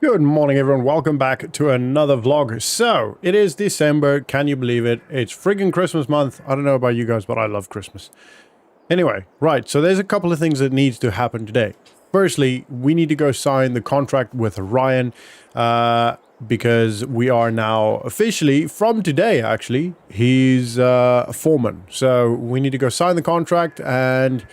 Good morning, everyone. Welcome back to another vlog. So, it is December. Can you believe it? It's friggin' Christmas month. I don't know about you guys, but I love Christmas. Anyway, right. So, there's a couple of things that needs to happen today. Firstly, we need to go sign the contract with Ryan because we are now officially, from today, actually, he's a foreman. So, we need to go sign the contract and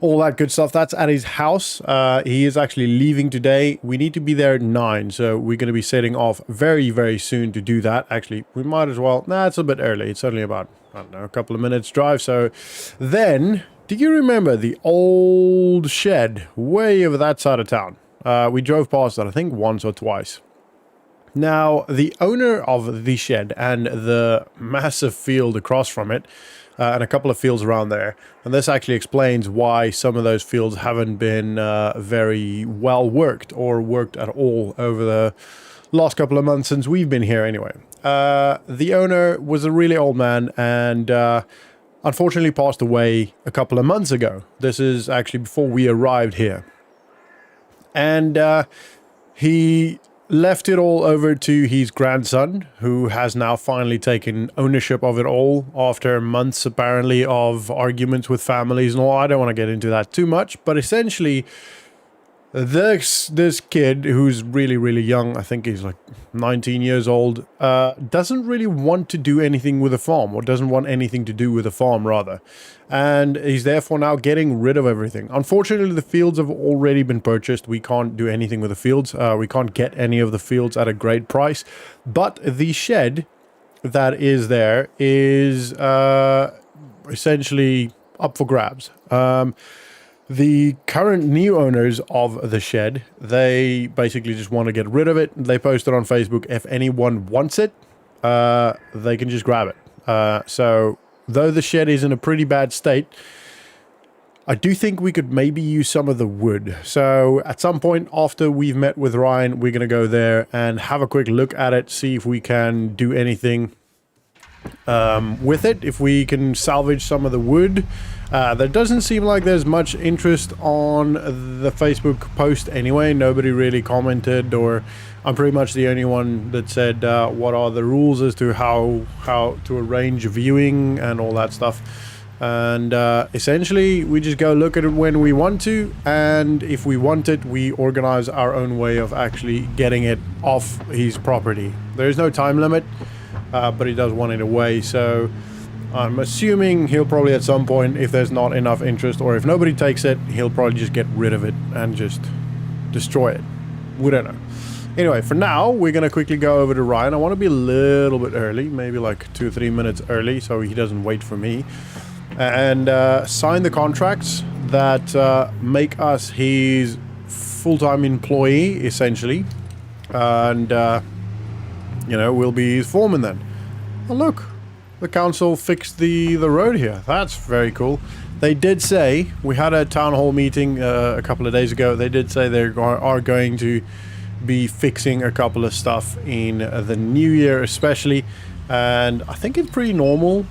all that good stuff. That's at his house. He is actually leaving today. We need to be there at 9, so we're going to be setting off very, very soon to do that. Actually, we might as well. Nah, it's a bit early. It's only about, I don't know, a couple of minutes drive. So then, do you remember the old shed way over that side of town? We drove past that, I think, once or twice. Now, the owner of the shed and the massive field across from it, and a couple of fields around there. And this actually explains why some of those fields haven't been very well worked or worked at all over the last couple of months since we've been here anyway. The owner was a really old man and unfortunately passed away a couple of months ago. This is actually before we arrived here. And he left it all over to his grandson, who has now finally taken ownership of it all after months, apparently, of arguments with families and all. I don't want to get into that too much, but essentially, this kid, who's really, really young, I think he's like 19 years old, doesn't really want to do anything with a farm, or doesn't want anything to do with a farm, rather. And he's therefore now getting rid of everything. Unfortunately, the fields have already been purchased. We can't do anything with the fields. We can't get any of the fields at a great price. But the shed that is there is essentially up for grabs. The current new owners of the shed, they basically just want to get rid of it. They posted on Facebook, if anyone wants it, they can just grab it. So, though the shed is in a pretty bad state, I do think we could maybe use some of the wood. So, at some point after we've met with Ryan, we're going to go there and have a quick look at it, see if we can do anything with it, if we can salvage some of the wood. There doesn't seem like there's much interest on the Facebook post anyway. Nobody really commented, or I'm pretty much the only one that said what are the rules as to how to arrange viewing and all that stuff. And essentially we just go look at it when we want to, and if we want it, we organize our own way of actually getting it off his property. There is no time limit, but he does want it away, so I'm assuming he'll probably at some point, if there's not enough interest or if nobody takes it, he'll probably just get rid of it and just destroy it. We don't know. Anyway, for now, we're going to quickly go over to Ryan. I want to be a little bit early, maybe like 2 or 3 minutes early, so he doesn't wait for me. And sign the contracts that make us his full-time employee, essentially. And, you know, we'll be his foreman then. Oh, look. The council fixed the road here. That's very cool. They did say, we had a town hall meeting a couple of days ago, they did say they are going to be fixing a couple of stuff in the new year especially, and I think it's pretty normal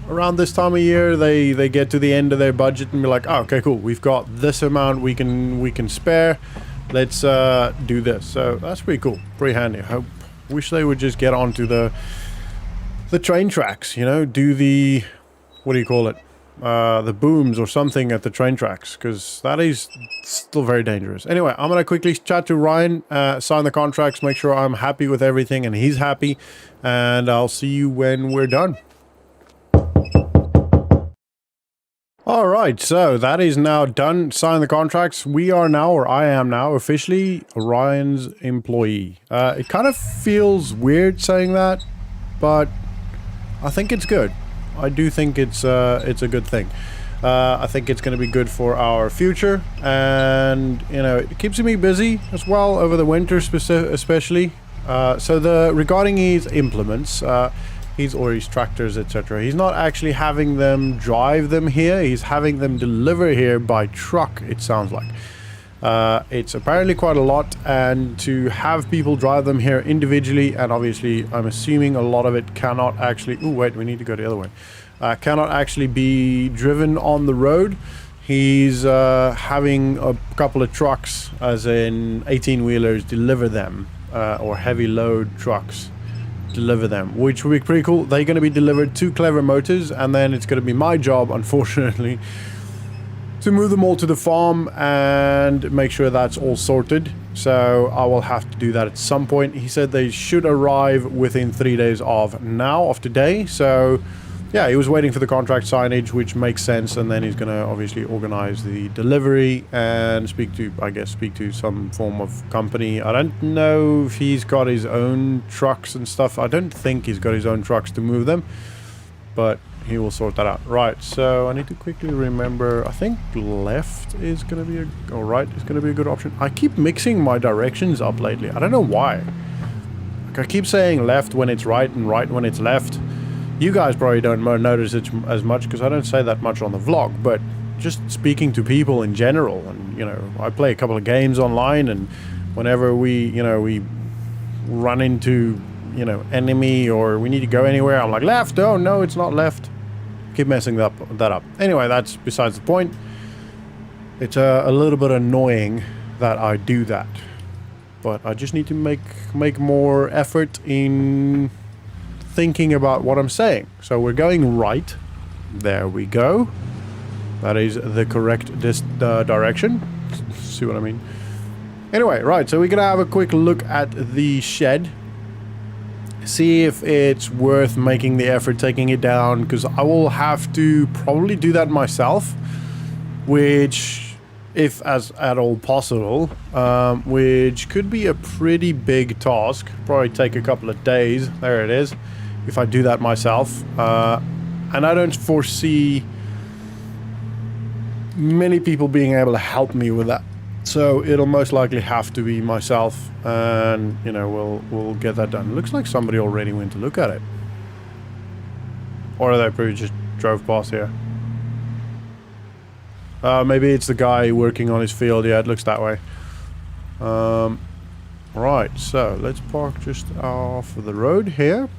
around this time of year. They get to the end of their budget and be like, oh, okay, cool, we've got this amount we can spare, let's do this. So that's pretty cool, pretty handy. I wish they would just get onto the train tracks, you know, do the, what do you call it, the booms or something at the train tracks, because that is still very dangerous. Anyway, I'm going to quickly chat to Ryan, sign the contracts, make sure I'm happy with everything and he's happy, and I'll see you when we're done. Alright, so that is now done. Sign the contracts. We are now, or I am now, officially Ryan's employee. It kind of feels weird saying that, but I think it's good. I do think it's a good thing. I think it's going to be good for our future, and you know, it keeps me busy as well over the winter, especially. So regarding his implements, his tractors, etc. He's not actually having them drive them here. He's having them deliver here by truck. It sounds like. It's apparently quite a lot, and to have people drive them here individually, and obviously I'm assuming a lot of it cannot actually, oh wait, we need to go the other way, cannot actually be driven on the road. He's having a couple of trucks, as in 18-wheelers, deliver them, or heavy load trucks deliver them, which will be pretty cool. They're going to be delivered to Clever Motors, and then it's going to be my job, unfortunately, to move them all to the farm and make sure that's all sorted. So I will have to do that at some point. He said they should arrive within 3 days of today. So yeah, he was waiting for the contract signage, which makes sense, and then he's going to obviously organize the delivery and speak to some form of company. I don't know if he's got his own trucks and stuff. I don't think he's got his own trucks to move them, but he will sort that out. Right, so I need to quickly remember, I think left is going to be or right is going to be a good option. I keep mixing my directions up lately. I don't know why. Like, I keep saying left when it's right and right when it's left. You guys probably don't notice it as much because I don't say that much on the vlog, but just speaking to people in general, and you know, I play a couple of games online, and whenever we run into, you know, enemy or we need to go anywhere, I'm like, left. Oh no, it's not left. Keep messing that up. Anyway, that's besides the point. It's a little bit annoying that I do that, but I just need to make more effort in thinking about what I'm saying. So we're going right. There we go. That is the correct direction. See what I mean? Anyway, right, so we're gonna have a quick look at the shed. See if it's worth making the effort taking it down, because I will have to probably do that myself, which, if as at all possible, which could be a pretty big task. Probably take a couple of days. There it is. If I do that myself, and I don't foresee many people being able to help me with that, so it'll most likely have to be myself, and you know, we'll get that done. Looks like somebody already went to look at it, or they probably just drove past here. Maybe it's the guy working on his field. Yeah, it looks that way. Right, so let's park just off of the road here.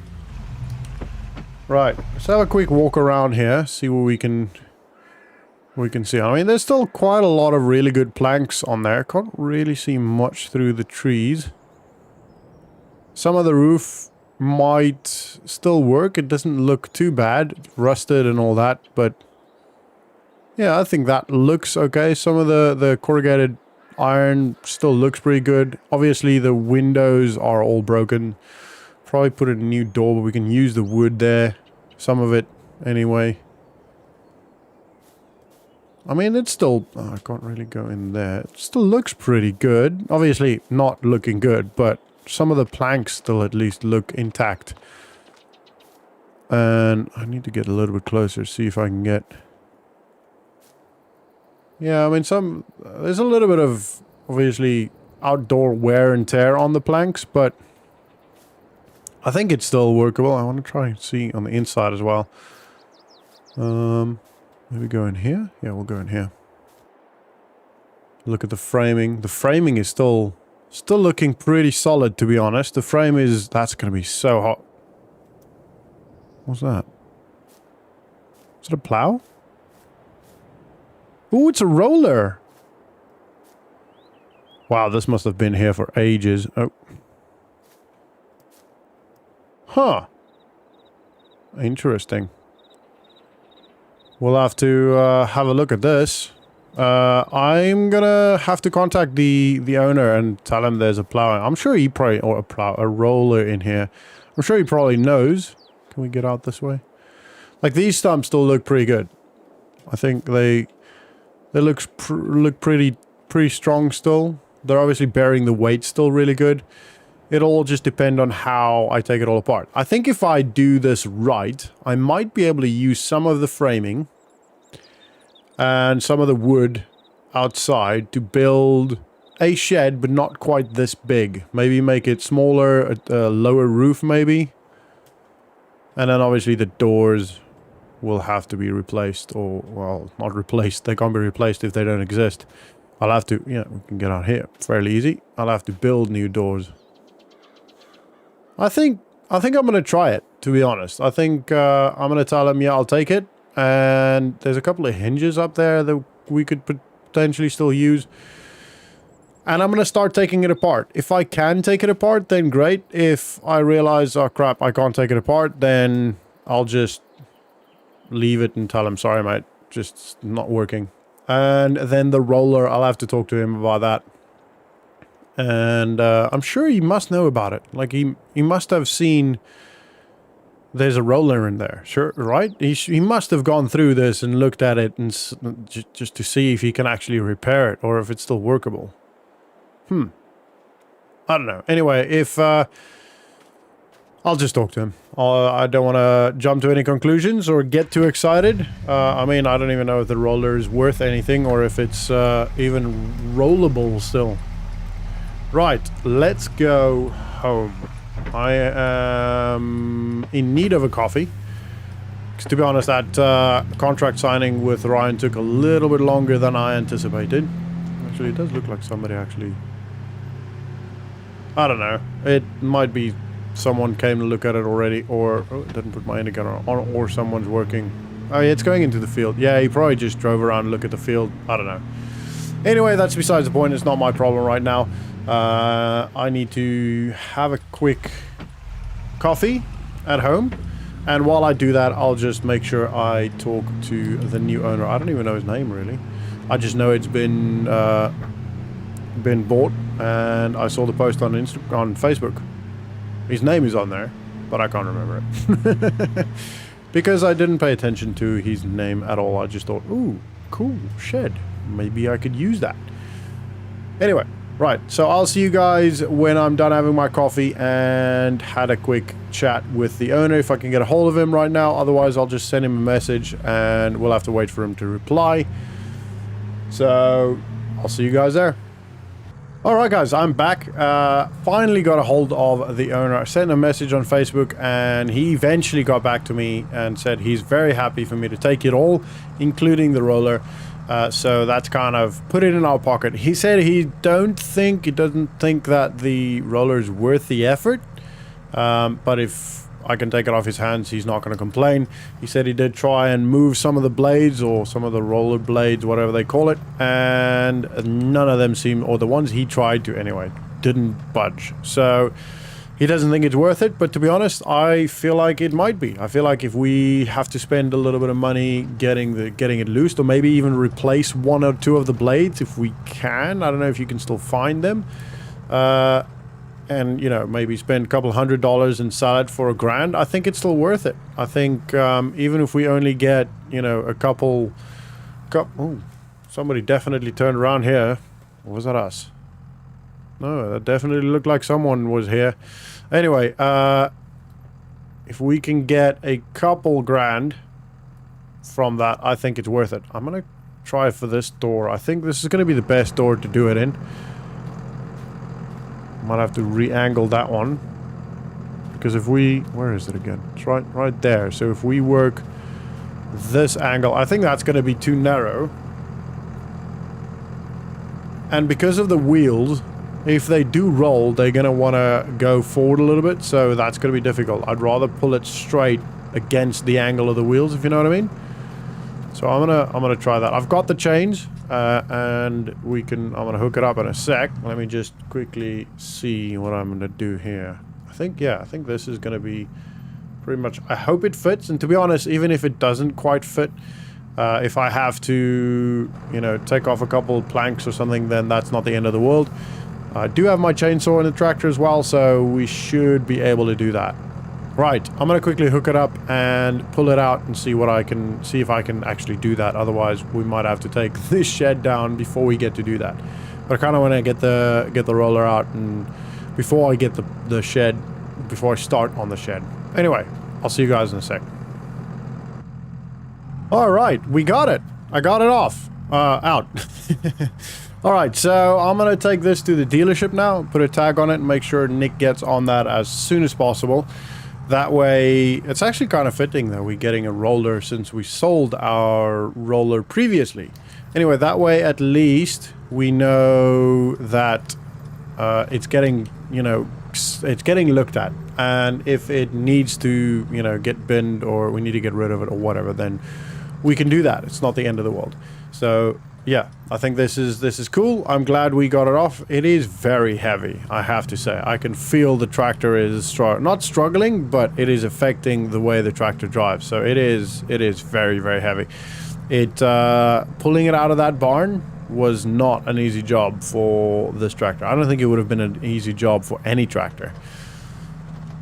Right, let's have a quick walk around here, see what we can see. I mean, there's still quite a lot of really good planks on there. Can't really see much through the trees. Some of the roof might still work. It doesn't look too bad. It's rusted and all that, but yeah, I think that looks okay. Some of the corrugated iron still looks pretty good. Obviously, the windows are all broken. Probably put in a new door, but we can use the wood there. Some of it, anyway. I mean, it's still... Oh, I can't really go in there. It still looks pretty good. Obviously, not looking good, but some of the planks still at least look intact. And I need to get a little bit closer, see if I can get... Yeah, I mean, there's a little bit of, obviously, outdoor wear and tear on the planks, but I think it's still workable. I want to try and see on the inside as well. Maybe go in here? Yeah, we'll go in here. Look at the framing. The framing is still looking pretty solid, to be honest. The frame is... That's going to be so hot. What's that? Is it a plow? Ooh, it's a roller. Wow, this must have been here for ages. Oh. Huh. Interesting. We'll have to have a look at this. I'm gonna have to contact the owner and tell him there's a plow. I'm sure he probably... Or a roller in here. I'm sure he probably knows. Can we get out this way? Like, these stumps still look pretty good. I think they look pretty strong still. They're obviously bearing the weight still really good. It'll all just depend on how I take it all apart. I think if I do this right, I might be able to use some of the framing and some of the wood outside to build a shed, but not quite this big. Maybe make it smaller, a lower roof maybe. And then obviously the doors will have to be replaced, or, well, not replaced. They can't be replaced if they don't exist. I'll have to, yeah, we can get out here fairly easy. I'll have to build new doors. I think I'm going to try it, to be honest. I think I'm going to tell him, yeah, I'll take it. And there's a couple of hinges up there that we could potentially still use. And I'm going to start taking it apart. If I can take it apart, then great. If I realize, oh crap, I can't take it apart, then I'll just leave it and tell him, sorry mate, just not working. And then the roller, I'll have to talk to him about that. And I'm sure he must know about it. Like, he must have seen there's a roller in there, sure, right? He must have gone through this and looked at it and just to see if he can actually repair it or if it's still workable. I don't know. Anyway, if I'll just talk to him. I don't want to jump to any conclusions or get too excited. I mean, I don't even know if the roller is worth anything or if it's even rollable still. Right, let's go home. I am in need of a coffee. 'Cause to be honest, that contract signing with Ryan took a little bit longer than I anticipated. Actually, it does look like somebody actually... I don't know. It might be someone came to look at it already, or... Oh, it didn't put my indicator on, or someone's working. Oh yeah, it's going into the field. Yeah, he probably just drove around and looked at the field. I don't know. Anyway, that's besides the point. It's not my problem right now. I need to have a quick coffee at home, and while I do that, I'll just make sure I talk to the new owner. I don't even know his name really. I just know it's been bought, and I saw the post on on Facebook. His name is on there, but I can't remember it because I didn't pay attention to his name at all. I just thought, ooh, cool shed. Maybe I could use that. Anyway. Right, so I'll see you guys when I'm done having my coffee and had a quick chat with the owner if I can get a hold of him right now. Otherwise, I'll just send him a message and we'll have to wait for him to reply. So, I'll see you guys there. Alright guys, I'm back. Finally got a hold of the owner. I sent a message on Facebook and he eventually got back to me and said he's very happy for me to take it all, including the roller. So that's kind of put it in our pocket. He said he doesn't think that the roller is worth the effort. But if I can take it off his hands, he's not going to complain. He said he did try and move some of the blades or some of the roller blades, whatever they call it. And none of them seem, or the ones he tried to anyway, didn't budge. So he doesn't think it's worth it, but to be honest, I feel like it might be. I feel like if we have to spend a little bit of money getting it loosed, or maybe even replace one or two of the blades if we can. I don't know if you can still find them. And, you know, maybe spend a couple $100 and sell it for $1,000. I think it's still worth it. I think even if we only get, you know, a couple... Oh, somebody definitely turned around here. Or was that us? No, that definitely looked like someone was here. Anyway, if we can get a couple grand from that, I think it's worth it. I'm going to try for this door. I think this is going to be the best door to do it in. Might have to re-angle that one. Because if we... Where is it again? It's right there. So if we work this angle, I think that's going to be too narrow. And because of the wheels... If they do roll, they're going to want to go forward a little bit, so that's going to be difficult. I'd rather pull it straight against the angle of the wheels, if you know what I mean. So I'm gonna try that. I've got the chains, and I'm gonna hook it up in a sec. Let me just quickly see what I'm gonna do here. I think this is gonna be pretty much... I hope it fits, and to be honest, even if it doesn't quite fit, if I have to, you know, take off a couple planks or something, then that's not the end of the world. I do have my chainsaw in the tractor as well, so we should be able to do that. Right, I'm going to quickly hook it up and pull it out and see if I can actually do that. Otherwise, we might have to take this shed down before we get to do that. But I kind of want to get the roller out and before I get the shed, before I start on the shed. Anyway, I'll see you guys in a sec. All right, we got it. I got it off. Out. Alright, so I'm going to take this to the dealership now, put a tag on it and make sure Nick gets on that as soon as possible. That way, it's actually kind of fitting that we're getting a roller since we sold our roller previously. Anyway, that way at least we know that it's getting, you know, it's getting looked at. And if it needs to, you know, get binned or we need to get rid of it or whatever, then we can do that. It's not the end of the world. So... yeah, I think this is cool. I'm glad we got it off. It is very heavy, I have to say. I can feel the tractor is not struggling, but it is affecting the way the tractor drives. So it is very, very heavy. It pulling it out of that barn was not an easy job for this tractor. I don't think it would have been an easy job for any tractor.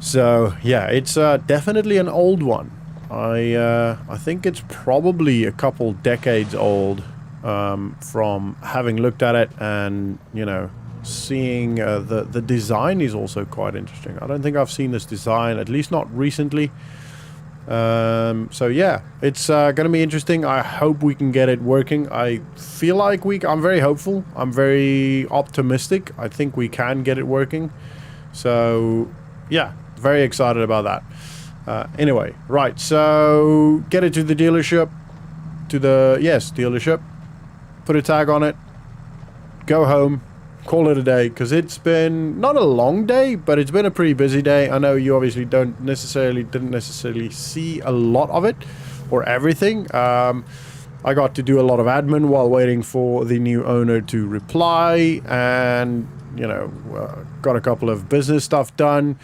So yeah, it's definitely an old one. I think it's probably a couple decades old. From having looked at it and, you know, seeing the design is also quite interesting. I don't think I've seen this design, at least not recently. So yeah, it's going to be interesting. I hope we can get it working. I feel like I'm very hopeful. I'm very optimistic. I think we can get it working. So yeah, very excited about that. Anyway, right, so get it to the dealership. Dealership. Put a tag on it, go home, call it a day, because it's been not a long day, but it's been a pretty busy day. I know you obviously didn't necessarily see a lot of it or everything. I got to do a lot of admin while waiting for the new owner to reply, and you know, got a couple of business stuff done.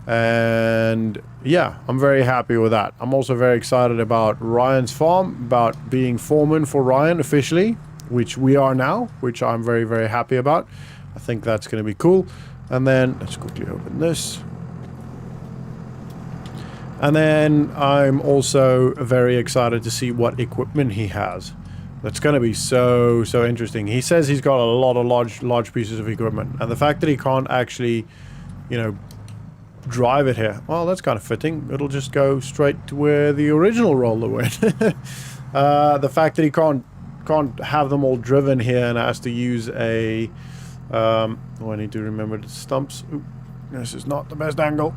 And yeah, I'm very happy with that. I'm also very excited about Ryan's farm, about being foreman for Ryan officially, which we are now, which I'm very, very happy about. I think that's going to be cool. And then let's quickly open this. And then I'm also very excited to see what equipment he has. That's going to be so interesting. He says he's got a lot of large pieces of equipment, and the fact that he can't actually, you know, drive it here, well, that's kind of fitting. It'll just go straight to where the original roller went. The fact that he can't have them all driven here and has to use a I need to remember the stumps. Ooh, this is not the best angle.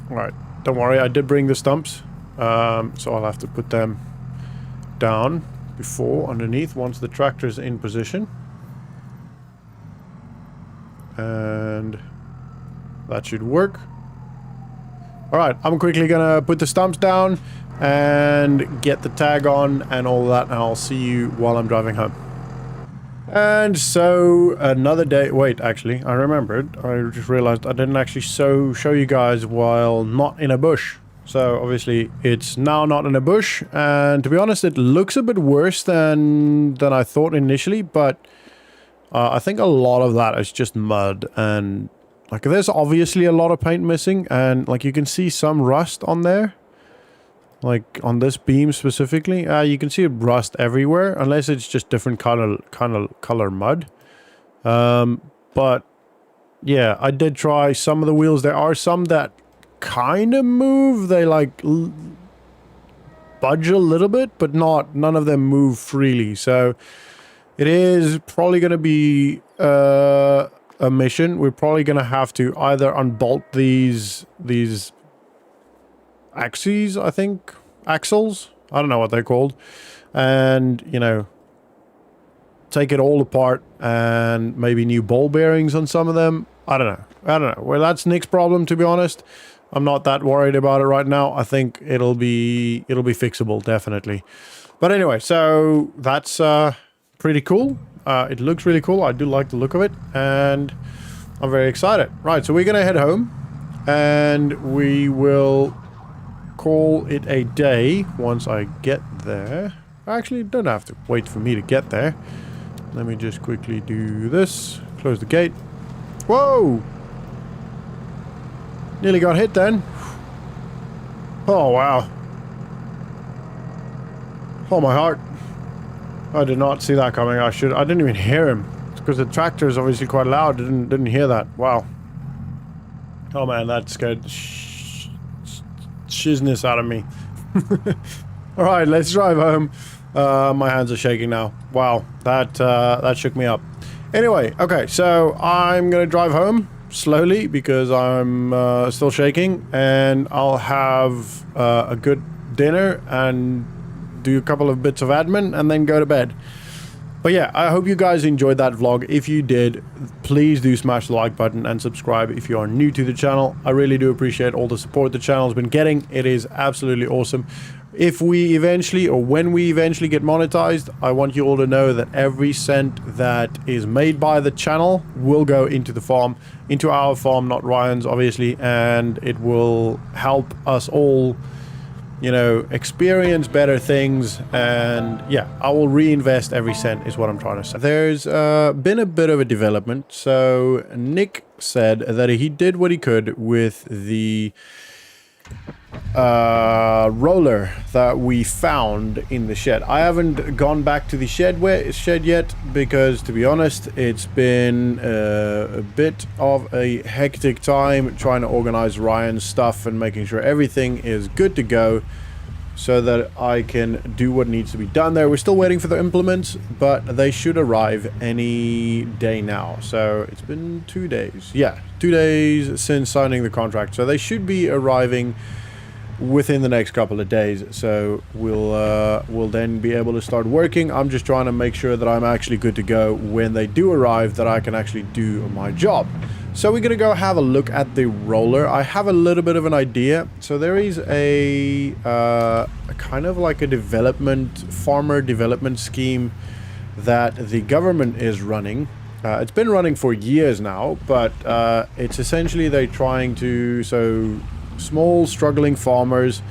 All right, don't worry, I did bring the stumps, so I'll have to put them down before underneath once the tractor's in position, and that should work. All right, I'm quickly gonna put the stumps down and get the tag on and all that, and I'll see you while I'm driving home. And so another day. Wait, actually, I remembered. I just realized I didn't actually show you guys while not in a bush. So obviously it's now not in a bush, and to be honest, it looks a bit worse than I thought initially. But I think a lot of that is just mud, and like there's obviously a lot of paint missing, and like you can see some rust on there. Like on this beam specifically, you can see rust everywhere, unless it's just different color mud. But yeah, I did try some of the wheels. There are some that kind of move. They like budge a little bit, but none of them move freely. So it is probably going to be a mission. We're probably going to have to either unbolt these axes, I think, axles, I don't know what they're called, and you know, take it all apart, and maybe new ball bearings on some of them. I don't know. Well, that's Nick's problem, to be honest. I'm not that worried about it right now. I think it'll be fixable, definitely. But anyway, so that's pretty cool. It looks really cool. I do like the look of it, and I'm very excited. Right, so we're gonna head home, and we will call it a day once I get there. Actually, don't have to wait for me to get there. Let me just quickly do this. Close the gate. Whoa! Nearly got hit then. Oh, wow. Oh, my heart. I did not see that coming. I didn't even hear him. It's because the tractor is obviously quite loud. Didn't hear that. Wow. Oh, man, that scared shizness out of me. All right, let's drive home. My hands are shaking now. Wow, that shook me up. Anyway, okay, so I'm gonna drive home slowly because I'm still shaking, and I'll have a good dinner and do a couple of bits of admin and then go to bed. But yeah, I hope you guys enjoyed that vlog. If you did, please do smash the like button and subscribe if you are new to the channel. I really do appreciate all the support the channel's been getting. It is absolutely awesome. if we eventually, or when we eventually get monetized, I want you all to know that every cent that is made by the channel will go into the farm, into our farm, not Ryan's, obviously, and it will help us all, you know, experience better things. And yeah, I will reinvest every cent is what I'm trying to say. There's been a bit of a development. So Nick said that he did what he could with the roller that we found in the shed. I haven't gone back to the shed yet because, to be honest, it's been a bit of a hectic time trying to organize Ryan's stuff and making sure everything is good to go so that I can do what needs to be done there. We're still waiting for the implements, but they should arrive any day now. So it's been 2 days. Yeah, 2 days since signing the contract. So they should be arriving within the next couple of days. So we'll then be able to start working. I'm just trying to make sure that I'm actually good to go when they do arrive, that I can actually do my job. So we're gonna go have a look at the roller. I have a little bit of an idea. So there is a kind of like a farmer development scheme that the government is running. It's been running for years now, but it's essentially they're trying to, so small struggling farmers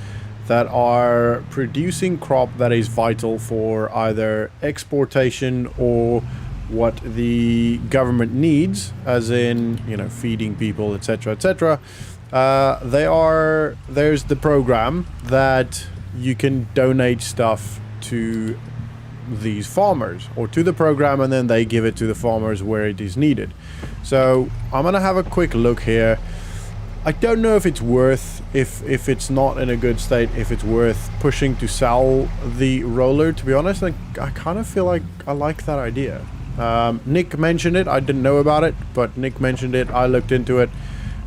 that are producing crop that is vital for either exportation or what the government needs, as in, you know, feeding people, etc., etc. There's the program that you can donate stuff to these farmers, or to the program, and then they give it to the farmers where it is needed. So I'm gonna have a quick look here. I don't know if it's worth, if it's not in a good state, if it's worth pushing to sell the roller. To be honest, I kind of feel like I like that idea. Nick mentioned it. I didn't know about it, but Nick mentioned it. I looked into it,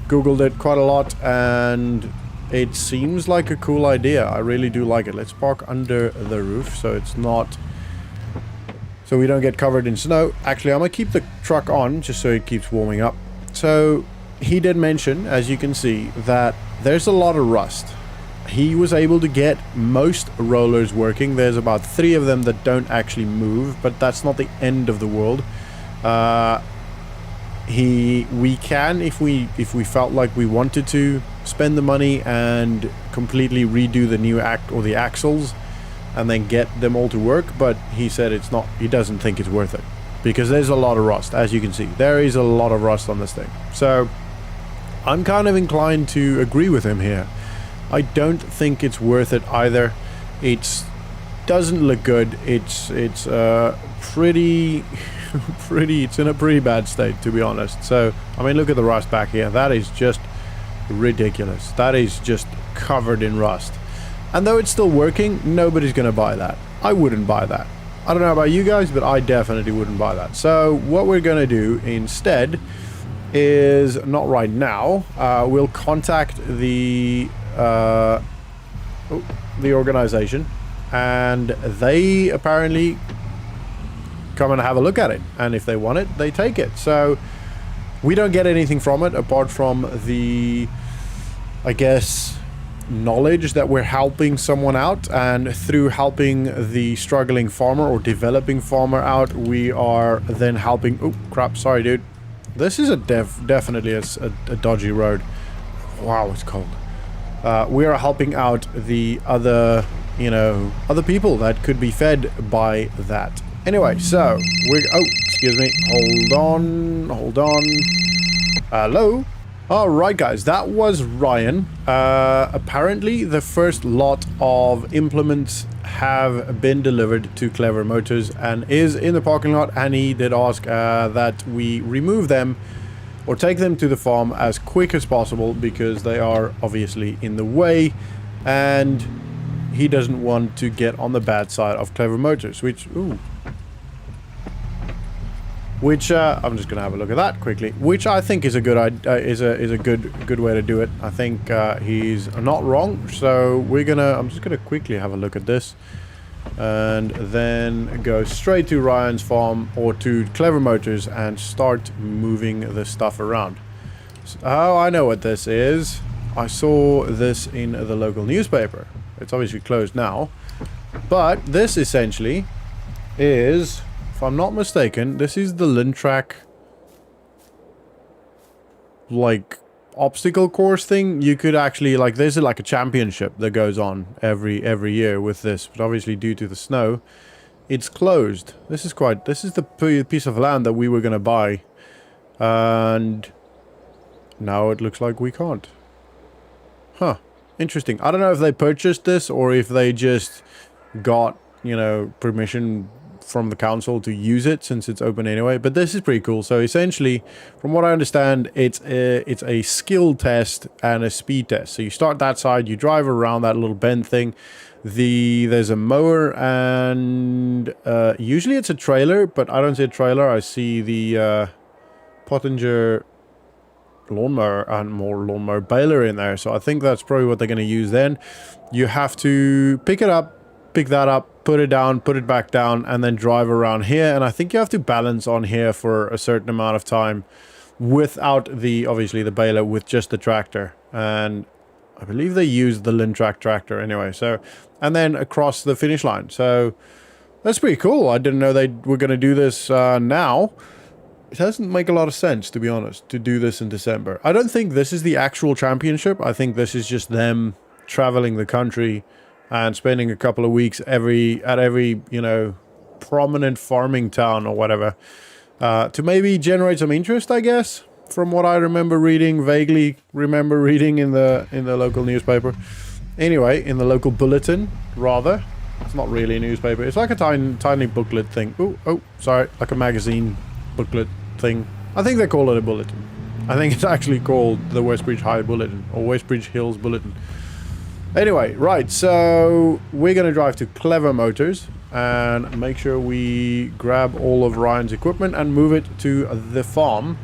Googled it quite a lot, and it seems like a cool idea. I really do like it. Let's park under the roof so it's not, so we don't get covered in snow. Actually, I'm gonna keep the truck on just so it keeps warming up. So he did mention, as you can see, that there's a lot of rust. He was able to get most rollers working. There's about 3 of them that don't actually move, but that's not the end of the world. We can, if we felt like we wanted to, spend the money and completely redo the new the axles and then get them all to work. But he said it's not, he doesn't think it's worth it because there's a lot of rust. As you can see, there is a lot of rust on this thing. So I'm kind of inclined to agree with him here. I don't think it's worth it either. It doesn't look good. It's pretty it's in a pretty bad state, to be honest. So I mean, look at the rust back here. That is just ridiculous. That is just covered in rust. And though it's still working, nobody's gonna buy that. I wouldn't buy that. I don't know about you guys, but I definitely wouldn't buy that. So what we're gonna do instead is, not right now, we'll contact the organization, and they apparently come and have a look at it, and if they want it, they take it. So we don't get anything from it apart from the, I guess, knowledge that we're helping someone out, and through helping the struggling farmer or developing farmer out, we are then helping. Oh crap, sorry dude, this is definitely a dodgy road. Wow, it's cold. We are helping out the other, you know, other people that could be fed by that. Anyway, so we're, oh, excuse me, hold on. Hello? Alright guys, that was Ryan. Apparently the first lot of implements have been delivered to Clever Motors and is in the parking lot, and he did ask that we remove them or take them to the farm as quick as possible because they are obviously in the way, and he doesn't want to get on the bad side of Clever Motors, which, ooh, which I'm just gonna have a look at that quickly, which I think is a good is a good way to do it. I think he's not wrong. So I'm just gonna quickly have a look at this and then go straight to Ryan's farm or to Clever Motors and start moving the stuff around. So, oh, I know what this is. I saw this in the local newspaper. It's obviously closed now. But this essentially is, if I'm not mistaken, this is the Lintrack, like, obstacle course thing. You could actually, like, there's like a championship that goes on every year with this, but obviously due to the snow, it's closed. This is the piece of land that we were gonna buy, and now it looks like we can't. Huh. Interesting. I don't know if they purchased this or if they just got, you know, permission from the council to use it since it's open anyway, but this is pretty cool. So essentially, from what I understand, it's a skill test and a speed test. So you start that side, you drive around that little bend thing. There's a mower and usually it's a trailer, but I don't see a trailer. I see the Pottinger lawnmower and more lawnmower baler in there. So I think that's probably what they're going to use then. You have to pick it up, pick that up, put it down, put it back down, and then drive around here. And I think you have to balance on here for a certain amount of time without the, obviously the baler, with just the tractor. And I believe they used the Lintrack tractor anyway. So, and then across the finish line. So that's pretty cool. I didn't know they were going to do this now. It doesn't make a lot of sense, to be honest, to do this in December. I don't think this is the actual championship. I think this is just them traveling the country and spending a couple of weeks at every, you know, prominent farming town or whatever, to maybe generate some interest, I guess, from what I remember reading, vaguely remember reading in the local newspaper. Anyway, in the local bulletin, rather. It's not really a newspaper. It's like a tiny booklet thing. Oh, sorry, like a magazine booklet thing. I think they call it a bulletin. I think it's actually called the Westbridge High Bulletin or Westbridge Hills Bulletin. Anyway, right, so we're going to drive to Clever Motors and make sure we grab all of Ryan's equipment and move it to the farm.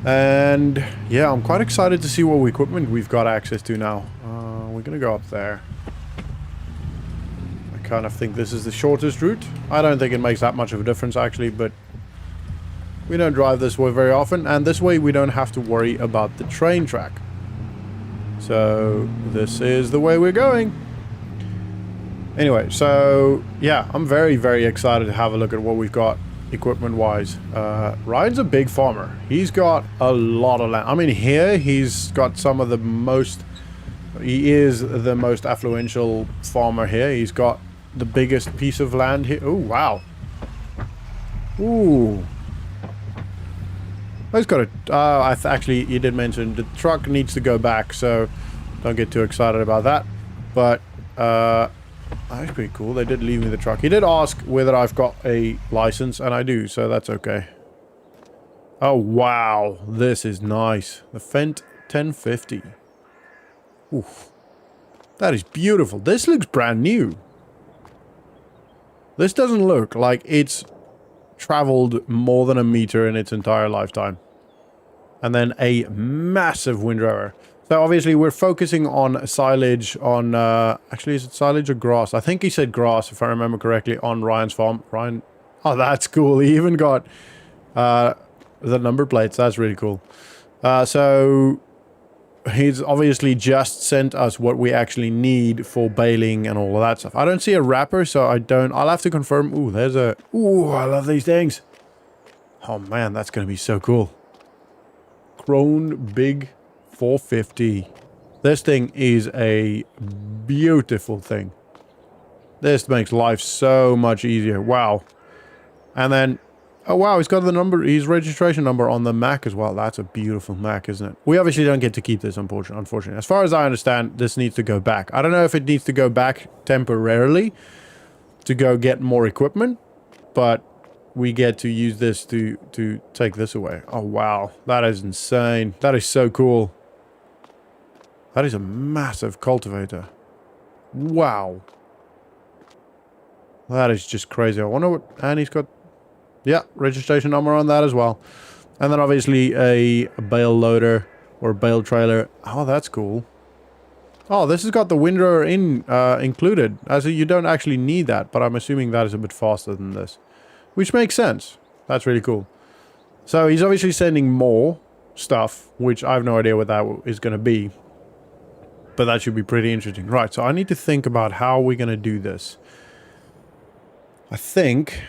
And yeah, I'm quite excited to see what equipment we've got access to now. We're going to go up there. I kind of think this is the shortest route. I don't think it makes that much of a difference actually, but we don't drive this way very often, and this way we don't have to worry about the train track. So this is the way we're going. Anyway, so yeah, I'm very, very excited to have a look at what we've got equipment-wise. Ryan's a big farmer. He's got a lot of land. I mean, here he's got some of the most... He is the most affluential farmer here. He's got the biggest piece of land here. Oh, wow. Ooh. He's got a... actually, you did mention the truck needs to go back, so don't get too excited about that. But, that's pretty cool. They did leave me the truck. He did ask whether I've got a license, and I do, so that's okay. Oh, wow. This is nice. The Fendt 1050. Oof. That is beautiful. This looks brand new. This doesn't look like it's traveled more than a meter in its entire lifetime. And then a massive windrower. So obviously we're focusing on silage on, actually is it silage or grass? I think he said grass if I remember correctly on Ryan's farm. Ryan, oh that's cool. He even got the number plates. That's really cool. So he's obviously just sent us what we actually need for baling and all of that stuff. I don't see a wrapper, so I'll have to confirm. Ooh, there's a... Ooh, I love these things. Oh man, that's going to be so cool. Krone Big 450. This thing is a beautiful thing. This makes life so much easier. Wow. And then... Oh wow, he's got the number, his registration number on the Mac as well. That's a beautiful Mac, isn't it? We obviously don't get to keep this, unfortunately. As far as I understand, this needs to go back. I don't know if it needs to go back temporarily to go get more equipment, but we get to use this to take this away. Oh wow, that is insane. That is so cool. That is a massive cultivator. Wow. That is just crazy. I wonder what... And he's got... Yeah, registration number on that as well. And then obviously a bale loader or bale trailer. Oh, that's cool. Oh, this has got the windrower included. As you don't actually need that, but I'm assuming that is a bit faster than this. Which makes sense. That's really cool. So he's obviously sending more stuff, which I have no idea what that is going to be. But that should be pretty interesting. Right, so I need to think about how we're going to do this. I think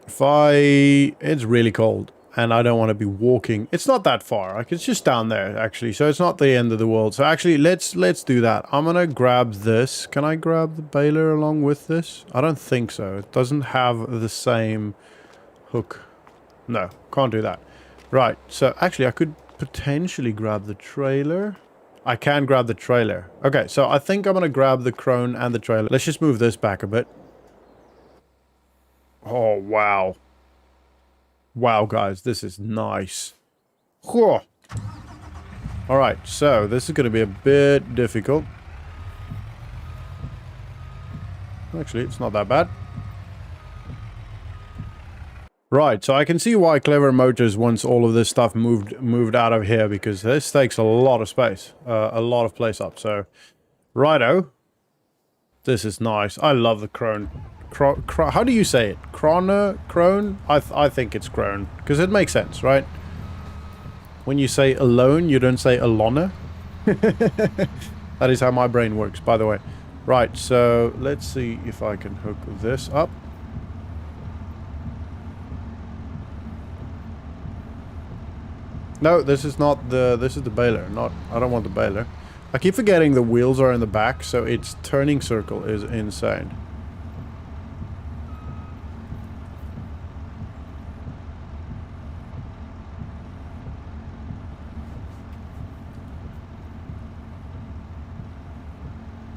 if it's really cold and I don't want to be walking. It's not that far. Like, it's just down there, actually. So it's not the end of the world. So actually, let's do that. I'm going to grab this. Can I grab the baler along with this? I don't think so. It doesn't have the same hook. No, can't do that. Right, so actually I could potentially grab the trailer. I can grab the trailer. Okay, so I think I'm going to grab the crone and the trailer. Let's just move this back a bit. Oh, wow. Wow, guys, this is nice. Whew. All right, so this is going to be a bit difficult. Actually, it's not that bad. Right, so I can see why Clever Motors wants all of this stuff moved out of here, because this takes a lot of space, a lot of place up. So, righto. This is nice. I love the crone. How do you say it? Crone? I think it's crone, because it makes sense, right? When you say alone, you don't say alona. That is how my brain works, by the way. Right, so let's see if I can hook this up. No, this is not the... This is the baler. I don't want the baler. I keep forgetting the wheels are in the back, so its turning circle is insane.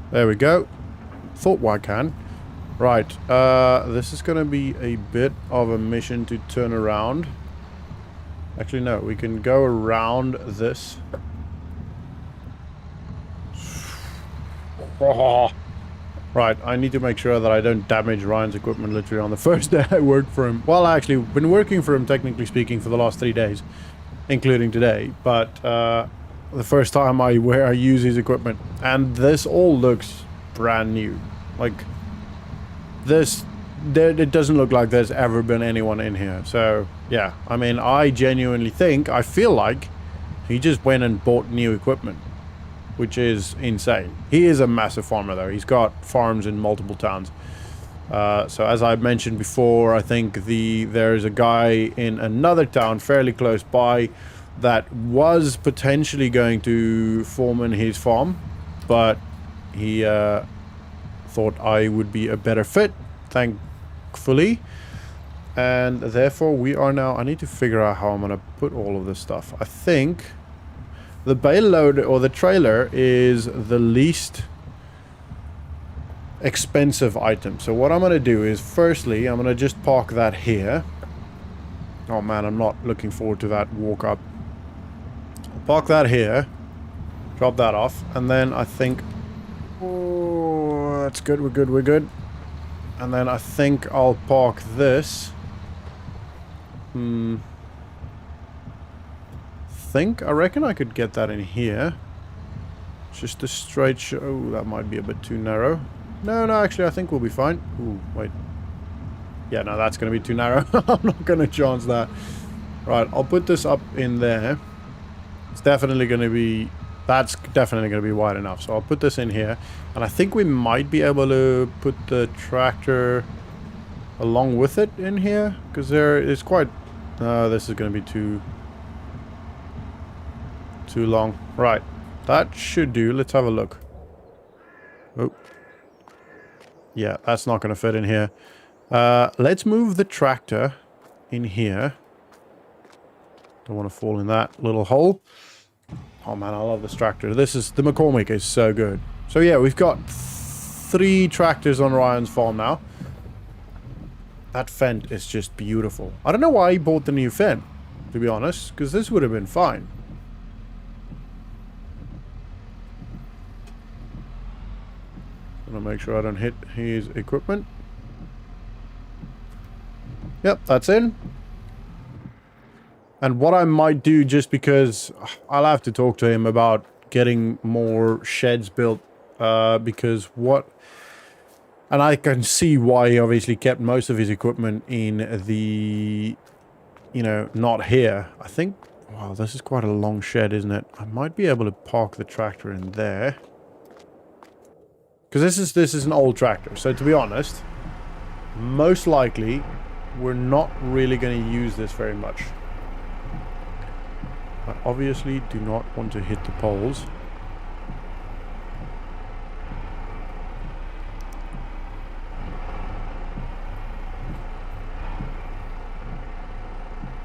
There we go. Thought I can. Right, this is going to be a bit of a mission to turn around. Actually, no, we can go around this. Right, I need to make sure that I don't damage Ryan's equipment literally on the first day I worked for him. Well, actually, I've been working for him, technically speaking, for the last 3 days, including today. But the first time I use his equipment. And this all looks brand new. Like, this... it doesn't look like there's ever been anyone in here. So, yeah. I mean, I genuinely think, I feel like he just went and bought new equipment, which is insane. He is a massive farmer, though. He's got farms in multiple towns. So, as I mentioned before, I think there's a guy in another town fairly close by that was potentially going to foreman his farm, but he thought I would be a better fit. Thankfully, and therefore we are now... I need to figure out how I'm gonna put all of this stuff. I think the bale load or the trailer is the least expensive item. So what I'm gonna do is, firstly, I'm gonna just park that here. Oh man, I'm not looking forward to that walk up. I'll park that here, drop that off, and then I think... Oh, that's good, we're good. And then I think I'll park this. I reckon I could get that in here. Just a straight shot. Oh, that might be a bit too narrow. No, actually, I think we'll be fine. Ooh, wait. Yeah, no, that's going to be too narrow. I'm not going to chance that. Right, I'll put this up in there. It's definitely going to be... That's definitely going to be wide enough. So I'll put this in here. And I think we might be able to put the tractor along with it in here. Because there is quite... this is going to be too long. Right. That should do. Let's have a look. Oh. Yeah, that's not going to fit in here. Let's move the tractor in here. Don't want to fall in that little hole. Oh man, I love this tractor. The McCormick is so good. So yeah, we've got 3 tractors on Ryan's farm now. That Fendt is just beautiful. I don't know why he bought the new Fendt, to be honest, because this would have been fine. Gonna make sure I don't hit his equipment. Yep, that's in. And what I might do, just because I'll have to talk to him about getting more sheds built, because what... And I can see why he obviously kept most of his equipment in the, you know, not here. I think Wow, this is quite a long shed, isn't it? I might be able to park the tractor in there. Because this is an old tractor, so to be honest, most likely we're not really going to use this very much. I obviously do not want to hit the poles.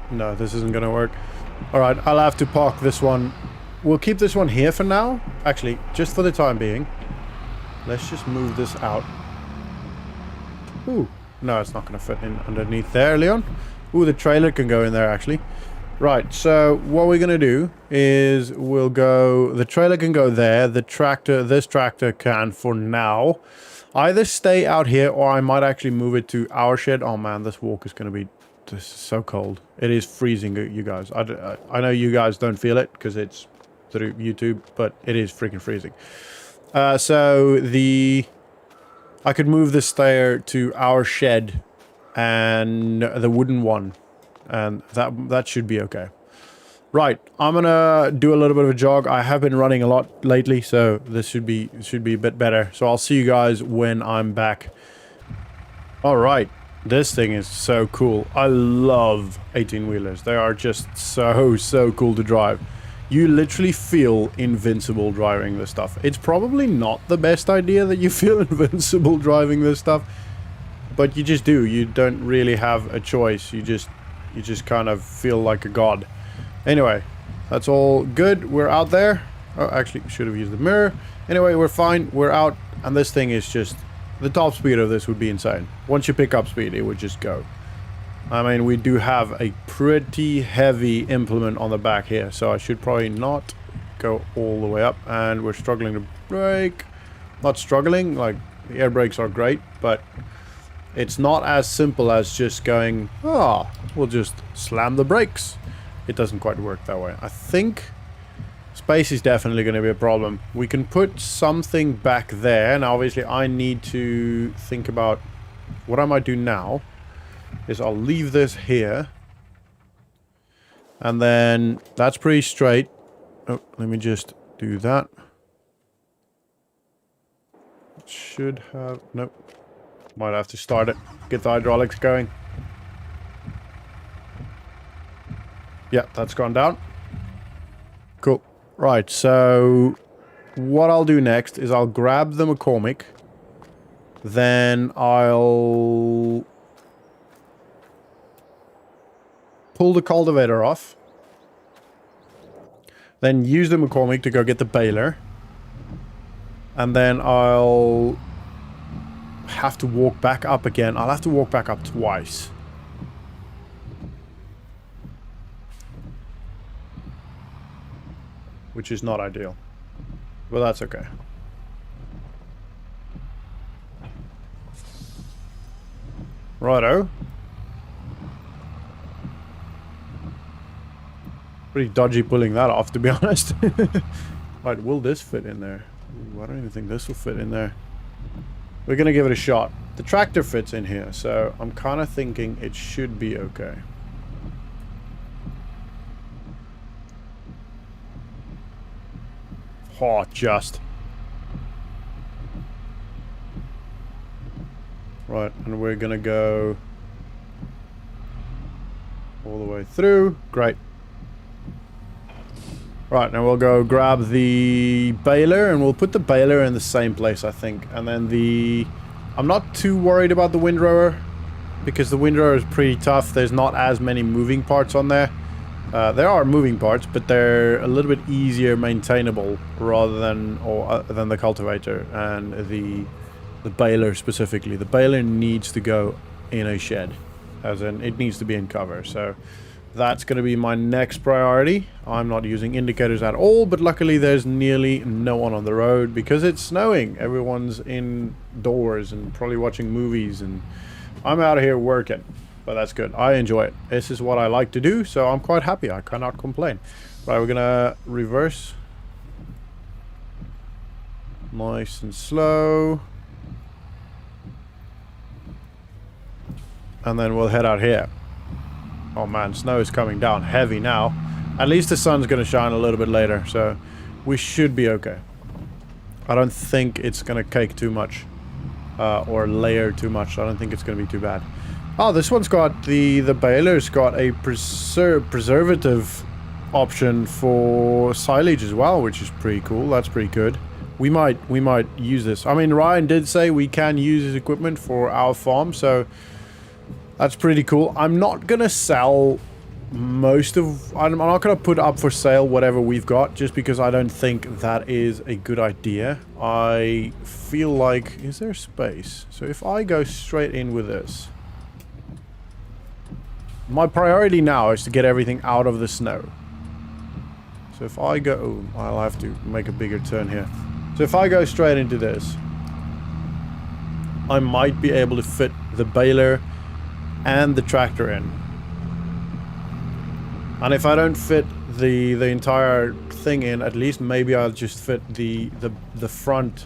No, this isn't going to work. Alright, I'll have to park this one. We'll keep this one here for now. Actually, just for the time being. Let's just move this out. Ooh. No, it's not going to fit in underneath there, Leon. Ooh, the trailer can go in there, actually. Right, so what we're going to do is we'll go... The trailer can go there. The tractor, this tractor can, for now, either stay out here or I might actually move it to our shed. Oh, man, this walk is going to be... This is so cold. It is freezing, you guys. I know you guys don't feel it because it's through YouTube, but it is freaking freezing. So I could move the stair to our shed and the wooden one, and that should be okay. Right, I'm gonna do a little bit of a jog. I have been running a lot lately, so this should be a bit better. So I'll see you guys when I'm back. All right. This thing is so cool. I love 18-wheelers. They are just so cool to drive. You literally feel invincible driving this stuff. It's probably not the best idea that you feel invincible driving this stuff, but you just do. You don't really have a choice. You just kind of feel like a god. Anyway, that's all good. We're out there. Oh, actually, should have used the mirror. Anyway, we're fine. We're out, and this thing is just... The top speed of this would be insane. Once you pick up speed, it would just go. I mean, we do have a pretty heavy implement on the back here, so I should probably not go all the way up. And we're struggling to brake. Not struggling, like, the air brakes are great, but it's not as simple as just going, we'll just slam the brakes. It doesn't quite work that way. I think... Space is definitely going to be a problem. We can put something back there. Now, obviously, I need to think about what I might do now. Is I'll leave this here. And then that's pretty straight. Oh, let me just do that. Should have... Nope. Might have to start it. Get the hydraulics going. Yeah, that's gone down. Cool. Right, so what I'll do next is I'll grab the McCormick, then I'll pull the cultivator off, then use the McCormick to go get the baler, and then I'll have to walk back up again. I'll have to walk back up twice. Which is not ideal. But that's okay. Righto. Pretty dodgy pulling that off, to be honest. Right, will this fit in there? Ooh, I don't even think this will fit in there. We're gonna give it a shot. The tractor fits in here, so I'm kind of thinking it should be okay. Oh, just. Right, and we're gonna go all the way through. Great. Right, now we'll go grab the baler, and we'll put the baler in the same place, I think. And then I'm not too worried about the windrower, because the windrower is pretty tough. There's not as many moving parts on there. There are moving parts, but they're a little bit easier maintainable rather than than the cultivator and the baler specifically. The baler needs to go in a shed, as in it needs to be in cover. So that's going to be my next priority. I'm not using indicators at all, but luckily there's nearly no one on the road because it's snowing. Everyone's indoors and probably watching movies, and I'm out here working. But that's good. I enjoy it. This is what I like to do, so I'm quite happy. I cannot complain. Right, we're gonna reverse. Nice and slow. And then we'll head out here. Oh man, snow is coming down heavy now. At least the sun's going to shine a little bit later, so we should be okay. I don't think it's going to cake too much. Or layer too much. I don't think it's going to be too bad. Oh, this one's got the baler's got a preservative option for silage as well, which is pretty cool. That's pretty good. We might use this. I mean, Ryan did say we can use his equipment for our farm, so that's pretty cool. I'm not gonna sell most of... I'm not gonna put up for sale whatever we've got, just because I don't think that is a good idea. I feel like... Is there space? So if I go straight in with this... My priority now is to get everything out of the snow. So if I go... Oh, I'll have to make a bigger turn here. So if I go straight into this, I might be able to fit the baler and the tractor in. And if I don't fit the entire thing in, at least maybe I'll just fit the front.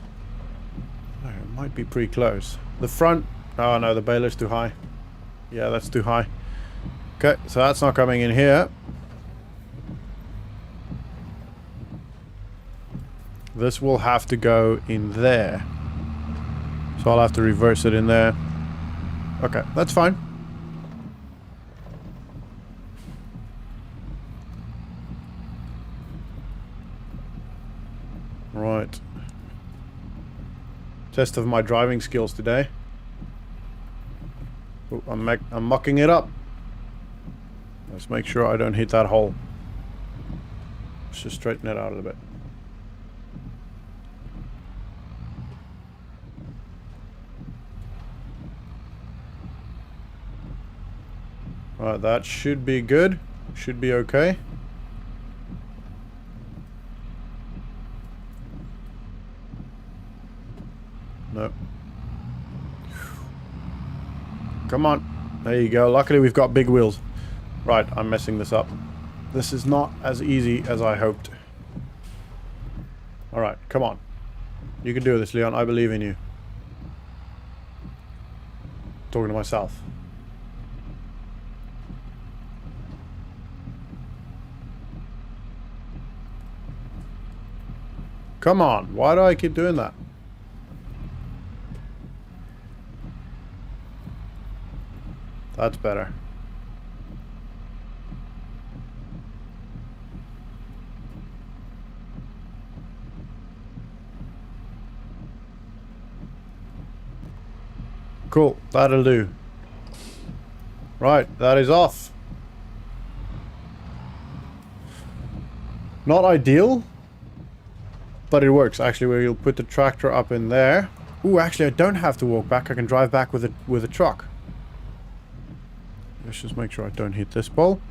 Oh, it might be pretty close. The front... Oh no, the baler's too high. Yeah, that's too high. Okay, so that's not coming in here. This will have to go in there. So I'll have to reverse it in there. Okay, that's fine. Right. Test of my driving skills today. Oh, I'm mucking it up. Let's make sure I don't hit that hole. Let's just straighten it out a bit. Right, that should be good. Should be okay. No. Come on. There you go. Luckily we've got big wheels. Right, I'm messing this up. This is not as easy as I hoped. Alright, come on. You can do this, Leon. I believe in you. Talking to myself. Come on. Why do I keep doing that? That's better. Cool, that'll do. Right, that is off. Not ideal, but it works. Actually, we'll put the tractor up in there. Ooh, actually, I don't have to walk back. I can drive back with a truck. Let's just make sure I don't hit this pole,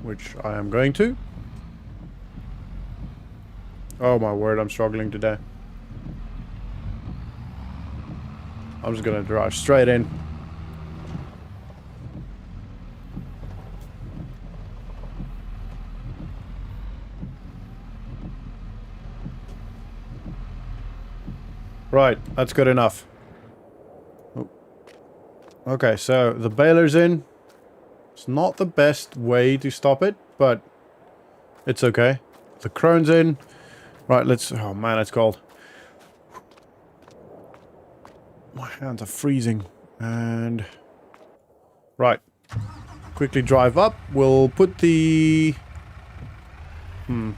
which I am going to. Oh my word, I'm struggling today. I'm just gonna drive straight in. Right, that's good enough. Oh. Okay, so the baler's in. It's not the best way to stop it, but it's okay. The crone's in. Right, let's... Oh man, it's cold. My hands are freezing. And... Right. Quickly drive up. We'll put the...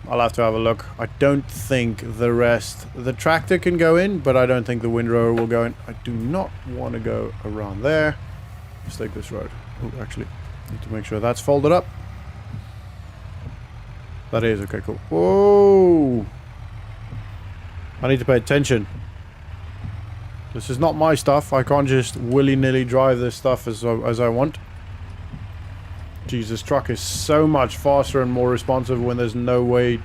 I'll have to have a look. I don't think the rest... The tractor can go in, but I don't think the windrower will go in. I do not want to go around there. Let's take this road. Oh, actually, need to make sure that's folded up. That is. Okay, cool. Whoa! I need to pay attention. This is not my stuff. I can't just willy-nilly drive this stuff as I want. Jeez, this truck is so much faster and more responsive when there's no weight,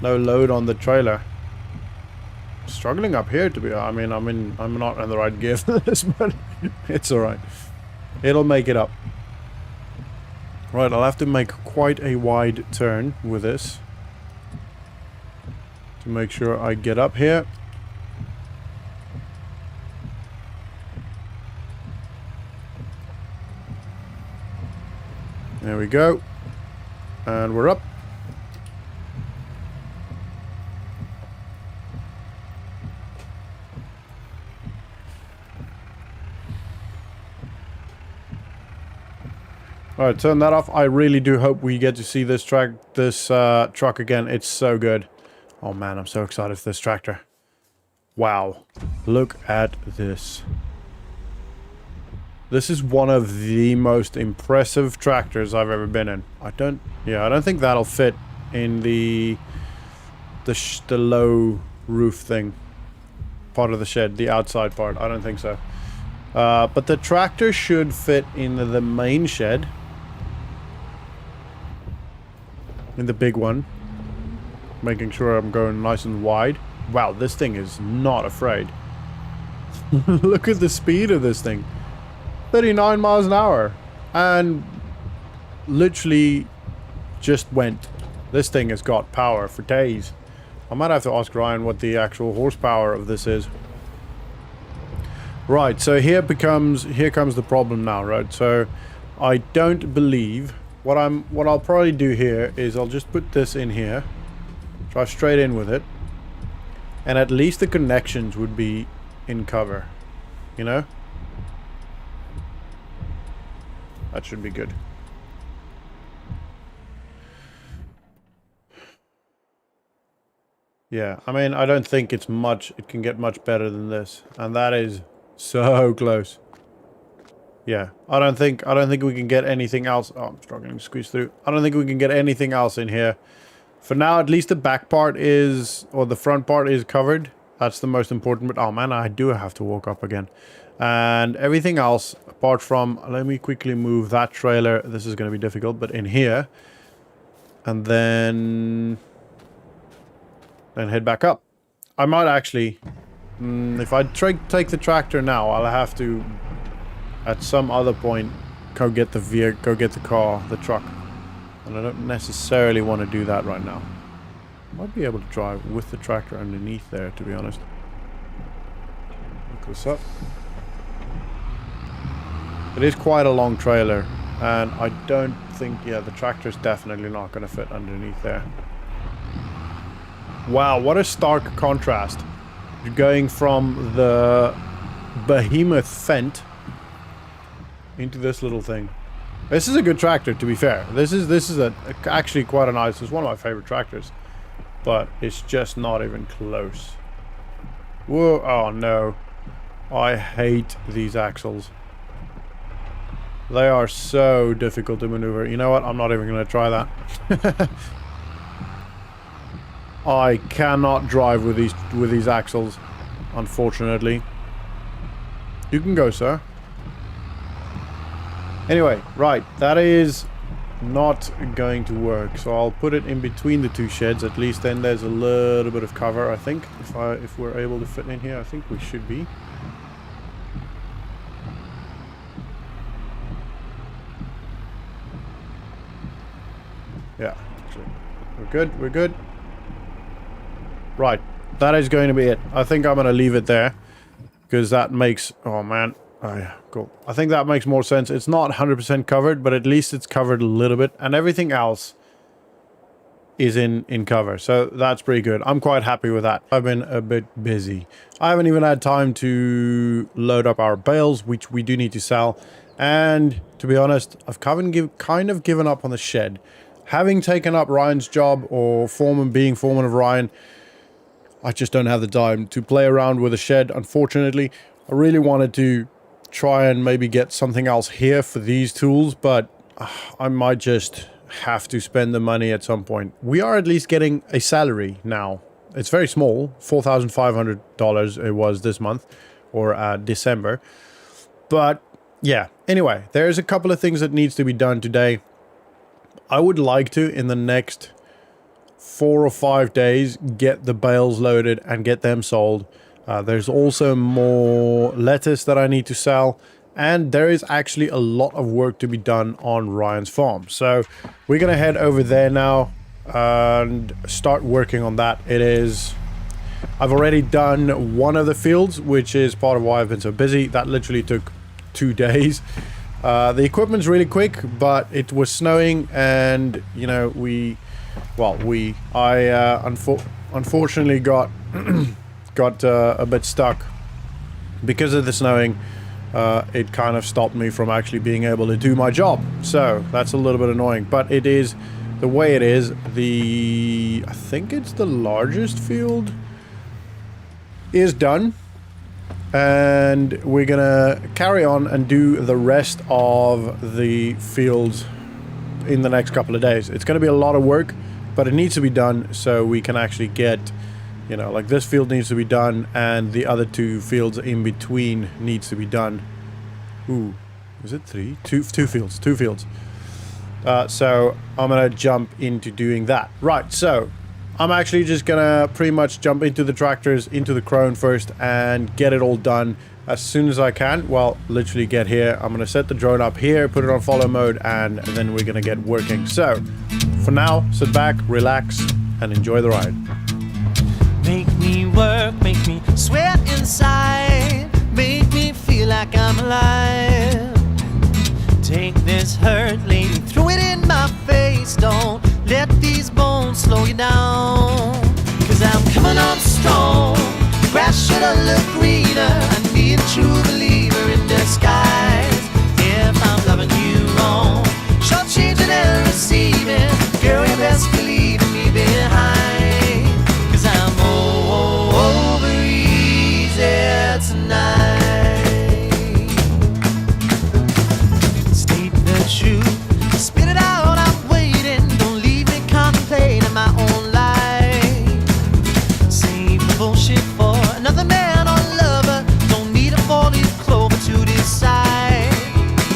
no load on the trailer. Struggling up here to be... I mean, I'm not in the right gear for this, but it's alright. It'll make it up. Right, I'll have to make quite a wide turn with this to make sure I get up here. There we go. And we're up. Alright, turn that off. I really do hope we get to see this truck again. It's so good. Oh man, I'm so excited for this tractor. Wow. Look at this. This is one of the most impressive tractors I've ever been in. I don't think that'll fit in the low roof thing. Part of the shed, the outside part. I don't think so. But the tractor should fit in the main shed. In the big one. Making sure I'm going nice and wide. Wow, this thing is not afraid. Look at the speed of this thing. 39 miles an hour. And literally just went. This thing has got power for days. I might have to ask Ryan what the actual horsepower of this is. Right, so here comes the problem now, right? So I don't believe what I'll probably do here is I'll just put this in here. Drive straight in with it. And at least the connections would be in cover. You know? That should be good. Yeah, I mean, I don't think it can get much better than this. And that is so close. Yeah, I don't think we can get anything else. Oh, I'm struggling to squeeze through. I don't think we can get anything else in here. For now, at least the back part is, or the front part is covered. That's the most important. But oh man, I do have to walk up again. And everything else, apart from, let me quickly move that trailer. This is going to be difficult, but in here. And then head back up. I might actually, if I take the tractor now, I'll have to, at some other point, go get the truck. And I don't necessarily want to do that right now. I might be able to drive with the tractor underneath there, to be honest. Look this up. It is quite a long trailer, and I don't think, yeah, the tractor's definitely not going to fit underneath there. Wow, what a stark contrast. You're going from the behemoth Fendt into this little thing. This is a good tractor, to be fair. This is actually quite a nice. It's one of my favorite tractors, but it's just not even close. Whoa! Oh no, I hate these axles. They are so difficult to maneuver. You know what? I'm not even going to try that. I cannot drive with these axles, unfortunately. You can go, sir. Anyway, right, that is not going to work. So I'll put it in between the two sheds. At least then there's a little bit of cover, I think. If we're able to fit in here, I think we should be. Yeah, actually, we're good. We're good. Right, that is going to be it. I think I'm going to leave it there because that makes. Oh man. Oh yeah, cool. I think that makes more sense. It's not 100% covered, but at least it's covered a little bit, and everything else is in cover. So that's pretty good. I'm quite happy with that. I've been a bit busy. I haven't even had time to load up our bales, which we do need to sell. And to be honest, I've kind of given up on the shed. Having taken up Ryan's job, or being foreman of Ryan, I just don't have the time to play around with a shed, unfortunately. I really wanted to try and maybe get something else here for these tools, but I might just have to spend the money at some point. We are at least getting a salary now. It's very small, $4,500 it was this month, or December. But yeah, anyway, there's a couple of things that needs to be done today. I would like to, in the next 4 or 5 days, get the bales loaded and get them sold. There's also more lettuce that I need to sell, and there is actually a lot of work to be done on Ryan's farm. So we're gonna head over there now and start working on that. I've already done one of the fields, which is part of why I've been so busy. That literally took 2 days. The equipment's really quick, but it was snowing, and you know unfortunately got a bit stuck because of the snowing. It kind of stopped me from actually being able to do my job, so that's a little bit annoying. But it is the way it is. I think it's the largest field is done, and we're gonna carry on and do the rest of the fields in the next couple of days. It's gonna be a lot of work, but it needs to be done so we can actually get, you know, like this field needs to be done and the other 2 fields in between needs to be done. Ooh, is it 3? Two fields. So I'm gonna jump into doing that. Right, so I'm actually just gonna pretty much jump into the tractors, into the Crone first, and get it all done as soon as I can. Well, literally get here. I'm gonna set the drone up here, put it on follow mode, and then we're gonna get working. So for now, sit back, relax, and enjoy the ride. Make me work, make me sweat inside, make me feel like I'm alive. Take this hurt, lady, throw it in my face. Don't let these bones slow you down. 'Cause I'm coming on strong. The grass should've looked greener. I need a true believer in disguise. If I'm loving you wrong, short-changing and receiving, girl, you best believe in me behind. 'Cause I'm over easy tonight. State the truth, spit it out, I'm waiting. Don't leave me contemplating my own life. Save the bullshit for another man or lover. Don't need a 4-leaf clover to decide.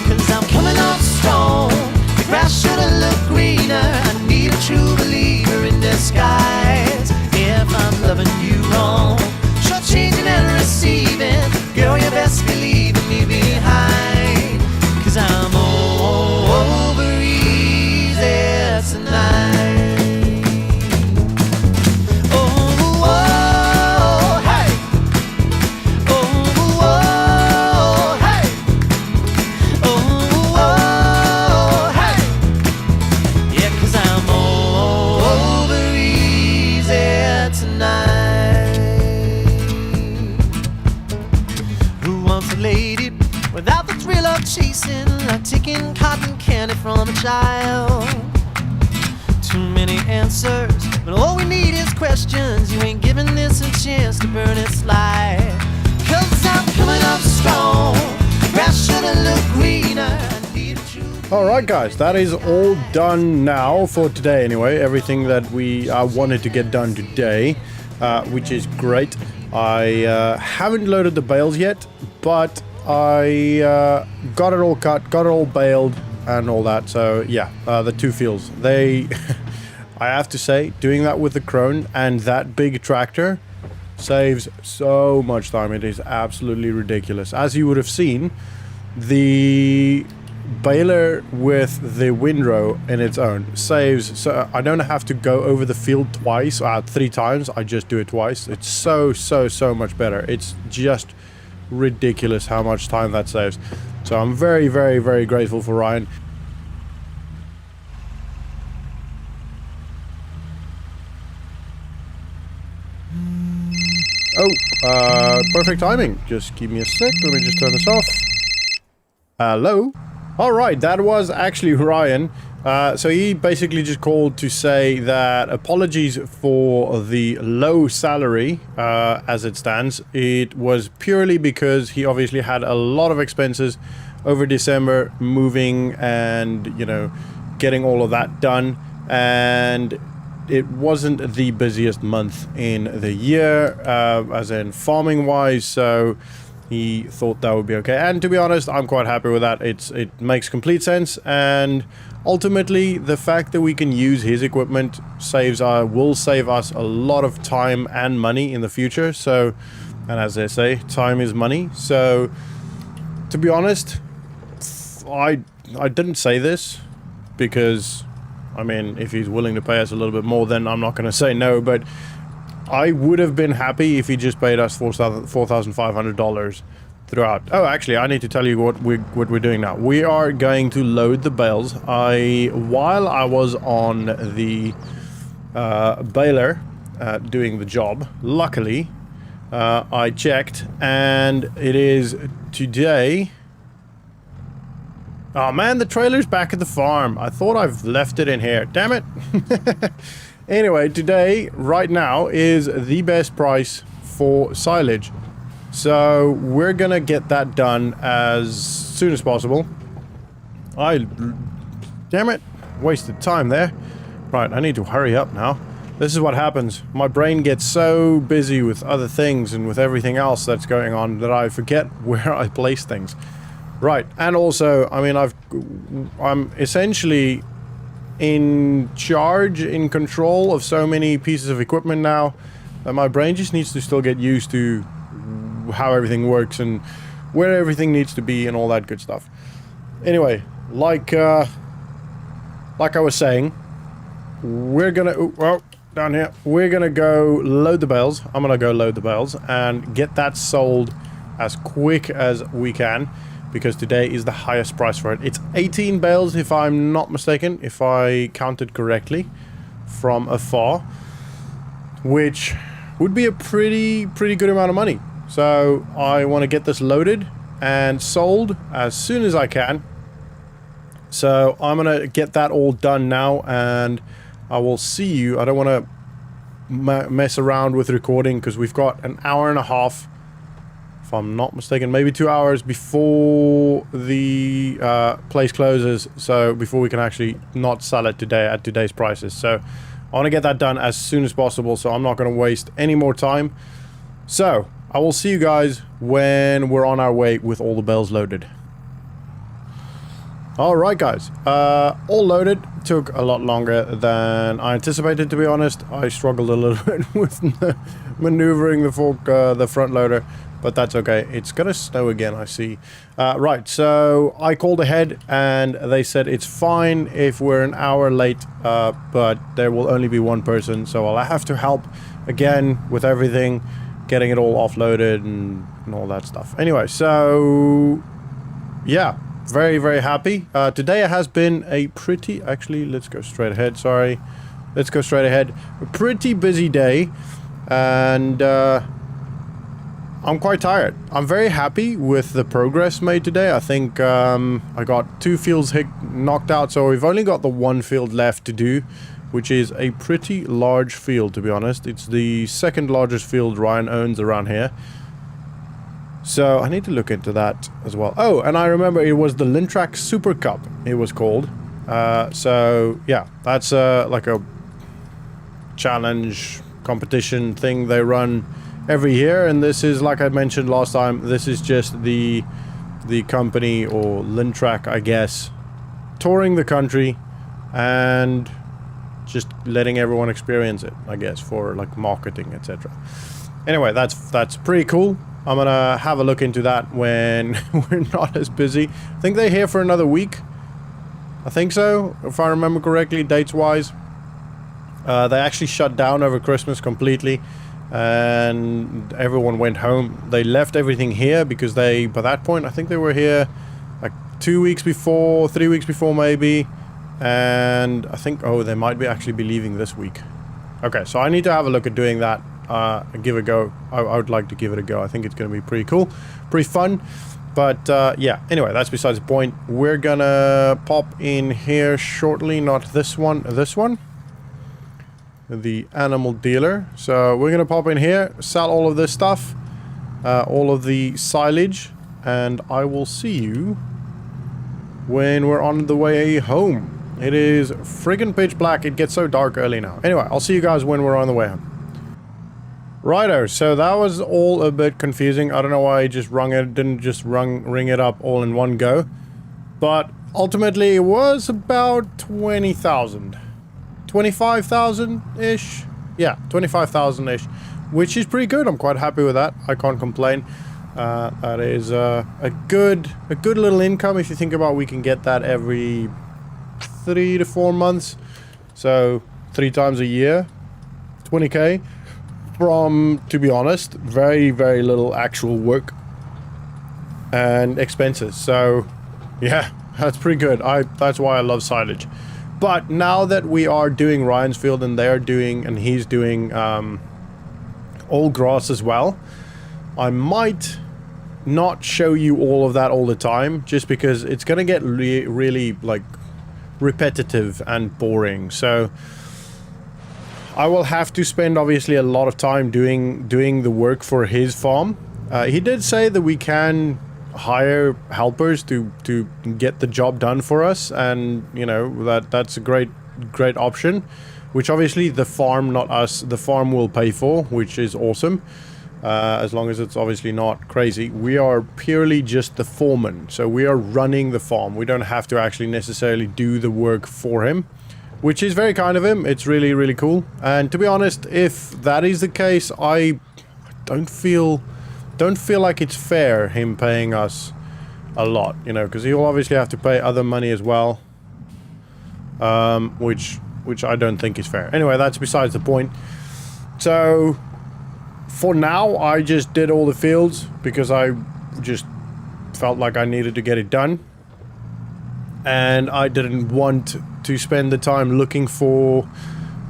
'Cause I'm coming on strong. The grass should've looked greener. I need a true believer in disguise. If I'm loving you wrong, short-changing and receiving, girl, you best believe in me behind. 'Cause I'm over easy tonight. Oh, oh, hey. Oh, oh, hey. Oh, oh, hey. Yeah, 'cause I'm over easy tonight. Who wants a lady without the thrill of chasing, like taking cotton candy from a child? Too many answers, but all we need is questions. You ain't giving this a chance to burn its light. 'Cause I'm coming up strong. Grass should've looked greener. I need a true. Alright guys, that is all done now for today anyway. Everything that we wanted to get done today, which is great. I haven't loaded the bales yet, but I got it all cut, got it all baled and all that. So yeah, the 2 fields. They, I have to say, doing that with the Crone and that big tractor saves so much time. It is absolutely ridiculous. As you would have seen, the baler with the windrow in its own saves, so I don't have to go over the field twice, 3 times. I just do it twice. It's so much better. It's just ridiculous how much time that saves. So I'm very grateful for Ryan. Oh, perfect timing. Just give me a sec. Let me just turn this off. Hello. Alright, that was actually Ryan. So he basically just called to say that apologies for the low salary as it stands. It was purely because he obviously had a lot of expenses over December, moving and, you know, getting all of that done. And it wasn't the busiest month in the year, as in farming wise, so he thought that would be okay. And to be honest, I'm quite happy with that. It makes complete sense, and ultimately the fact that we can use his equipment will save us a lot of time and money in the future. So, and as they say, time is money. So to be honest, I didn't say this because, I mean, if he's willing to pay us a little bit more, then I'm not going to say no, but I would have been happy if he just paid us $4,500. throughout. Oh, actually, I need to tell you what we're doing now. We are going to load the bales. While I was on the baler doing the job, luckily, I checked, and it is today. Oh man, the trailer's back at the farm. I thought I've left it in here. Damn it. Anyway, today, right now, is the best price for silage. So we're gonna get that done as soon as possible. Damn it, wasted time there. Right, I need to hurry up now. This is what happens. My brain gets so busy with other things and with everything else that's going on that I forget where I place things. Right, and also, I mean, I'm essentially in charge, in control of so many pieces of equipment now that my brain just needs to still get used to how everything works and where everything needs to be and all that good stuff. Anyway, like I was saying, we're gonna down here. We're gonna go load the bales. I'm gonna go load the bales and get that sold as quick as we can, because today is the highest price for it. It's 18 bales, if I'm not mistaken, if I counted correctly from afar, which would be a pretty good amount of money. So I want to get this loaded and sold as soon as I can. So I'm gonna get that all done now, and I will see you. I don't want to mess around with recording because we've got an hour and a half, if I'm not mistaken, maybe 2 hours before the place closes, so before we can actually not sell it today at today's prices. So I want to get that done as soon as possible, so I'm not going to waste any more time. So I will see you guys when we're on our way with all the bales loaded. Alright guys, all loaded. Took a lot longer than I anticipated, to be honest. I struggled a little bit with maneuvering the front loader, but that's okay. It's gonna snow again, I see. Right, so I called ahead and they said it's fine if we're an hour late, but there will only be one person, so I'll have to help again with everything, getting it all offloaded and all that stuff. Anyway, so yeah, very happy. Today has been a pretty, actually, let's go straight ahead, sorry. Let's go straight ahead. A pretty busy day, and I'm quite tired. I'm very happy with the progress made today. I think I got 2 fields knocked out, so we've only got the 1 field left to do, which is a pretty large field, to be honest. It's the 2nd largest field Ryan owns around here. So I need to look into that as well. Oh, and I remember it was the Lintrack Super Cup, it was called. So yeah, that's like a challenge competition thing they run every year, and this is, like I mentioned last time, this is just the company, or Lintrack, I guess, touring the country and just letting everyone experience it, I guess, for like marketing, etc. Anyway, that's pretty cool. I'm gonna have a look into that when we're not as busy. I think they're here for another week. I think so, if I remember correctly, dates-wise. They actually shut down over Christmas completely, and everyone went home. They left everything here because by that point, I think they were here like 2 weeks before, 3 weeks before maybe, and I think, oh, they might actually be leaving this week. Okay, so I need to have a look at doing that. Give it a go. I would like to give it a go. I think it's going to be pretty cool, pretty fun. But yeah, anyway, that's besides the point. We're gonna pop in here shortly. Not this one, this one, the animal dealer. So we're gonna pop in here, sell all of this stuff, all of the silage, and I will see you when we're on the way home. It is friggin' pitch black. It gets so dark early now. Anyway, I'll see you guys when we're on the way home. Righto, so that was all a bit confusing. I don't know why I just didn't just ring it up all in one go. But ultimately it was about 20,000. 25,000-ish? Yeah, 25,000-ish. Which is pretty good. I'm quite happy with that. I can't complain. That is a good little income if you think about we can get that every 3 to 4 months. So 3 times a year. 20k. From, to be honest, very little actual work. and expenses. So yeah, that's pretty good. That's why I love silage. But now that we are doing Ryan's field and he's doing all grass as well, I might not show you all of that all the time, just because it's gonna get really like repetitive and boring. So I will have to spend obviously a lot of time doing the work for his farm. He did say that we can hire helpers to get the job done for us, and you know, that's a great option, which obviously the farm, not us, the farm will pay for, which is awesome, as long as it's obviously not crazy. We are purely just the foreman, so we are running the farm. We don't have to actually necessarily do the work for him, which is very kind of him. It's really cool. And to be honest, if that is the case, I don't feel like it's fair him paying us a lot, you know, because he'll obviously have to pay other money as well, which I don't think is fair. Anyway, that's besides the point. So for now, I just did all the fields because I just felt like I needed to get it done, and I didn't want to spend the time looking for,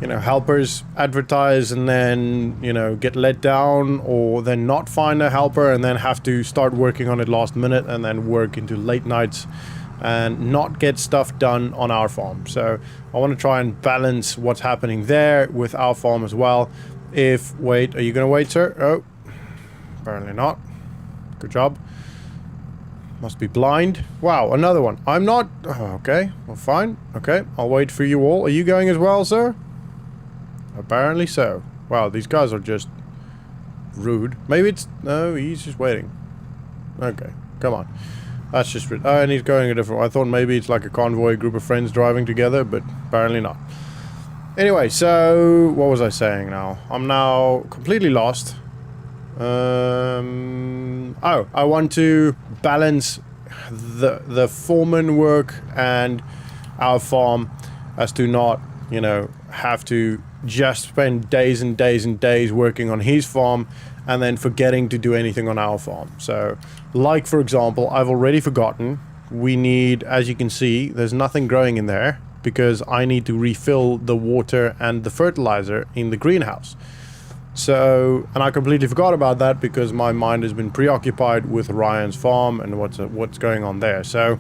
you know, helpers, advertise, and then, you know, get let down, or then not find a helper and then have to start working on it last minute and then work into late nights and not get stuff done on our farm. So I want to try and balance what's happening there with our farm as well. Wait, are you gonna wait, sir? Oh, apparently not. Good job. Must be blind. Wow, another one. I'm not. Oh, okay, well, fine. Okay, I'll wait for you all. Are you going as well, sir? Apparently so. Wow, these guys are just rude. Maybe it's... No, he's just waiting. Okay, come on. That's just rude. Oh, and he's going a different... I thought maybe it's like a convoy group of friends driving together, but apparently not. Anyway, so... What was I saying now? I'm now completely lost. Oh, I want to balance the foreman work and our farm, as to not, you know, have to just spend days and days and days working on his farm and then forgetting to do anything on our farm. So, like for example, I've already forgotten, we need, as you can see, there's nothing growing in there because I need to refill the water and the fertilizer in the greenhouse. So, and I completely forgot about that because my mind has been preoccupied with Ryan's farm and what's going on there. So,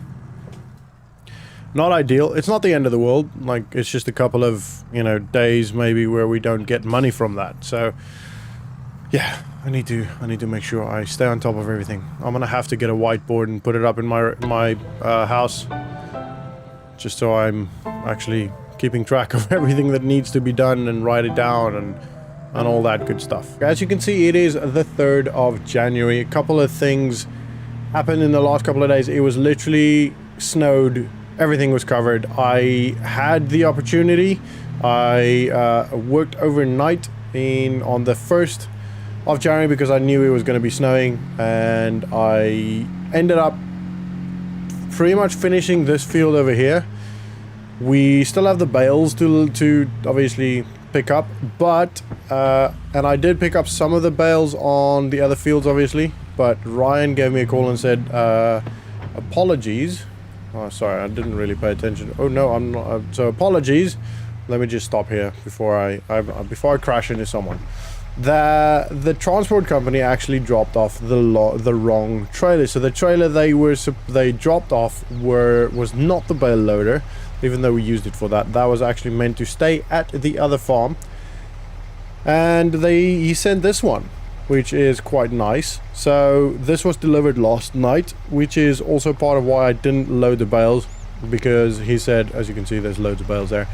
not ideal. It's not the end of the world. Like, it's just a couple of, you know, days maybe where we don't get money from that. So, yeah, I need to make sure I stay on top of everything. I'm gonna have to get a whiteboard and put it up in my house, just so I'm actually keeping track of everything that needs to be done and write it down and all that good stuff. As you can see, it is the 3rd of January. A couple of things happened in the last couple of days. It was literally snowed. Everything was covered. I had the opportunity. I worked overnight on the 1st of January because I knew it was going to be snowing, and I ended up pretty much finishing this field over here. We still have the bales to obviously pick up, but and I did pick up some of the bales on the other fields obviously, but Ryan gave me a call and said apologies. Oh, sorry, I didn't really pay attention. Oh no, I'm not. So apologies. Let me just stop here before I crash into someone. The transport company actually dropped off the wrong trailer. So the trailer they dropped off was not the bale loader, even though we used it for that. That was actually meant to stay at the other farm, and he sent this one, which is quite nice. So this was delivered last night, which is also part of why I didn't load the bales, because he said, as you can see, there's loads of bales there.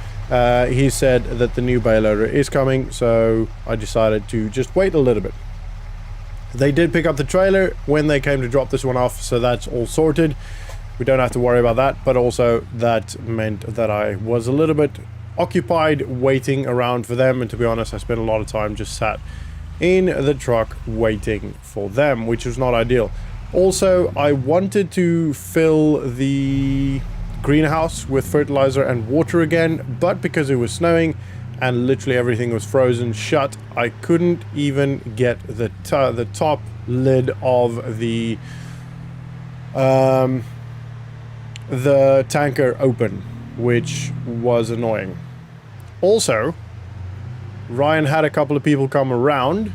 He said that the new bale loader is coming, so I decided to just wait a little bit. They did pick up the trailer when they came to drop this one off, so that's all sorted. We don't have to worry about that, but also that meant that I was a little bit occupied waiting around for them, and to be honest, I spent a lot of time just sat in the truck waiting for them, which was not ideal. Also, I wanted to fill the greenhouse with fertilizer and water again, but because it was snowing and literally everything was frozen shut, I couldn't even get the top lid of the the tanker open, which was annoying. Also, Ryan had a couple of people come around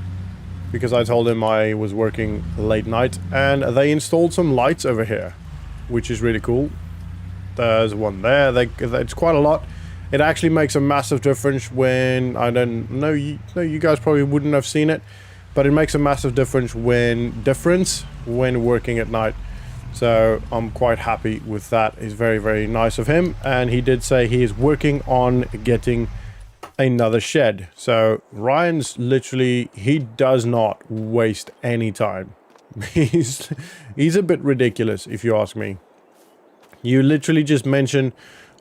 because I told him I was working late night, and they installed some lights over here, which is really cool. There's one there. It's quite a lot. It actually makes a massive difference when, I don't know, you guys probably wouldn't have seen it, but it makes a massive difference when working at night. So I'm quite happy with that. It's very, very nice of him. And he did say he is working on getting another shed. So Ryan's literally, he does not waste any time. He's a bit ridiculous, if you ask me. You literally just mention,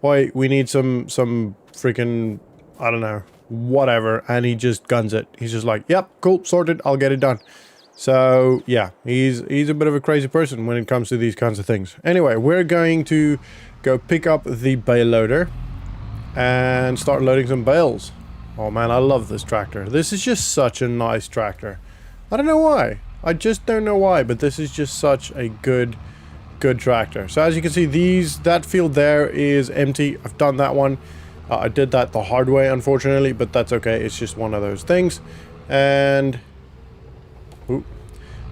"Oi, we need some freaking, I don't know, whatever," and he just guns it. He's just like, "Yep, cool, sorted, I'll get it done." So yeah, he's a bit of a crazy person when it comes to these kinds of things. Anyway, we're going to go pick up the bale loader and start loading some bales. Oh man, I love this tractor. This is just such a nice tractor. I don't know why. I just don't know why, but this is just such a good tractor. So as you can see, that field there is empty. I've done that one. I did that the hard way, unfortunately, but that's okay. It's just one of those things. And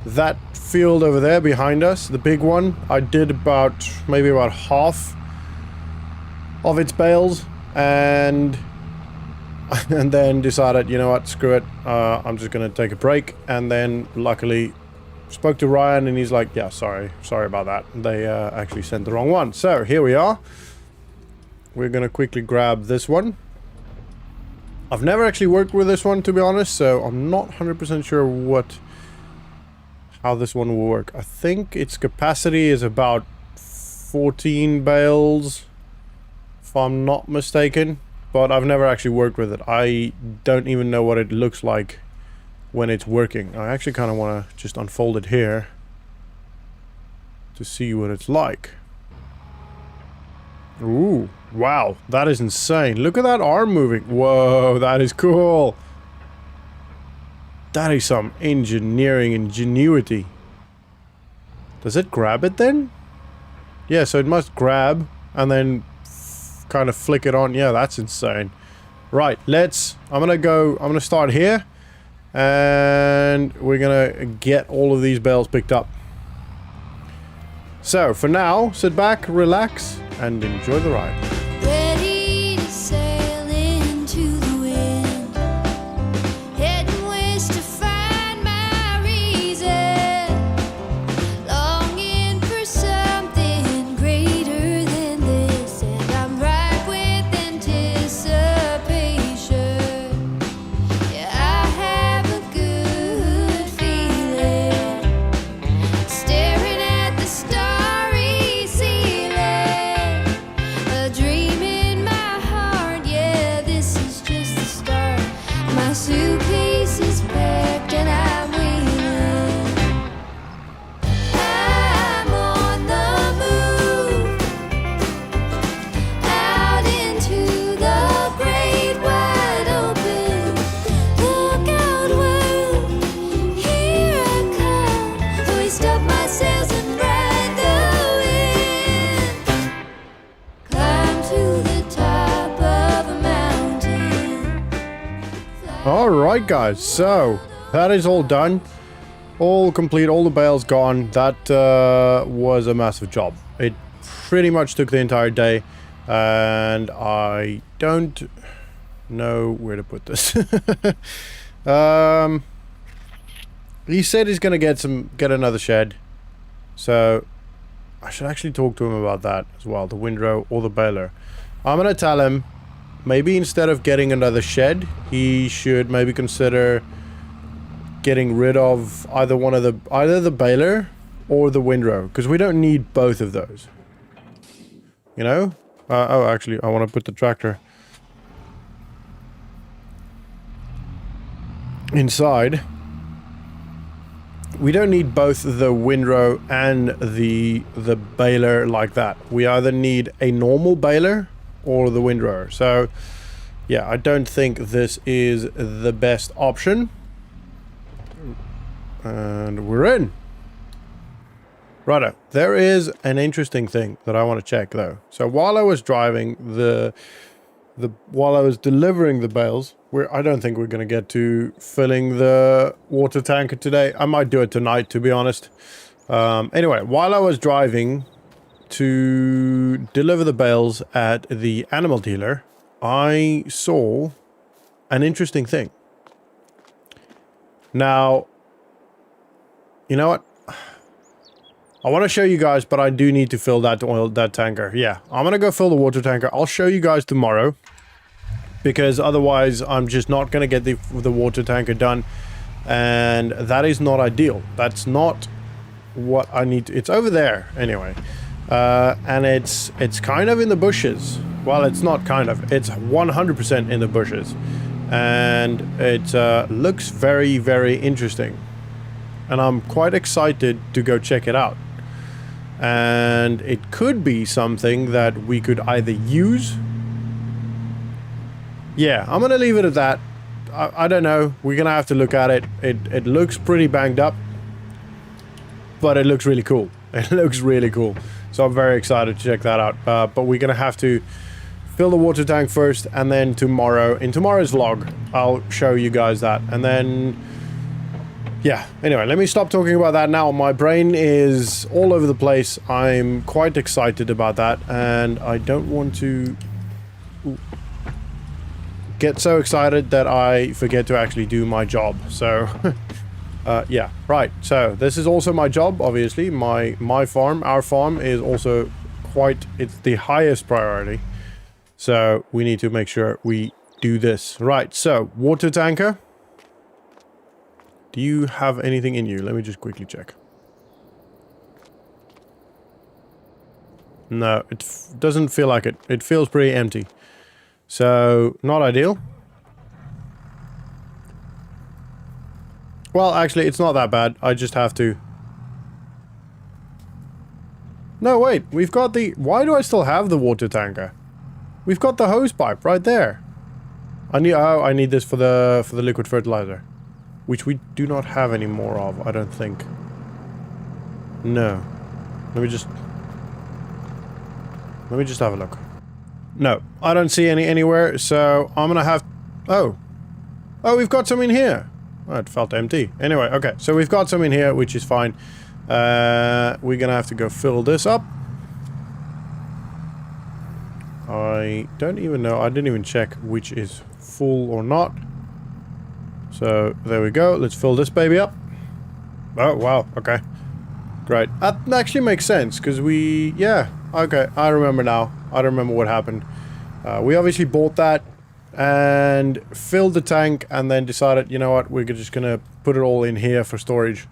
that field over there behind us, the big one, I did maybe about half of its bales, and then decided, you know what, screw it, I'm just gonna take a break. And then luckily spoke to Ryan, and he's like, yeah, sorry about that, they actually sent the wrong one. So here we are. We're gonna quickly grab this one. I've never actually worked with this one, to be honest, so I'm not 100% sure how this one will work. I think its capacity is about 14 bales, if I'm not mistaken, but I've never actually worked with it. I don't even know what it looks like when it's working. I actually kind of want to just unfold it here to see what it's like. Ooh, wow, that is insane. Look at that arm moving. Whoa, that is cool. That is some engineering ingenuity. Does it grab it then? Yeah, so it must grab and then kind of flick it on. Yeah, that's insane. Right, I'm gonna start here, and we're gonna get all of these bales picked up. So for now, sit back, relax, and enjoy the ride. Ready to sail into the wind, heading west to find my reason, longing for something greater than this, and I'm ripe with anticipation. Yeah, I have a good feeling, staring at the starry ceiling, a dream in my heart. Yeah, this is just the start. My suitcase is packed and I'm wheeling. I'm on the move, out into the great wide open. Look out, world, here I come. Hoist up my sails and ride the wind. Climb to the top of a mountain. Alright guys, so that is all done. All complete, all the bales gone. That was a massive job. It pretty much took the entire day, and I don't know where to put this. He said he's gonna get another shed, so I should actually talk to him about that as well, the windrow or the baler. I'm gonna tell him maybe instead of getting another shed, he should maybe consider getting rid of either the baler or the windrow, because we don't need both of those, you know. Oh, actually, I want to put the tractor inside. We don't need both the windrow and the baler like that. We either need a normal baler or the windrow. So yeah, I don't think this is the best option. And we're in. Righto. There is an interesting thing that I want to check though. So while I was driving while I was delivering the bales, I don't think we're going to get to filling the water tanker today. I might do it tonight, to be honest. Anyway, while I was driving to deliver the bales at the animal dealer, I saw an interesting thing. Now, you know what? I want to show you guys, but I do need to fill that tanker. Yeah, I'm going to go fill the water tanker. I'll show you guys tomorrow, because otherwise I'm just not going to get the water tanker done, and that is not ideal. That's not what I need to, it's over there anyway. And it's kind of in the bushes. Well, it's not kind of, it's 100% in the bushes, and it looks very, very interesting, and I'm quite excited to go check it out. And it could be something that we could either use. Yeah, I'm gonna leave it at that. I don't know, we're gonna have to look at it. It looks pretty banged up, but it looks really cool. It looks really cool. So I'm very excited to check that out. But we're gonna have to fill the water tank first, and then tomorrow, in tomorrow's vlog, I'll show you guys that. And then, yeah, anyway, let me stop talking about that now. My brain is all over the place. I'm quite excited about that, and I don't want to get so excited that I forget to actually do my job. So, yeah, right. So this is also my job, obviously. My farm, our farm is also it's the highest priority. So we need to make sure we do this. Right, so water tanker. Do you have anything in you? Let me just quickly check. No, it doesn't feel like it. It feels pretty empty. So, not ideal. Well, actually, it's not that bad. I just have to... No, wait. We've got the... Why do I still have the water tanker? We've got the hose pipe right there. I need this for the liquid fertilizer. Which we do not have any more of, I don't think. No. Let me just have a look. No, I don't see any anywhere, so I'm gonna have... Oh, we've got some in here. Oh, it felt empty. Anyway, okay, so we've got some in here, which is fine. We're gonna have to go fill this up. I don't even know, I didn't even check which is full or not. So, there we go. Let's fill this baby up. Oh, wow. Okay. Great. That actually makes sense, because yeah. Okay, I remember now. I don't remember what happened. We obviously bought that and filled the tank, and then decided, you know what, we're just going to put it all in here for storage.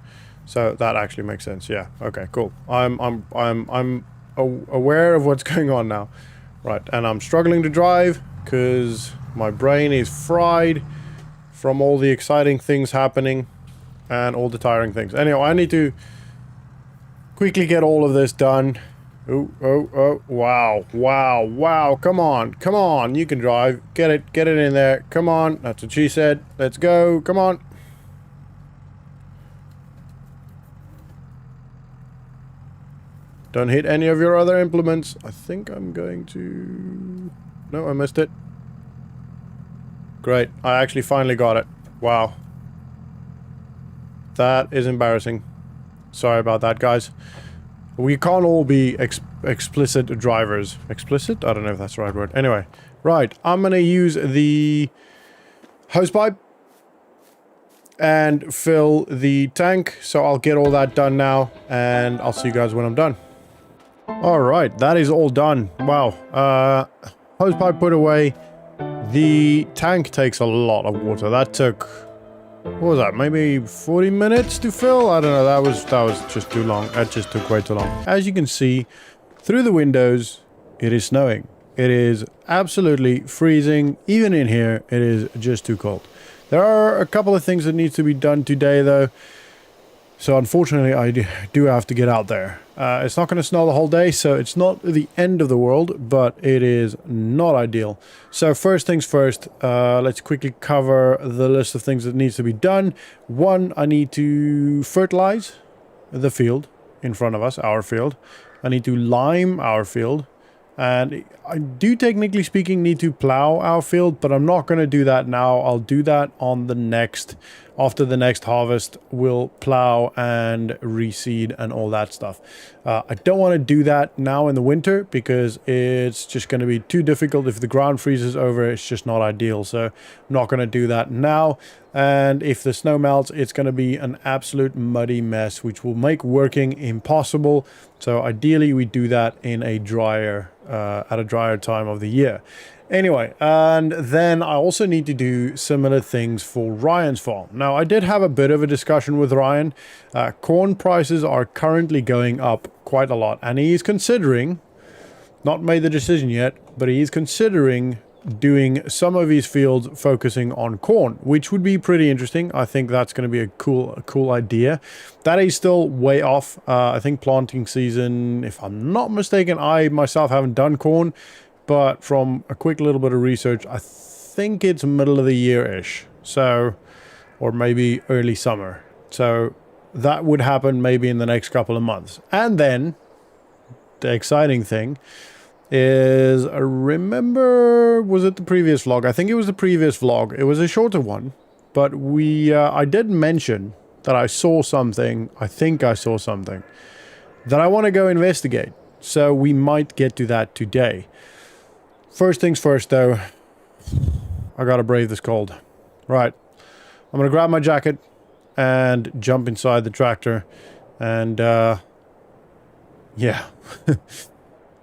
So, that actually makes sense. Yeah. Okay, cool. I'm aware of what's going on now. Right, and I'm struggling to drive, because my brain is fried from all the exciting things happening and all the tiring things. Anyway, I need to quickly get all of this done. Oh, wow. Come on, you can drive. Get it in there. Come on, that's what she said. Let's go, come on. Don't hit any of your other implements. I think I'm going to... No, I missed it. Great, I actually finally got it. Wow. That is embarrassing. Sorry about that, guys. We can't all be explicit drivers. Explicit? I don't know if that's the right word. Anyway, right, I'm gonna use the hosepipe and fill the tank. So I'll get all that done now, and I'll see you guys when I'm done. Alright, that is all done. Wow. Hosepipe put away. The tank takes a lot of water. That took, what was that, maybe 40 minutes to fill? I don't know, that was just too long. That just took way too long. As you can see, through the windows, it is snowing. It is absolutely freezing. Even in here, it is just too cold. There are a couple of things that need to be done today, though. So unfortunately, I do have to get out there. It's not going to snow the whole day, so it's not the end of the world, but it is not ideal. So first things first, let's quickly cover the list of things that needs to be done. One, I need to fertilize the field. in front of us, our field. I need to lime our field. And I do, technically speaking, need to plow our field, but I'm not going to do that now. I'll do that on the next, after the next harvest. We'll plow and reseed and all that stuff. I don't want to do that now in the winter because it's just going to be too difficult. If the ground freezes over, it's just not ideal. So I'm not going to do that now. And if the snow melts, it's going to be an absolute muddy mess, which will make working impossible. So ideally, we do that in a drier, at a drier time of the year. Anyway, and then I also need to do similar things for Ryan's farm. Now, I did have a bit of a discussion with Ryan. Corn prices are currently going up quite a lot, and he's considering, not made the decision yet, but he's considering doing some of his fields focusing on corn, which would be pretty interesting. I think that's going to be a cool idea. That is still way off. I think planting season, if I'm not mistaken, I myself haven't done corn, but from a quick little bit of research, I think it's middle of the year-ish. So, or maybe early summer. So that would happen maybe in the next couple of months. And then the exciting thing is, remember, was it the previous vlog? I think it was the previous vlog. It was a shorter one, but I did mention that I saw something. I think I saw something that I want to go investigate. So we might get to that today. First things first, though, I gotta brave this cold. Right, I'm gonna grab my jacket and jump inside the tractor, and yeah.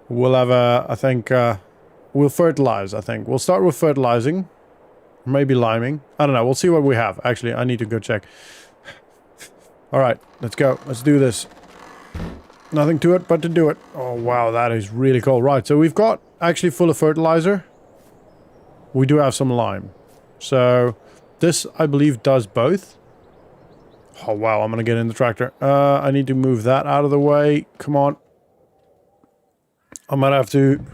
We'll have I think, we'll fertilize, I think. We'll start with fertilizing. Maybe liming. I don't know. We'll see what we have. Actually, I need to go check. Alright, let's go. Let's do this. Nothing to it but to do it. Oh, wow, that is really cold. Right, so we've got actually full of fertilizer. We do have some lime. So, this, I believe, does both. Oh, wow, I'm going to get in the tractor. I need to move that out of the way. Come on. I might have to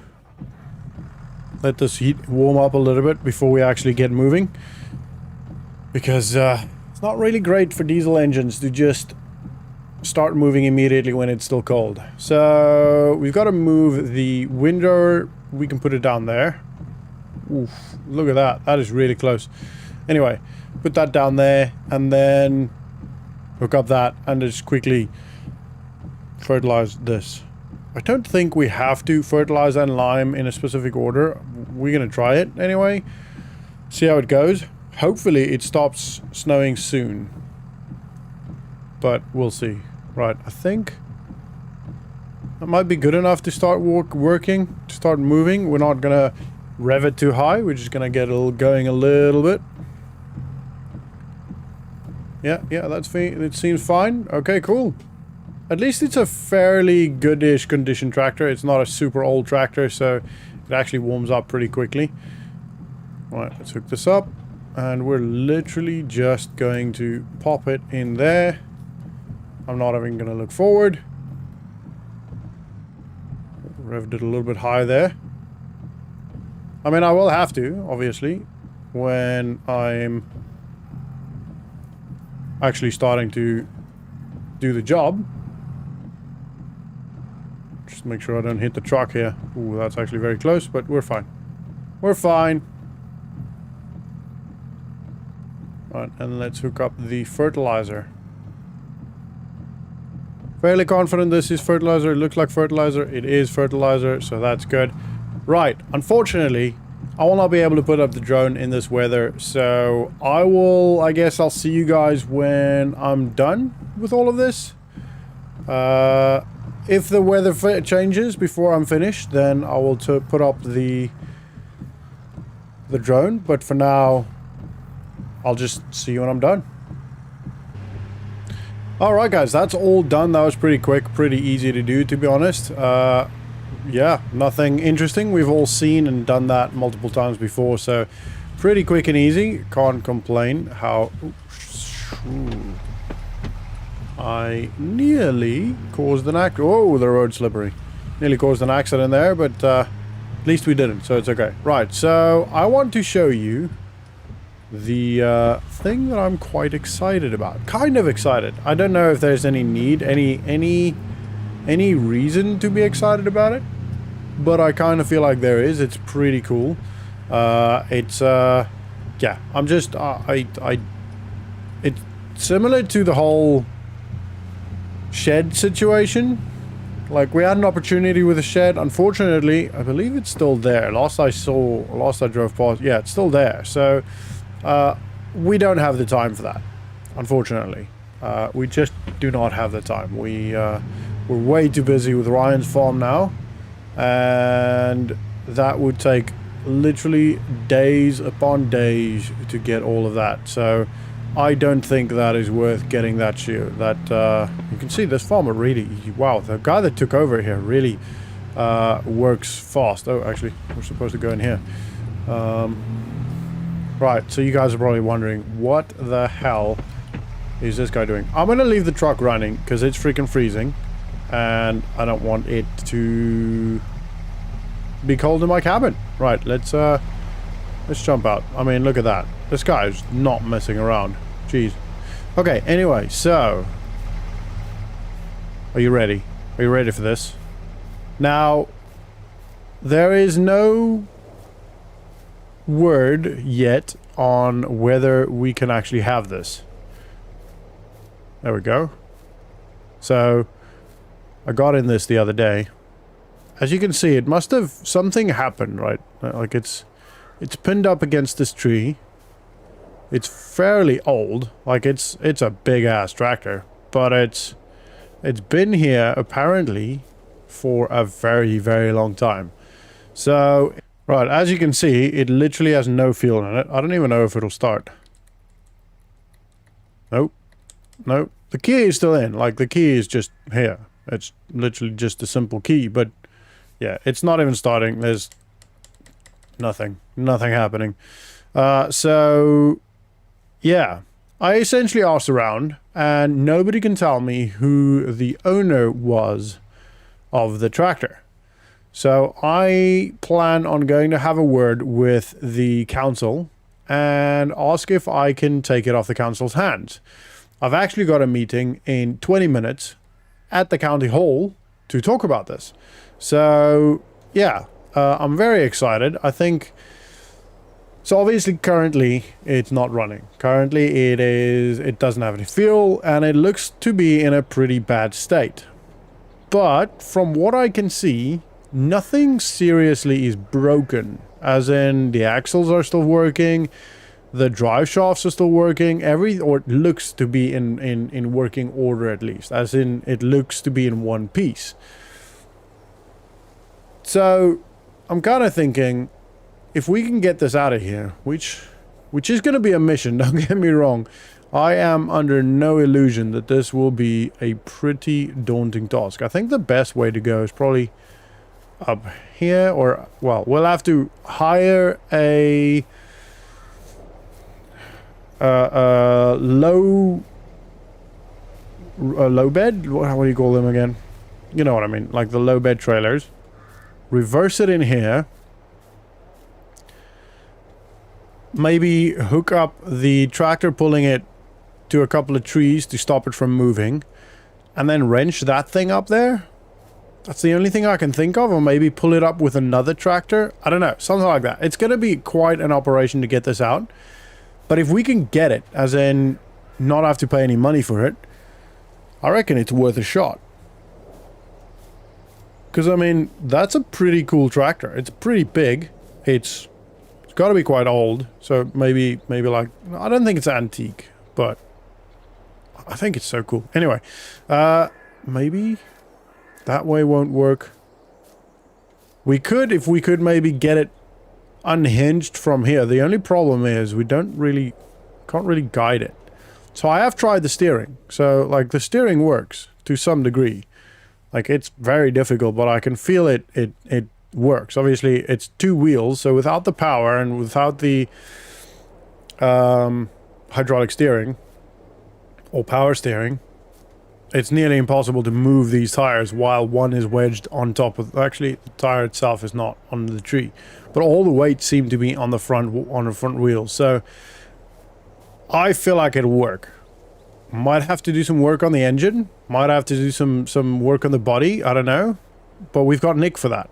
let this heat warm up a little bit before we actually get moving. Because it's not really great for diesel engines to just start moving immediately when it's still cold. So we've got to move the window. We can put it down there. Oof, look at that. That is really close. Anyway, put that down there and then hook up that and just quickly fertilize this. I don't think we have to fertilize and lime in a specific order. We're going to try it anyway. See how it goes. Hopefully it stops snowing soon. But we'll see. Right, I think that might be good enough to start working, to start moving. We're not going to rev it too high. We're just going to get it going a little bit. Yeah, it seems fine. Okay, cool. At least it's a fairly goodish condition tractor. It's not a super old tractor, so it actually warms up pretty quickly. Right, let's hook this up. And we're literally just going to pop it in there. I'm not even going to look forward. Revved it a little bit high there. I mean, I will have to, obviously, when I'm actually starting to do the job. Just make sure I don't hit the truck here. Ooh, that's actually very close, but we're fine. We're fine. Right, and let's hook up the fertilizer. Fairly confident this is fertilizer. It looks like fertilizer. It is fertilizer, so that's good. Right, unfortunately, I will not be able to put up the drone in this weather, so I guess I'll see you guys when I'm done with all of this. If the weather changes before I'm finished, then I will put up the drone. But for now, I'll just see you when I'm done. Alright guys, that's all done. That was pretty quick, pretty easy to do, to be honest. Yeah, nothing interesting. We've all seen and done that multiple times before, so pretty quick and easy. Can't complain. I nearly caused an accident. Oh, the road's slippery. Nearly caused an accident there, but at least we didn't, so it's okay. Right, so I want to show you the thing that I'm quite excited about. Kind of excited. I don't know if there's any need, any any reason to be excited about it, but I kind of feel like there is. It's pretty cool. Yeah, I'm just, it's similar to the whole shed situation. Like, we had an opportunity with a shed. Unfortunately, I believe it's still there. Last I drove past, yeah, it's still there. So, we don't have the time for that, unfortunately. We just do not have the time. We're way too busy with Ryan's farm now, and that would take literally days upon days to get all of that. So I don't think that is worth getting that shear. That you can see this farmer really, wow, the guy that took over here really works fast. Oh, actually, we're supposed to go in here. Right, so you guys are probably wondering, what the hell is this guy doing? I'm gonna leave the truck running because it's freaking freezing, and I don't want it to be cold in my cabin. Right, let's jump out. I mean, look at that. This guy is not messing around. Jeez. Okay, anyway, so are you ready? Are you ready for this? Now, there is no word yet on whether we can actually have this. There we go. So, I got in this the other day. As you can see, it must have, something happened, right? Like it's pinned up against this tree. It's fairly old. Like it's a big ass tractor, but it's been here apparently for a very, very long time. So, right, as you can see, it literally has no fuel in it. I don't even know if it'll start. Nope. Nope. The key is still in. Like, the key is just here. It's literally just a simple key, but yeah, it's not even starting. There's nothing happening. So yeah, I essentially asked around, and nobody can tell me who the owner was of the tractor. So I plan on going to have a word with the council and ask if I can take it off the council's hands. I've actually got a meeting in 20 minutes at the county hall to talk about this. So yeah, I'm very excited. I think, so obviously currently it's not running. Currently it doesn't have any fuel, and it looks to be in a pretty bad state. But from what I can see, nothing seriously is broken. As in, the axles are still working, the drive shafts are still working, or it looks to be in working order at least. As in, it looks to be in one piece. So, I'm kind of thinking, if we can get this out of here, which is going to be a mission, don't get me wrong, I am under no illusion that this will be a pretty daunting task. I think the best way to go is probably up here, or, well, we'll have to hire a low bed? What do you call them again? You know what I mean, like the low bed trailers. Reverse it in here. Maybe hook up the tractor, pulling it to a couple of trees to stop it from moving, and then wrench that thing up there. That's the only thing I can think of. Or maybe pull it up with another tractor. I don't know, something like that. It's going to be quite an operation to get this out. But if we can get it, as in not have to pay any money for it, I reckon it's worth a shot. Because, I mean, that's a pretty cool tractor. It's pretty big. It's got to be quite old. So maybe like, I don't think it's antique, but I think it's so cool. Anyway, maybe that way won't work. We could, if we could maybe get it unhinged from here. The only problem is we can't really guide it. So I have tried the steering. So, like, the steering works to some degree. Like, it's very difficult, but I can feel it works. Obviously, it's two wheels, so without the power and without the hydraulic steering or power steering, it's nearly impossible to move these tires while one is wedged on top of... Actually, the tire itself is not on the tree, but all the weight seemed to be on the front wheels. So I feel like it'll work. Might have to do some work on the engine. Might have to do some work on the body. I don't know. But we've got Nick for that.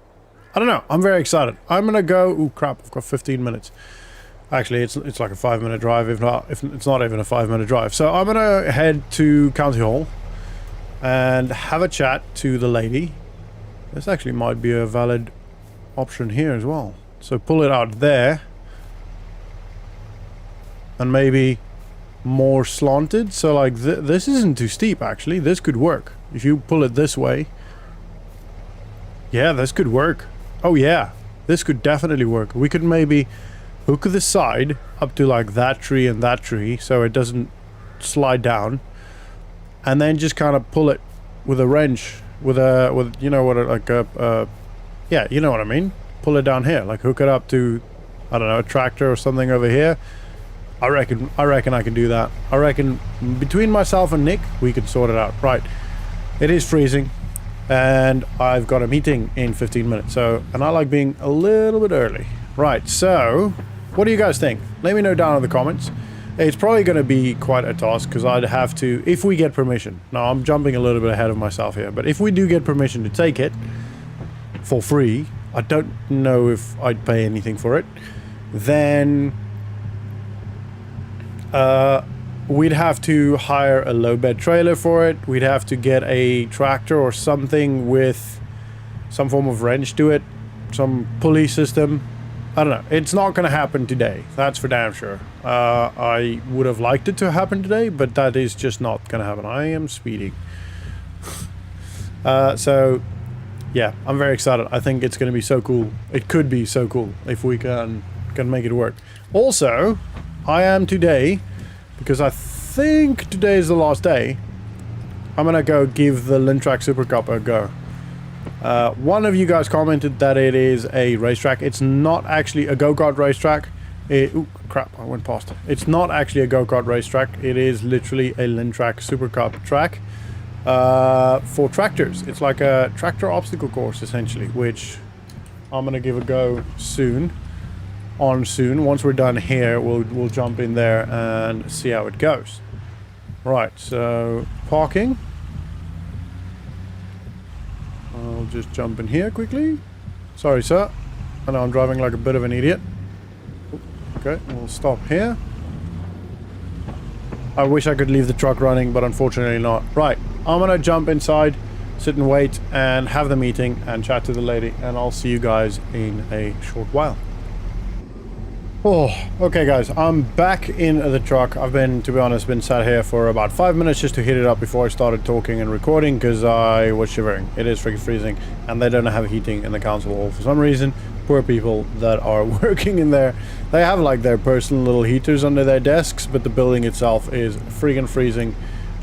I don't know. I'm very excited. I'm gonna go. Oh crap! I've got 15 minutes. Actually, it's like a 5-minute drive. If it's not even a 5-minute drive. So I'm gonna head to County Hall and have a chat to the lady. This actually might be a valid option here as well. So pull it out there, and maybe more slanted. So like this isn't too steep actually. This could work if you pull it this way. Yeah, this could work. Oh yeah, this could definitely work. We could maybe hook the side up to like that tree and that tree so it doesn't slide down, and then just kind of pull it with a wrench, with you know what, like a yeah, you know what I mean. Pull it down here, like hook it up to, I don't know, a tractor or something over here. I reckon I can do that. I reckon between myself and Nick, we can sort it out. Right, it is freezing. And I've got a meeting in 15 minutes, so, and I like being a little bit early. Right, so, what do you guys think? Let me know down in the comments. It's probably going to be quite a task, because I'd have to, if we get permission. Now, I'm jumping a little bit ahead of myself here, but if we do get permission to take it for free, I don't know if I'd pay anything for it, then we'd have to hire a low bed trailer for it. We'd have to get a tractor or something with some form of wrench to it, some pulley system. I don't know. It's not going to happen today. That's for damn sure. I would have liked it to happen today, but that is just not going to happen. I am speeding. So, yeah, I'm very excited. I think it's going to be so cool. It could be so cool if we can make it work. Also, I am today, because I think today is the last day, I'm gonna go give the Lintrack Super Cup a go. One of you guys commented that it is a racetrack. It's not actually a go-kart racetrack. Ooh, crap, I went past. It's not actually a go-kart racetrack. It is literally a Lintrack Super Cup track for tractors. It's like a tractor obstacle course, essentially, which I'm gonna give a go soon. Once we're done here, we'll jump in there and see how it goes. Right, so parking. I'll just jump in here quickly. Sorry, sir. I know I'm driving like a bit of an idiot. Okay, we'll stop here. I wish I could leave the truck running, but unfortunately not. Right, I'm gonna jump inside, sit and wait, and have the meeting and chat to the lady, and I'll see you guys in a short while. Oh, okay guys, I'm back in the truck. I've been, to be honest, sat here for about 5 minutes just to heat it up before I started talking and recording, because I was shivering. It is freaking freezing, and they don't have heating in the council hall for some reason. Poor people that are working in there. They have like their personal little heaters under their desks, but the building itself is freaking freezing.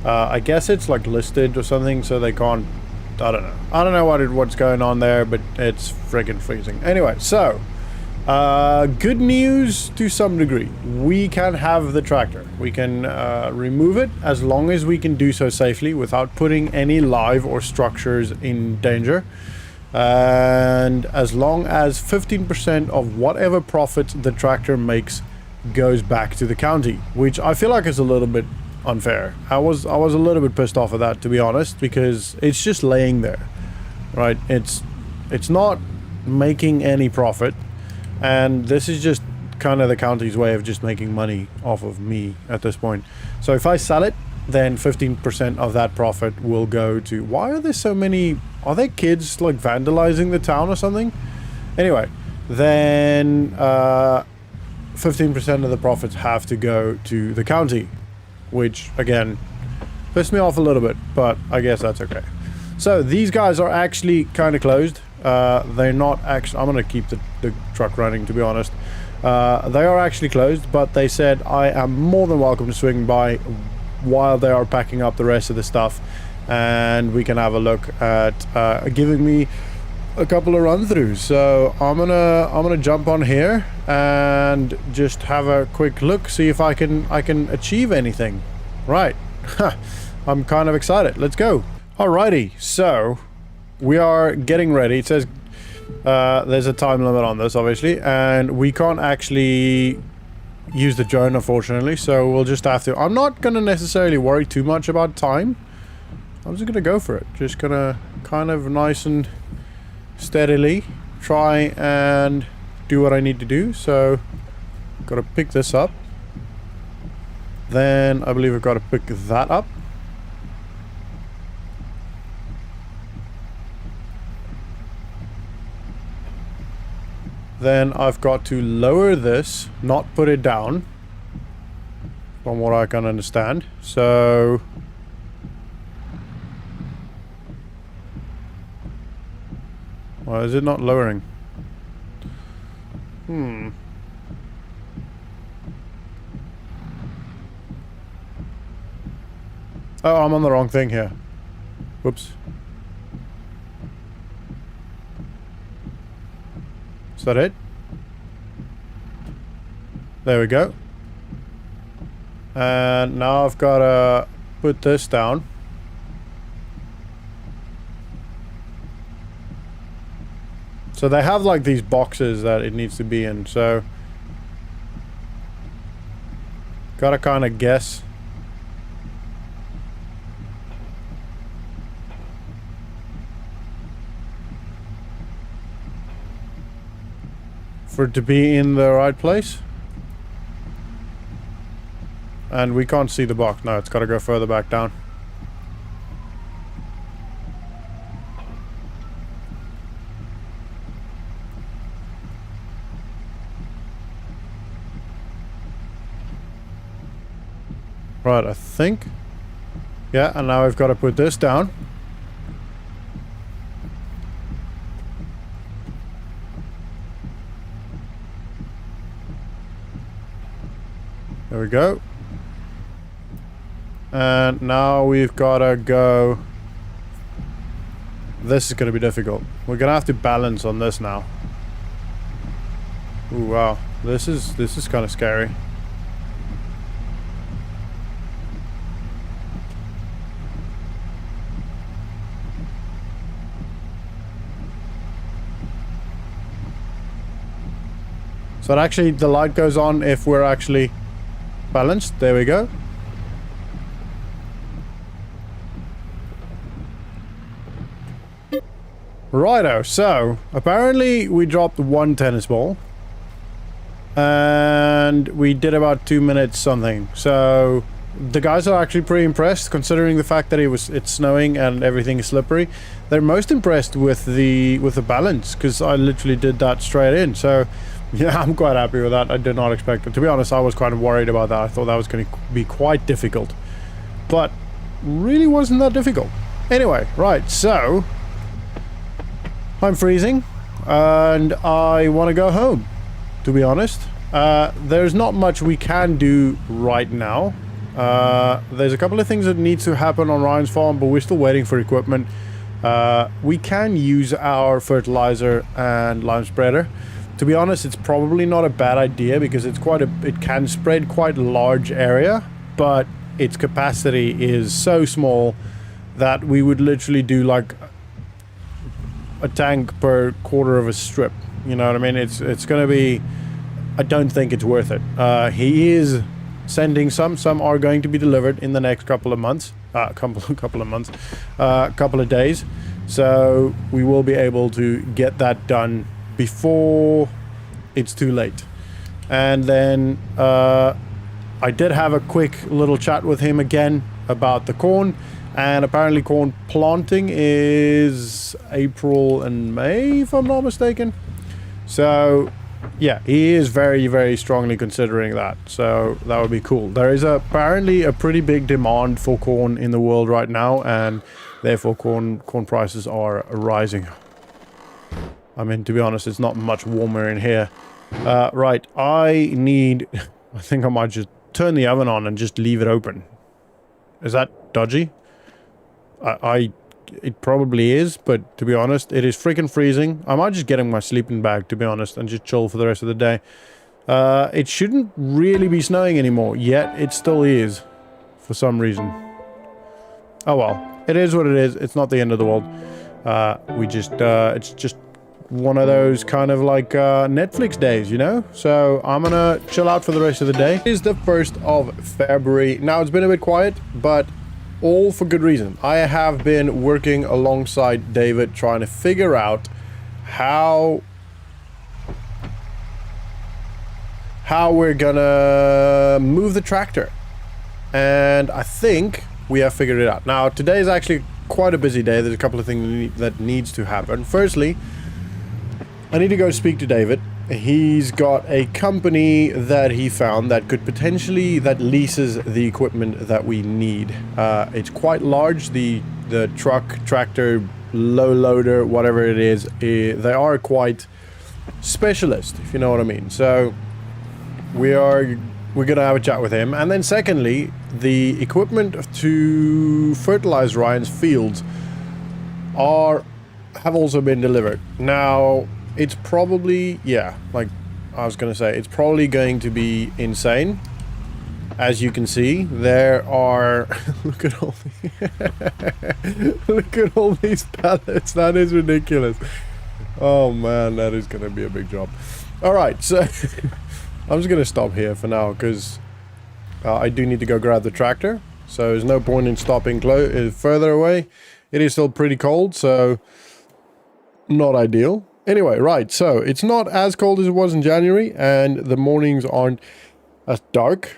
I guess it's like listed or something, so they can't, I don't know. I don't know what's going on there, but it's freaking freezing. Anyway, so good news to some degree. We can have the tractor. We can remove it as long as we can do so safely without putting any live or structures in danger. And as long as 15% of whatever profit the tractor makes goes back to the county, which I feel like is a little bit unfair. I was a little bit pissed off at that, to be honest, because it's just laying there, right? It's not making any profit. And this is just kind of the county's way of just making money off of me at this point. So if I sell it, then 15% of that profit will go to... Why are there so many... Are there kids like vandalizing the town or something? Anyway, then 15% of the profits have to go to the county, which again pissed me off a little bit, but I guess that's okay. So these guys are actually kind of closed. They're not actually... I'm gonna keep the truck running, to be honest. They are actually closed, but they said I am more than welcome to swing by while they are packing up the rest of the stuff, and we can have a look at giving me a couple of run-throughs. So I'm gonna jump on here and just have a quick look, see if I can achieve anything. Right. I'm kind of excited. Let's go. Alrighty, so we are getting ready. It says there's a time limit on this, obviously, and we can't actually use the drone, unfortunately, so we'll just have to... I'm not going to necessarily worry too much about time. I'm just going to go for it. Just going to kind of nice and steadily try and do what I need to do. So, got to pick this up. Then, I believe I've got to pick that up. Then I've got to lower this, not put it down, from what I can understand. So, why is it not lowering? Oh, I'm on the wrong thing here. Whoops. Is that it? There we go. And now I've got to put this down. So they have like these boxes that it needs to be in, so gotta kind of guess. For it to be in the right place. And we can't see the box. No, it's got to go further back down. Right, I think. Yeah, and now I've got to put this down. There we go. And now we've got to go... This is going to be difficult. We're going to have to balance on this now. Ooh, wow. This is kind of scary. So actually the light goes on if we're actually balanced. There we go. Righto, so apparently we dropped one tennis ball and we did about 2 minutes something. So the guys are actually pretty impressed considering the fact that it's snowing and everything is slippery. They're most impressed with the balance because I literally did that straight in. So yeah, I'm quite happy with that. I did not expect it. To be honest, I was kind of worried about that. I thought that was going to be quite difficult. But really wasn't that difficult. Anyway, right, so I'm freezing and I want to go home, to be honest. There's not much we can do right now. There's a couple of things that need to happen on Ryan's farm, but we're still waiting for equipment. We can use our fertilizer and lime spreader. To be honest, it's probably not a bad idea because it can spread quite a large area, but its capacity is so small that we would literally do like a tank per quarter of a strip. You know what I mean? It's going to be... I don't think it's worth it. He is sending some are going to be delivered in the next couple of months. Couple of days. So we will be able to get that done before it's too late. And then I did have a quick little chat with him again about the corn, and apparently corn planting is April and May, if I'm not mistaken. So yeah, he is very, very strongly considering that, so that would be cool. There is apparently a pretty big demand for corn in the world right now, and therefore corn prices are rising. I mean, to be honest, it's not much warmer in here. Right, I think I might just turn the oven on and just leave it open. Is that dodgy? It probably is, but to be honest, it is freaking freezing. I might just get in my sleeping bag, to be honest, and just chill for the rest of the day. It shouldn't really be snowing anymore, yet it still is, for some reason. Oh well, it is what it is. It's not the end of the world. It's just one of those kind of like Netflix days, you know? So I'm gonna chill out for the rest of the day. It is the 1st of February. Now, it's been a bit quiet, but all for good reason. I have been working alongside David trying to figure out how we're gonna move the tractor. And I think we have figured it out. Now, today is actually quite a busy day. There's a couple of things that needs to happen. Firstly, I need to go speak to David. He's got a company that he found that could potentially, that leases the equipment that we need. It's quite large. The truck, tractor, low loader, whatever it is, they are quite specialist, if you know what I mean. So we're gonna have a chat with him. And then secondly, the equipment to fertilize Ryan's fields have also been delivered. Now, it's probably, yeah, like I was gonna say, it's probably going to be insane. As you can see, there are look at all look at all these pallets. That is ridiculous. Oh man, that is gonna be a big job. All right, so I'm just gonna stop here for now because I do need to go grab the tractor. So there's no point in stopping further away. It is still pretty cold, so not ideal. Anyway, right, so it's not as cold as it was in January, and the mornings aren't as dark.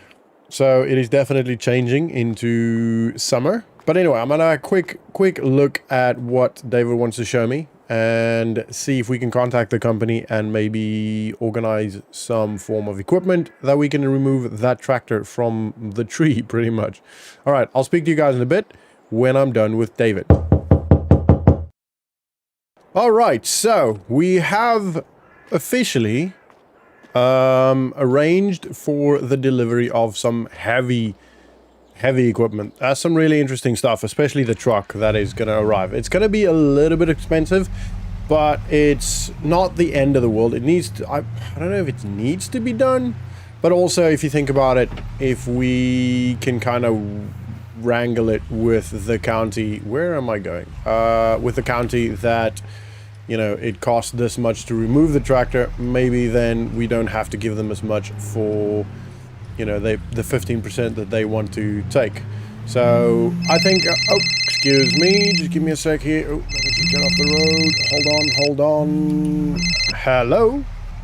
So it is definitely changing into summer. But anyway, I'm gonna quick look at what David wants to show me and see if we can contact the company and maybe organize some form of equipment that we can remove that tractor from the tree, pretty much. All right, I'll speak to you guys in a bit when I'm done with David. All right, so we have officially arranged for the delivery of some heavy equipment. That's some really interesting stuff, especially the truck that is going to arrive. It's going to be a little bit expensive, but it's not the end of the world. It needs to, I don't know if it needs to be done, but also if you think about it, if we can kind of wrangle it with the county, where am I going? With the county that, you know, it costs this much to remove the tractor, maybe then we don't have to give them as much for, you know, the 15% that they want to take. So I think, oh, excuse me, just give me a sec here. Oh, let me just get off the road. Hold on. Hello.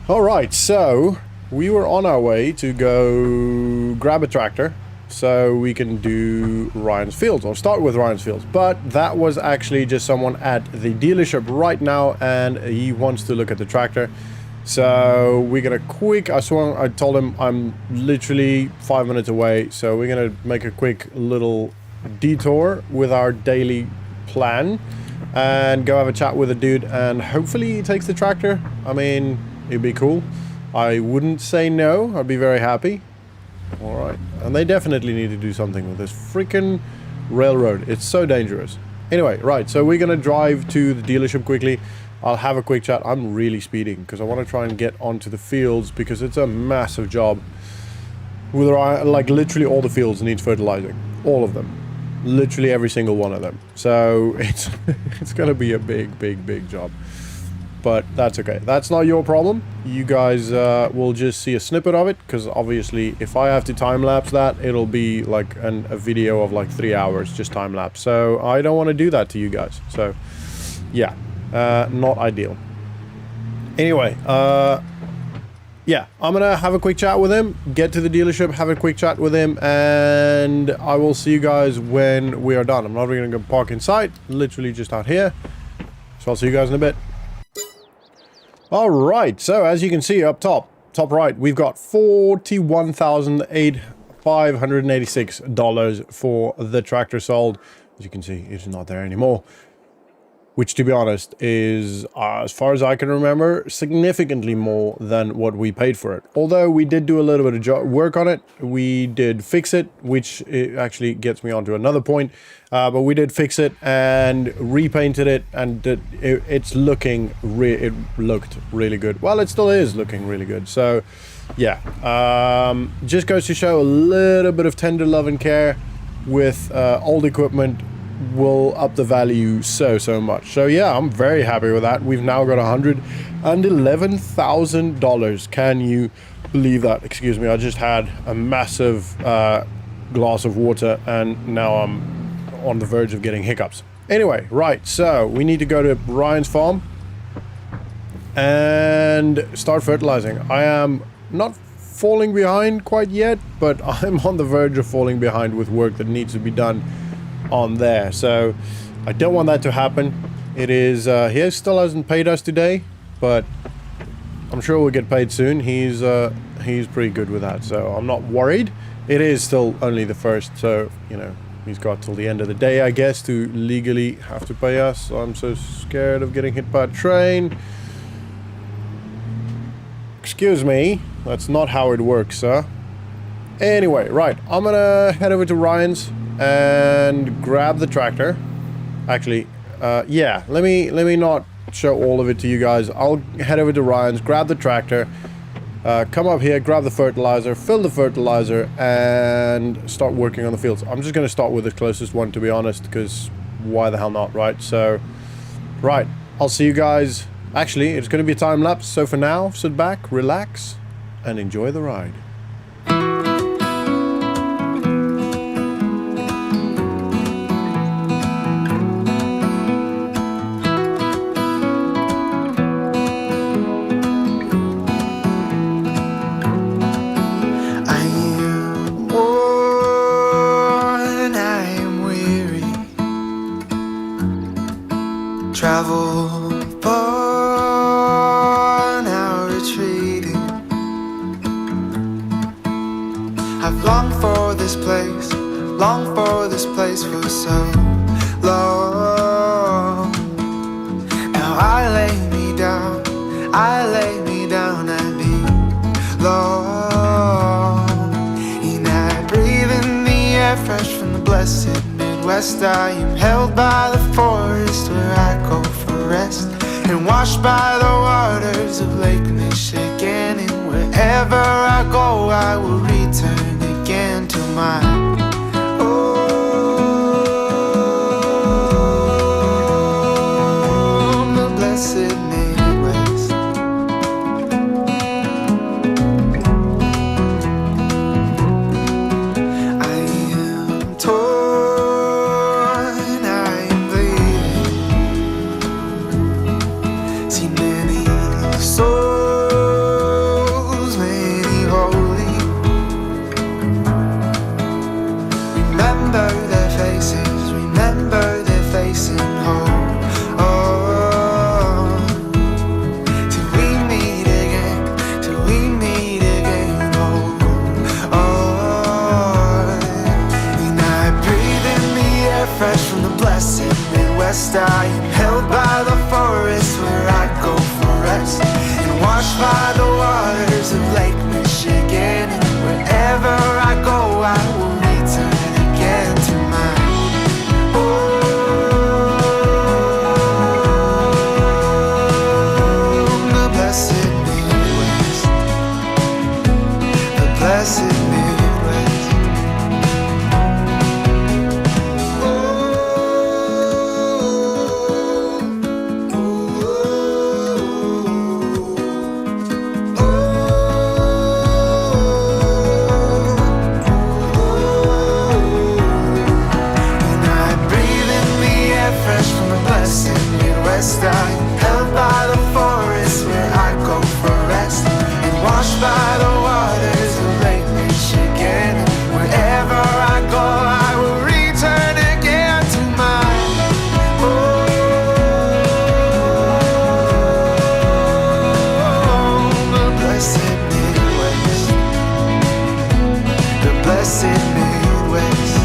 All right, so we were on our way to go grab a tractor so we can do Ryan's fields, or start with Ryan's fields. But that was actually just someone at the dealership right now, and he wants to look at the tractor. So we're gonna I told him I'm literally 5 minutes away, so we're gonna make a quick little detour with our daily plan and go have a chat with the dude, and hopefully he takes the tractor. I mean, it'd be cool. I wouldn't say no. I'd be very happy. All right, and they definitely need to do something with this freaking railroad. It's so dangerous. Anyway, right, so we're gonna drive to the dealership quickly. I'll have a quick chat. I'm really speeding because I want to try and get onto the fields because it's a massive job. With like literally all the fields needs fertilizing, all of them, literally every single one of them. So it's gonna be a big job. But that's okay. That's not your problem. You guys will just see a snippet of it, because obviously if I have to time-lapse that, it'll be like a video of like 3 hours just time-lapse. So I don't want to do that to you guys. So yeah, not ideal. Anyway, yeah, I'm gonna have a quick chat with him, get to the dealership, have a quick chat with him, and I will see you guys when we are done. I'm not really gonna go park inside, literally just out here. So I'll see you guys in a bit. All right, so as you can see up top right, we've got $41,586 for the tractor sold. As you can see, it's not there anymore, which, to be honest, is, as far as I can remember, significantly more than what we paid for it. Although we did do a little bit of work on it. We did fix it, which it actually gets me onto another point. But we did fix it and repainted it, and it looked really good. Well, it still is looking really good. So, yeah, just goes to show a little bit of tender love and care with old equipment. will up the value so much. So yeah, I'm very happy with that. We've now got $111,000. Can you believe that? Excuse me, I just had a massive glass of water and now I'm on the verge of getting hiccups. Anyway, right, so we need to go to Ryan's farm and start fertilizing. I am not falling behind quite yet, but I'm on the verge of falling behind with work that needs to be done on there. So I don't want that to happen. It is, he still hasn't paid us today, but I'm sure we'll get paid soon. He's pretty good with that, so I'm not worried. It is still only the first, so, you know, he's got till the end of the day, I guess, to legally have to pay us. I'm so scared of getting hit by a train. Excuse me, that's not how it works, sir. Anyway, right, I'm gonna head over to Ryan's and grab the tractor. Actually, yeah, let me not show all of it to you guys. I'll head over to Ryan's, grab the tractor, come up here, grab the fertilizer, fill the fertilizer, and start working on the fields. I'm just going to start with the closest one, to be honest, because why the hell not, right? So, right, I'll see you guys. Actually, it's going to be a time lapse, so for now, sit back, relax, and enjoy the ride. Travel far, now retreating. I've longed for this place for so long. Now I lay me down and be long. And I breathe in the air fresh from the blessed Midwest. I am held by the forest where I go for rest, and washed by the waters of Lake Michigan. And wherever I go, I will return again to my home, the blessed Midwest. I am torn, I am bleeding. Seen many souls, many holy. Remember their faces and hope. Oh, till we meet again, oh. And I breathe in the air fresh from the blessed Midwest. I am held by the forest where I go for rest, and washed by the waters of Lake Michigan. And wherever I go, I will return again to my home, the blessed Midwest, the blessed Midwest. And I breathe in the air fresh from the blessed Midwest. I am held by the forest where I go for rest, and washed by the waters of Lake Michigan. And wherever I go, I will return again to my home, the blessed Midwest, the blessed Midwest.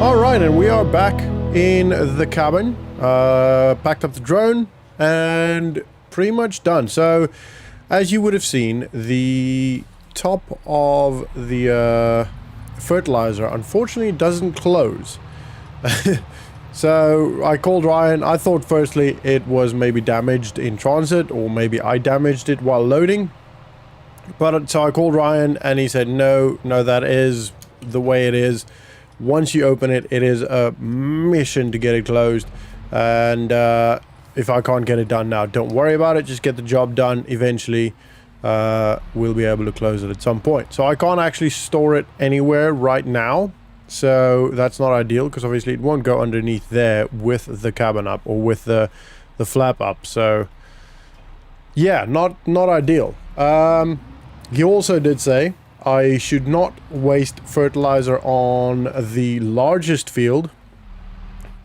All right, and we are back in the cabin. Packed up the drone and pretty much done. So, as you would have seen, the top of the fertilizer unfortunately doesn't close. So I called Ryan. I thought firstly it was maybe damaged in transit, or maybe I damaged it while loading. But so I called Ryan and he said, no, that is the way it is. Once you open it, it is a mission to get it closed. And if I can't get it done now, don't worry about it. Just get the job done. Eventually, we'll be able to close it at some point. So I can't actually store it anywhere right now. So that's not ideal, because obviously it won't go underneath there with the cabin up or with the flap up. So yeah, not ideal. He also did say I should not waste fertilizer on the largest field,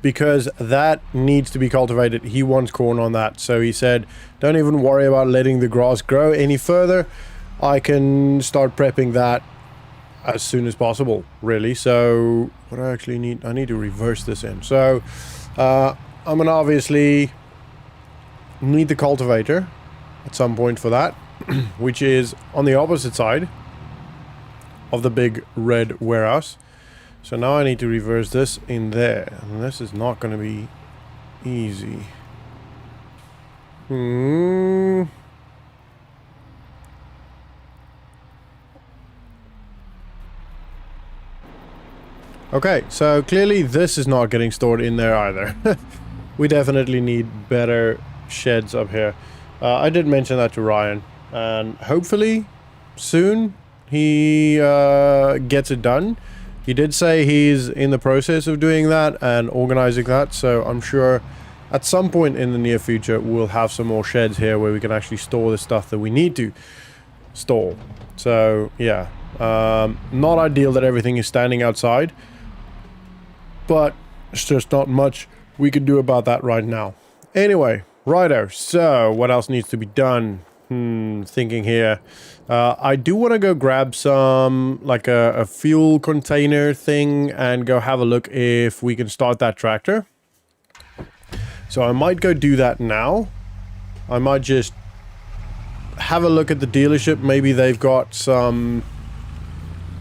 because that needs to be cultivated. He wants corn on that. So he said, don't even worry about letting the grass grow any further. I can start prepping that as soon as possible, really. So what I actually need, I need to reverse this in. So I'm gonna obviously need the cultivator at some point for that, which is on the opposite side of the big red warehouse. So now I need to reverse this in there, and this is not going to be easy. Okay, so clearly this is not getting stored in there either. We definitely need better sheds up here. I did mention that to Ryan, and hopefully soon he gets it done. He did say he's in the process of doing that and organizing that, so I'm sure at some point in the near future we'll have some more sheds here where we can actually store the stuff that we need to store. So yeah, not ideal that everything is standing outside, but it's just not much we could do about that right now. Anyway, righto, so what else needs to be done? Thinking here. I do want to go grab some, like a fuel container thing, and go have a look if we can start that tractor. So I might go do that now. I might just have a look at the dealership. Maybe they've got some,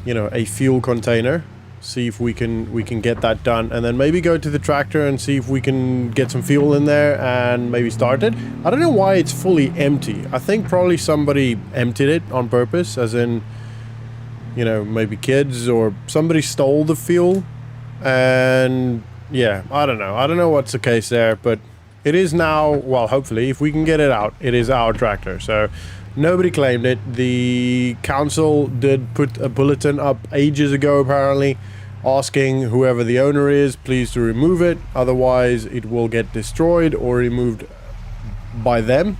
you know, a fuel container. See if we can get that done, and then maybe go to the tractor and see if we can get some fuel in there and maybe start it. I don't know why it's fully empty. I think probably somebody emptied it on purpose, as in, you know, maybe kids or somebody stole the fuel. And yeah, I don't know what's the case there, but it is now, well, hopefully if we can get it out, it is our tractor. So nobody claimed it. The council did put a bulletin up ages ago, apparently, asking whoever the owner is, please to remove it. Otherwise, it will get destroyed or removed by them.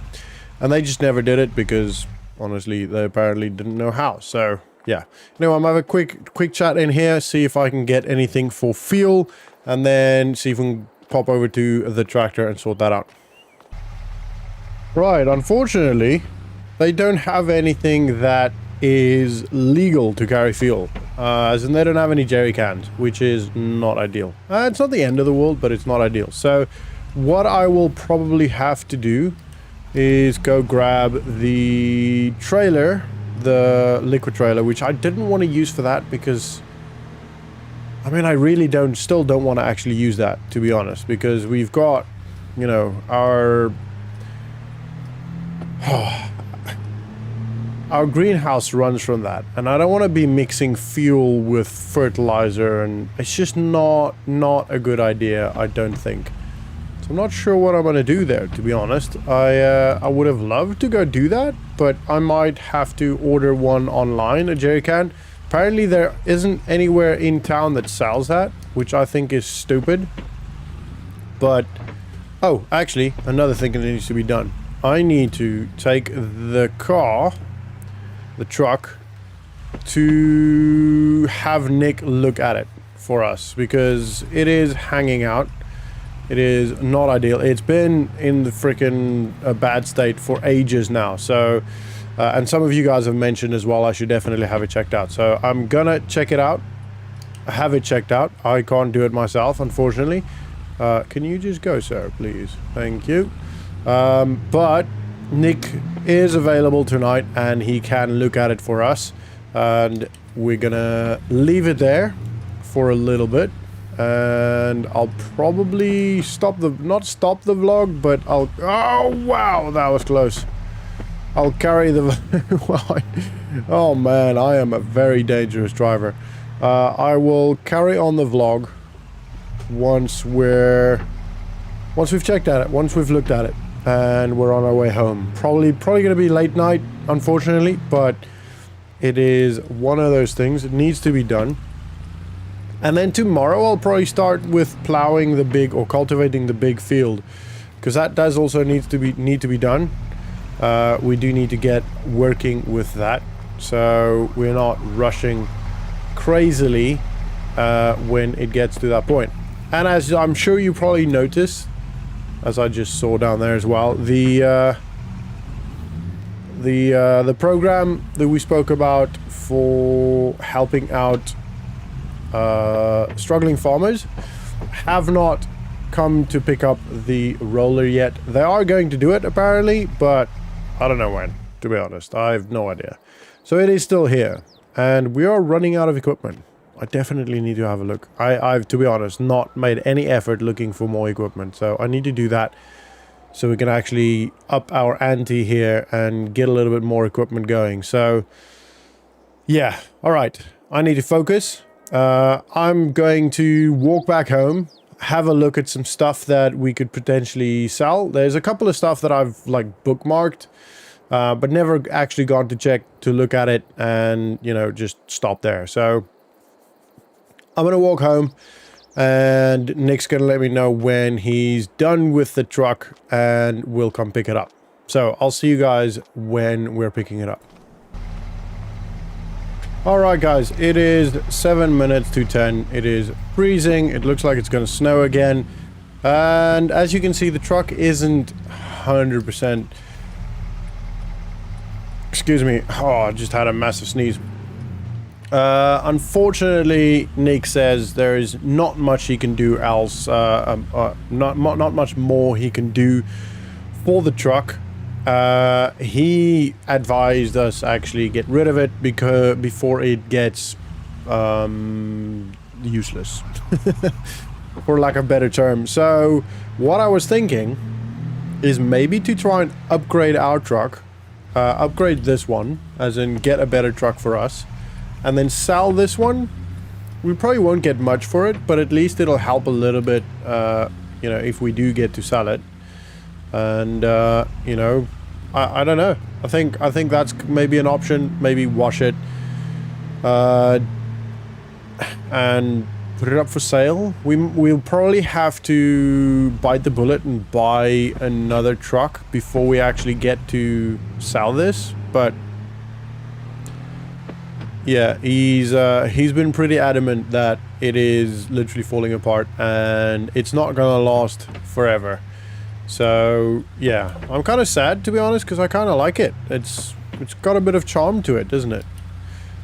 And they just never did it because, honestly, they apparently didn't know how. So, yeah. Anyway, I'm going to have a quick chat in here, see if I can get anything for fuel, and then see if we can pop over to the tractor and sort that out. Right, unfortunately, they don't have anything that is legal to carry fuel. As in, they don't have any jerry cans, which is not ideal. It's not the end of the world, but it's not ideal. So what I will probably have to do is go grab the trailer, the liquid trailer, which I didn't want to use for that because, I mean, I really still don't want to actually use that, to be honest, because we've got, you know, our greenhouse runs from that, and I don't want to be mixing fuel with fertilizer, and it's just not a good idea, I don't think. So I'm not sure what I'm going to do there, to be honest. I would have loved to go do that, but I might have to order one online, a jerry can. Apparently there isn't anywhere in town that sells that, which I think is stupid. But, oh, actually, another thing that needs to be done. I need to take the truck, to have Nick look at it for us, because it is hanging out. It is not ideal. It's been in the freaking bad state for ages now. So, and some of you guys have mentioned as well, I should definitely have it checked out. So I'm gonna check it out, have it checked out. I can't do it myself, unfortunately. Can you just go, sir, please? Thank you. But Nick is available tonight and he can look at it for us, and we're gonna leave it there for a little bit, and I'll probably not stop the vlog, but I'll, oh wow, that was close. I'll carry the oh man, I am a very dangerous driver. I will carry on the vlog once we've checked at it, once we've looked at it, and we're on our way home. Probably going to be late night, unfortunately, but it is one of those things. It needs to be done. And then tomorrow I'll probably start with plowing the big, or cultivating the big field, because that does also need to be done. We do need to get working with that, so we're not rushing crazily when it gets to that point. And as I'm sure you probably noticed, as I just saw down there as well, the program that we spoke about for helping out struggling farmers have not come to pick up the roller yet. They are going to do it apparently, but I don't know when, to be honest. I have no idea. So it is still here, and we are running out of equipment. I definitely need to have a look. I've, to be honest, not made any effort looking for more equipment, so I need to do that so we can actually up our ante here and get a little bit more equipment going. So yeah, all right, I need to focus. I'm going to walk back home, have a look at some stuff that we could potentially sell. There's a couple of stuff that I've like bookmarked, but never actually gone to check to look at it, and you know, just stop there. So I'm gonna walk home, and Nick's gonna let me know when he's done with the truck, and we'll come pick it up. So I'll see you guys when we're picking it up. Alright guys, it is 7 minutes to 10. It is freezing. It looks like it's going to snow again. And as you can see, the truck isn't 100%... Excuse me. Oh, I just had a massive sneeze. Unfortunately, Nick says there is not much he can do else. Not much more he can do for the truck. He advised us actually get rid of it before it gets useless, for lack of a better term. So what I was thinking is maybe to try and upgrade our truck, upgrade this one, as in get a better truck for us, and then sell this one. We probably won't get much for it, but at least it'll help a little bit, you know, if we do get to sell it. And you know, I don't know. I think that's maybe an option. Maybe wash it and put it up for sale. We'll probably have to bite the bullet and buy another truck before we actually get to sell this. But yeah, he's been pretty adamant that it is literally falling apart and it's not gonna last forever. So yeah, I'm kind of sad, to be honest, because I kind of like it. It's got a bit of charm to it, doesn't it?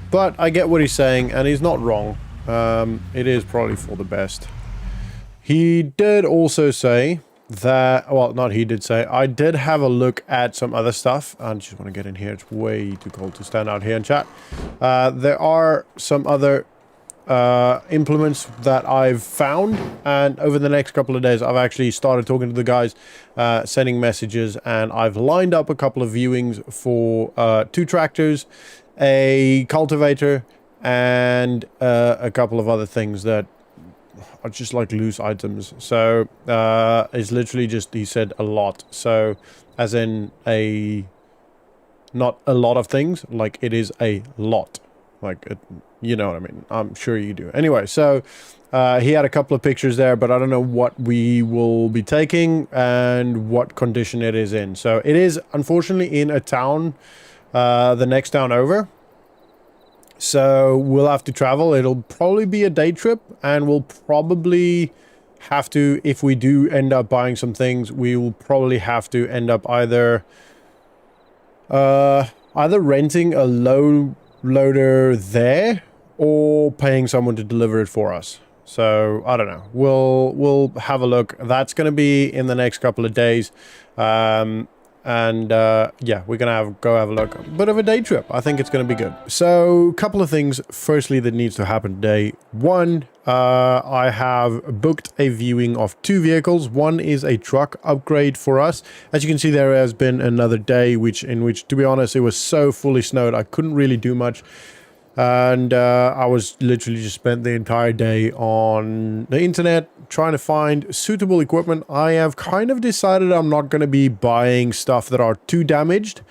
But I get what he's saying, and he's not wrong. It is probably for the best. He did also say that, well, not he did say, I did have a look at some other stuff. I just want to get in here. It's way too cold to stand out here and chat. There are some other implements that I've found, and over the next couple of days I've actually started talking to the guys, sending messages, and I've lined up a couple of viewings for 2 tractors, a cultivator, and a couple of other things that are just like loose items. So it's literally just, he said a lot, so as in not a lot of things, like it is a lot, like it, you know what I mean. I'm sure you do. Anyway, so he had a couple of pictures there, but I don't know what we will be taking and what condition it is in. So it is unfortunately in a town, the next town over. So we'll have to travel. It'll probably be a day trip, and we'll probably have to, if we do end up buying some things, we will probably have to end up either renting a low loader there or paying someone to deliver it for us. So I don't know, we'll have a look. That's going to be in the next couple of days, and yeah, we're gonna go have a look. A bit of a day trip. I think it's gonna be good. So a couple of things firstly that needs to happen today. One, I have booked a viewing of 2 vehicles. One is a truck upgrade for us. As you can see, there has been another day in which to be honest, it was so fully snowed I couldn't really do much. And I was literally just spent the entire day on the internet trying to find suitable equipment. I have kind of decided I'm not going to be buying stuff that are too damaged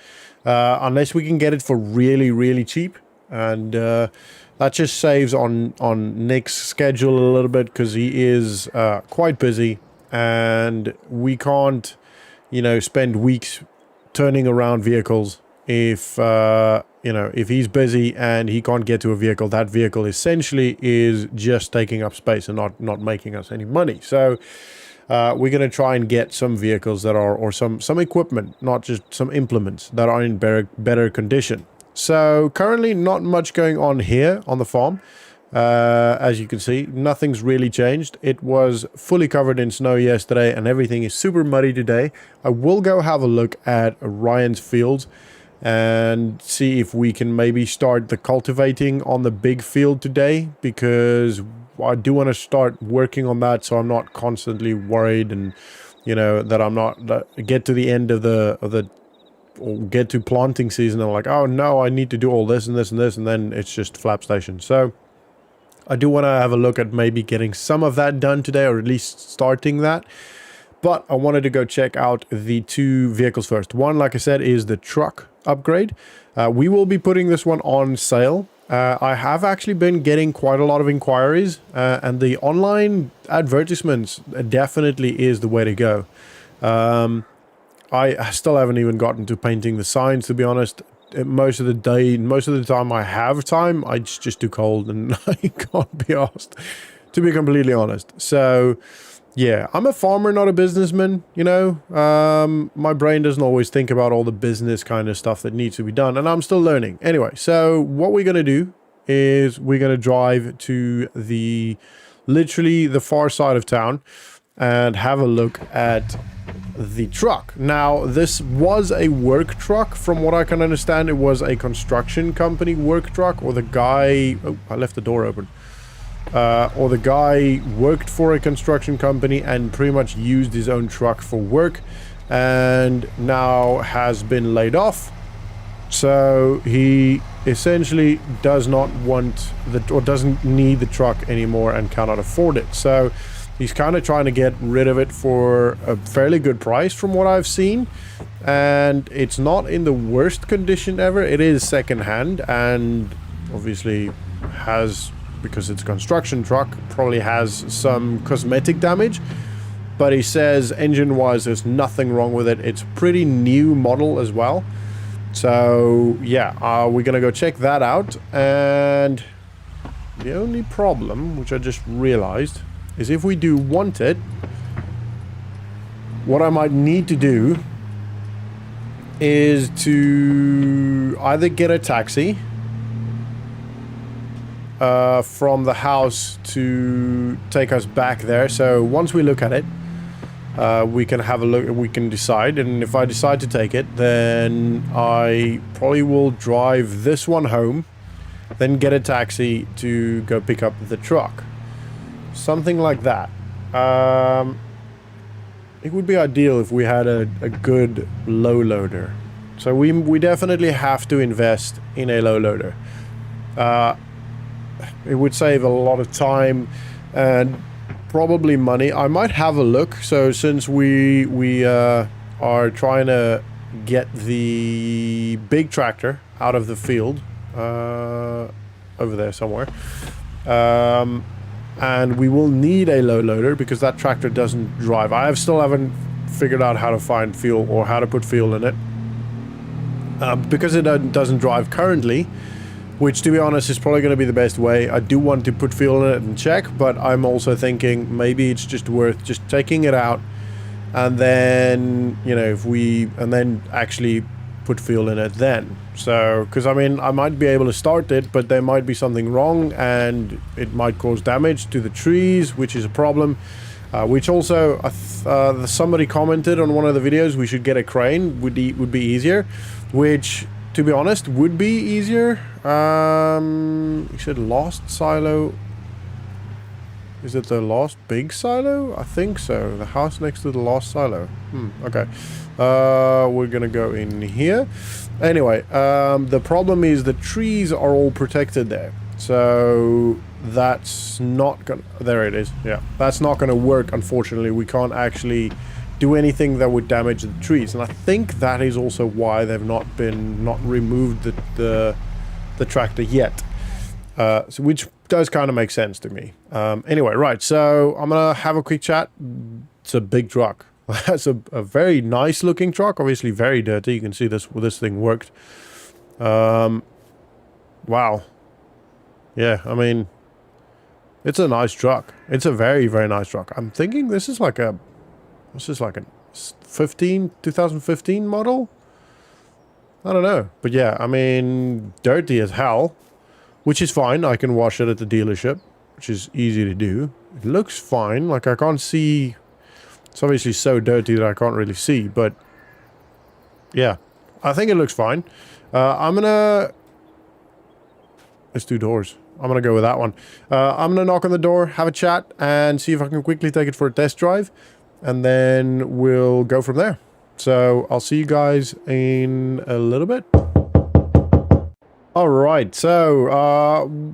unless we can get it for really, really cheap. And that just saves on Nick's schedule a little bit because he is quite busy and we can't, you know, spend weeks turning around vehicles if if he's busy and he can't get to a vehicle. That vehicle essentially is just taking up space and not making us any money. So we're going to try and get some vehicles that are, or some equipment, not just some implements that are in better condition. So currently not much going on here on the farm. As you can see, nothing's really changed. It was fully covered in snow yesterday and everything is super muddy today. I will go have a look at Ryan's fields and see if we can maybe start the cultivating on the big field today, because I do want to start working on that so I'm not constantly worried and, you know, that I'm not get to the end of the or get to planting season and I'm like, oh no, I need to do all this and this and this, and then it's just flap station. So I do want to have a look at maybe getting some of that done today, or at least starting that. But I wanted to go check out the two vehicles first. One, like I said, is the truck upgrade. We will be putting this one on sale. I have actually been getting quite a lot of inquiries, and the online advertisements definitely is the way to go. I still haven't even gotten to painting the signs, to be honest. Most of the time I have time, it's just too cold and I can't be asked, to be completely honest. So yeah, I'm a farmer, not a businessman, you know. My brain doesn't always think about all the business kind of stuff that needs to be done, and I'm still learning. Anyway, so what we're going to do is we're going to drive to literally the far side of town and have a look at the truck. Now, this was a work truck. From what I can understand, it was a construction company work truck, or the guy... Oh, I left the door open. Or the guy worked for a construction company and pretty much used his own truck for work and now has been laid off. So he essentially does not want or doesn't need the truck anymore and cannot afford it. So he's kind of trying to get rid of it for a fairly good price from what I've seen. And it's not in the worst condition ever. It is secondhand and obviously has, because it's a construction truck, probably has some cosmetic damage. But he says engine-wise there's nothing wrong with it. It's a pretty new model as well. So yeah, we're gonna go check that out. And the only problem, which I just realized, is if we do want it, what I might need to do is to either get a taxi from the house to take us back there. So once we look at it, we can have a look, we can decide, and if I decide to take it, then I probably will drive this one home, then get a taxi to go pick up the truck. Something like that. It would be ideal if we had a good low loader. So we definitely have to invest in a low loader. It would save a lot of time and probably money. I might have a look. So since we are trying to get the big tractor out of the field over there somewhere, and we will need a low loader because that tractor doesn't drive. I still haven't figured out how to find fuel or how to put fuel in it because it doesn't drive currently, which to be honest is probably going to be the best way. I do want to put fuel in it and check, but I'm also thinking maybe it's just worth just taking it out and then, you know, and then actually put fuel in it then. So, because I mean, I might be able to start it, but there might be something wrong and it might cause damage to the trees, which is a problem. Which also, somebody commented on one of the videos, we should get a crane, would be easier, which, to be honest, would be easier. You said lost silo. Is it the last big silo? I think so. The house next to the last silo. Okay. We're gonna go in here. Anyway, the problem is the trees are all protected there. So that's not gonna... There it is. Yeah. That's not gonna work, unfortunately. We can't actually do anything that would damage the trees. And I think that is also why they've not removed the tractor yet. So which does kind of make sense to me. Anyway, right, so I'm gonna have a quick chat. It's a big truck. That's a very nice looking truck, obviously very dirty. You can see this thing worked. Wow. Yeah, I mean, it's a nice truck. It's a very, very nice truck. I'm thinking this is like a 2015 model? I don't know. But yeah, I mean, dirty as hell. Which is fine. I can wash it at the dealership, which is easy to do. It looks fine. Like, I can't see... It's obviously so dirty that I can't really see, but... Yeah. I think it looks fine. I'm gonna... There's 2 doors. I'm gonna go with that one. I'm gonna knock on the door, have a chat, and see if I can quickly take it for a test drive. And then we'll go from there. So, I'll see you guys in a little bit. Alright, so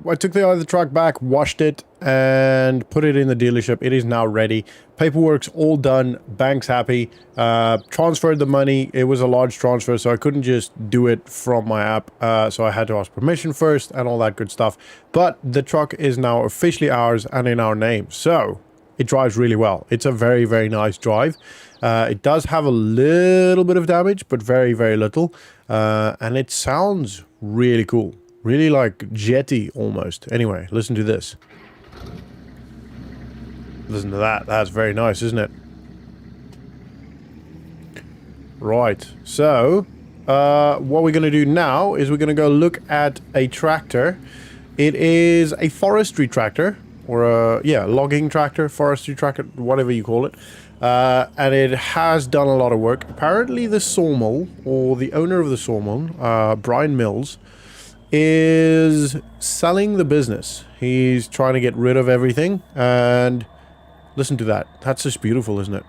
I took the other truck back, washed it, and put it in the dealership. It is now ready. Paperwork's all done. Bank's happy. Transferred the money. It was a large transfer, so I couldn't just do it from my app. So I had to ask permission first and all that good stuff. But the truck is now officially ours and in our name. So it drives really well. It's a very, very nice drive. It does have a little bit of damage, but very, very little. And it sounds really cool. Really like jetty almost. Anyway, listen to this. Listen to that. That's very nice, isn't it? Right. So, what we're going to do now is we're going to go look at a tractor. It is a forestry tractor. Or a, yeah, logging tractor, forestry tractor, whatever you call it. And it has done a lot of work. Apparently the sawmill, or the owner of the sawmill, Brian Mills, is selling the business. He's trying to get rid of everything, and listen to that. That's just beautiful, isn't it?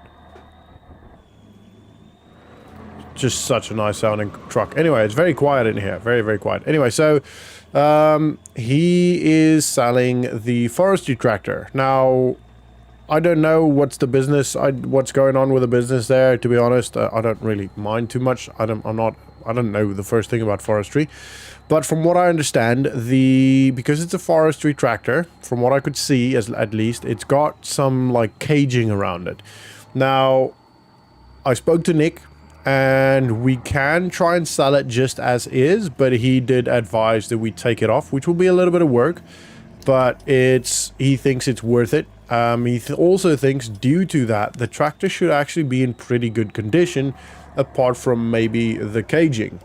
Just such a nice sounding truck. Anyway, it's very quiet in here. Very, very quiet. Anyway, so he is selling the forestry tractor. Now, I don't know what's the business, what's going on with the business there, to be honest. I don't really mind too much. I don't know the first thing about forestry. But from what I understand, because it's a forestry tractor, from what I could see, at least, it's got some, like, caging around it. Now, I spoke to Nick, and we can try and sell it just as is, but he did advise that we take it off, which will be a little bit of work, but he thinks it's worth it. He also thinks, due to that, the tractor should actually be in pretty good condition, apart from maybe the caging.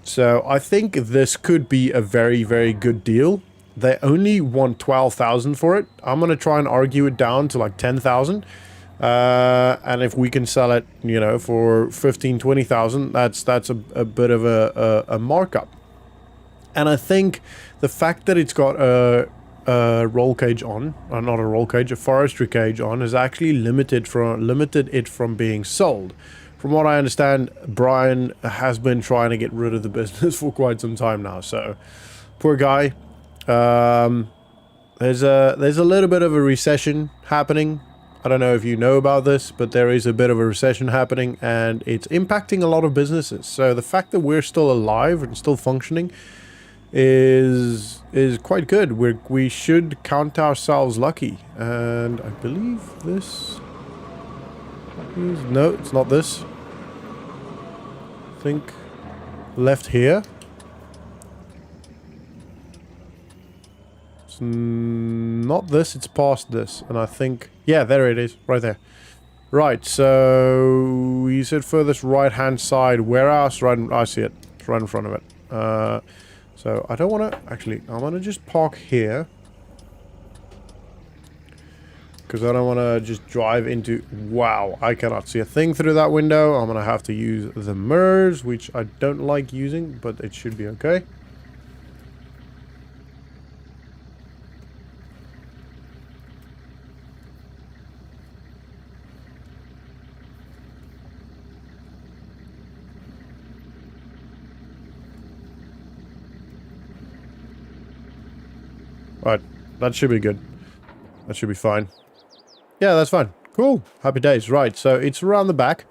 So I think this could be a very, very good deal. They only want 12,000 for it. I'm going to try and argue it down to like 10,000. And if we can sell it, you know, for 15, 20,000, that's a bit of a markup. And I think the fact that it's got a roll cage on, or not a roll cage, a forestry cage on, has actually limited it from being sold. From what I understand, Brian has been trying to get rid of the business for quite some time now. So, poor guy. There's a little bit of a recession happening. I don't know if you know about this, but there is a bit of a recession happening, and it's impacting a lot of businesses. So the fact that we're still alive and still functioning is quite good. We should count ourselves lucky. And I believe this is, no, it's not this. I think left here. It's not this, it's past this. And I think, yeah, there it is, right there. Right, so you said furthest right hand side. Where else? Right, I see it. It's right in front of it. So I don't want to, actually, I'm going to just park here. Because I don't want to just drive into, wow, I cannot see a thing through that window. I'm going to have to use the mirrors, which I don't like using, but it should be okay. Right. That should be good. That should be fine. Yeah, that's fine. Cool. Happy days. Right, so it's around the back.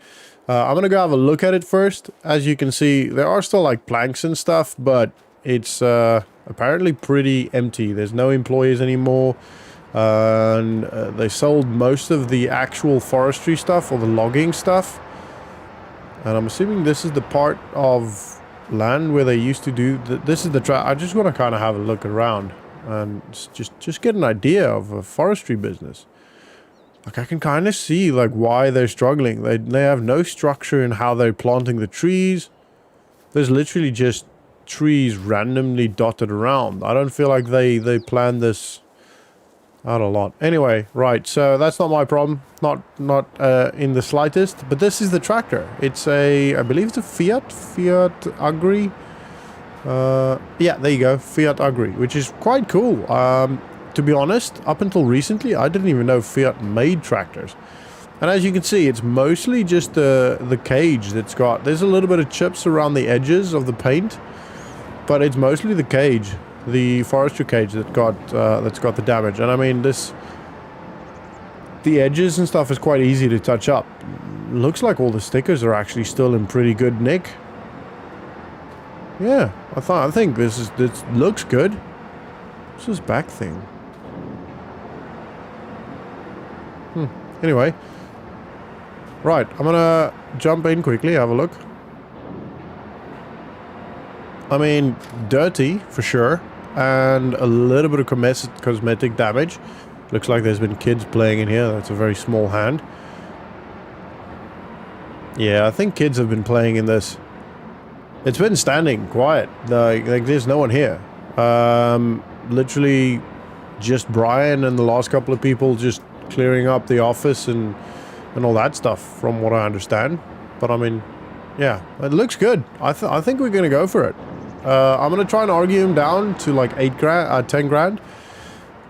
I'm gonna go have a look at it first. As you can see, there are still like planks and stuff, but it's apparently pretty empty. There's no employees anymore. And they sold most of the actual forestry stuff or the logging stuff. And I'm assuming this is the part of land where they used to do... This is the track. I just want to kind of have a look around and just get an idea of a forestry business. Like, I can kind of see, like, why they're struggling. They have no structure in how they're planting the trees. There's literally just trees randomly dotted around. I don't feel like they planned this out a lot. Anyway, right, so that's not my problem. Not in the slightest. But this is the tractor. It's a... I believe it's a Fiat Agri. Yeah, there you go. Fiat Agri, which is quite cool. To be honest, up until recently, I didn't even know Fiat made tractors. And as you can see, it's mostly just the cage that's got... There's a little bit of chips around the edges of the paint, but it's mostly the cage, the forestry cage that's got the damage. And I mean, the edges and stuff is quite easy to touch up. Looks like all the stickers are actually still in pretty good nick. Yeah, I think this looks good. What's this back thing? Anyway. Right, I'm gonna jump in quickly, have a look. I mean, dirty, for sure. And a little bit of cosmetic damage. Looks like there's been kids playing in here. That's a very small hand. Yeah, I think kids have been playing in this. It's been standing quiet. Like there's no one here. Literally just Brian and the last couple of people just clearing up the office and all that stuff, from what I understand. But I mean, yeah, it looks good. I think we're gonna go for it. I'm gonna try and argue him down to like 10 grand,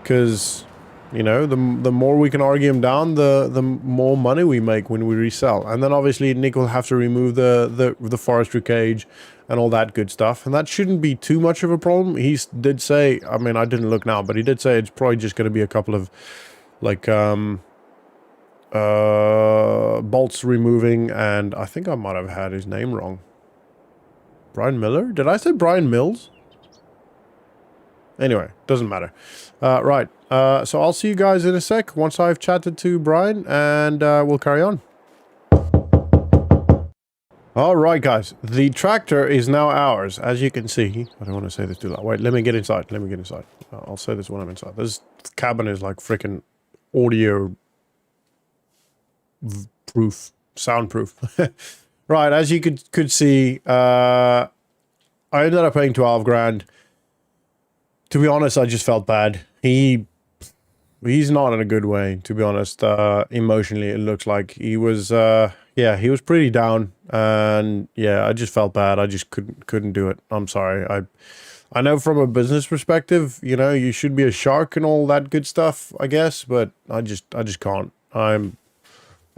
because you know, the more we can argue him down, the more money we make when we resell. And then obviously Nick will have to remove the forestry cage and all that good stuff, and that shouldn't be too much of a problem. He did say, I mean, I didn't look now, but he did say it's probably just going to be a couple of like bolts removing, and I think I might have had his name wrong. Brian Miller? Did I say Brian Mills? Anyway, doesn't matter. Right, so I'll see you guys in a sec once I've chatted to Brian, and we'll carry on. Alright guys, the tractor is now ours, as you can see. I don't want to say this too loud. Wait, let me get inside, I'll say this when I'm inside. This cabin is like freaking audio proof, soundproof. Right, as you could see, I ended up paying 12 grand. To be honest, I just felt bad. He's not in a good way, to be honest. Emotionally, it looks like he was, yeah, he was pretty down, and yeah, I just felt bad. I just couldn't do it. I'm sorry. I know from a business perspective, you know, you should be a shark and all that good stuff, I guess, but I just can't. I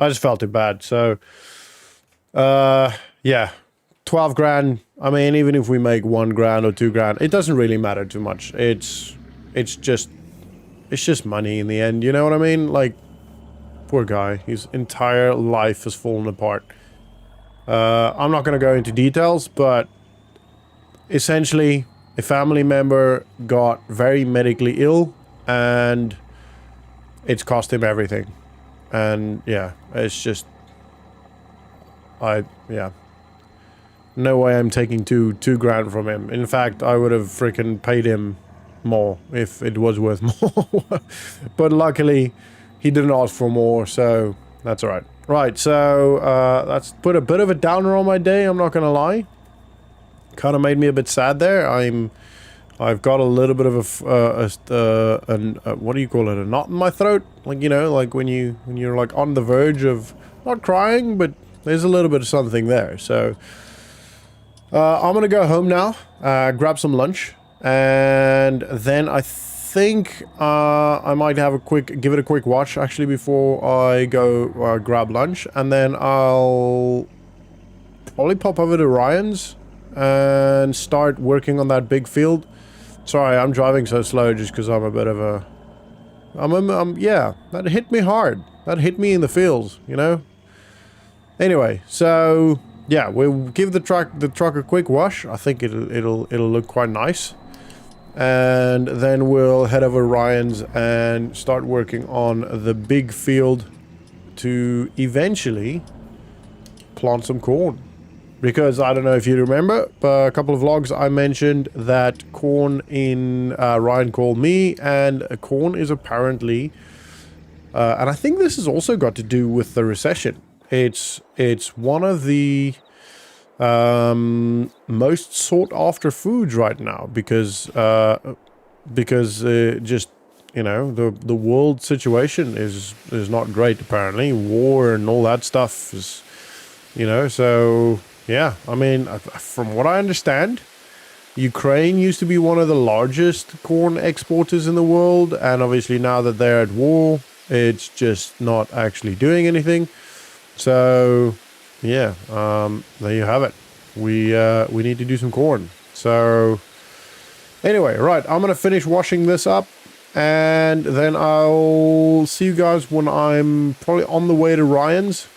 just felt it bad. So, yeah, 12 grand. I mean, even if we make 1 grand or 2 grand, it doesn't really matter too much. It's just money in the end. You know what I mean? Like, poor guy. His entire life has fallen apart. I'm not going to go into details, but essentially, a family member got very medically ill, and it's cost him everything. And yeah, it's just, yeah. No way I'm taking two grand from him. In fact, I would have freaking paid him more if it was worth more. But luckily, he didn't ask for more, so that's alright. Right, so that's put a bit of a downer on my day, I'm not gonna lie. Kind of made me a bit sad there. I've got a little bit of a what do you call it? A knot in my throat, like, you know, like when you're like on the verge of not crying, but there's a little bit of something there. So I'm gonna go home now, grab some lunch, and then I think I might have give it a quick watch actually before I go grab lunch, and then I'll probably pop over to Ryan's and start working on that big field. Sorry, I'm driving so slow just because I'm a bit of a... yeah, that hit me hard. That hit me in the feels, you know? Anyway, so... yeah, we'll give the truck a quick wash. I think it'll look quite nice. And then we'll head over Ryan's and start working on the big field to eventually plant some corn. Because I don't know if you remember, but a couple of vlogs I mentioned that corn in Ryan called me, and corn is apparently, and I think this has also got to do with the recession. It's one of the most sought after foods right now because just, you know, the world situation is not great apparently. War and all that stuff is, you know, so yeah, I mean, from what I understand, Ukraine used to be one of the largest corn exporters in the world, and obviously now that they're at war, it's just not actually doing anything. So yeah, there you have it. We need to do some corn. So anyway, right, I'm gonna finish washing this up, and then I'll see you guys when I'm probably on the way to Ryan's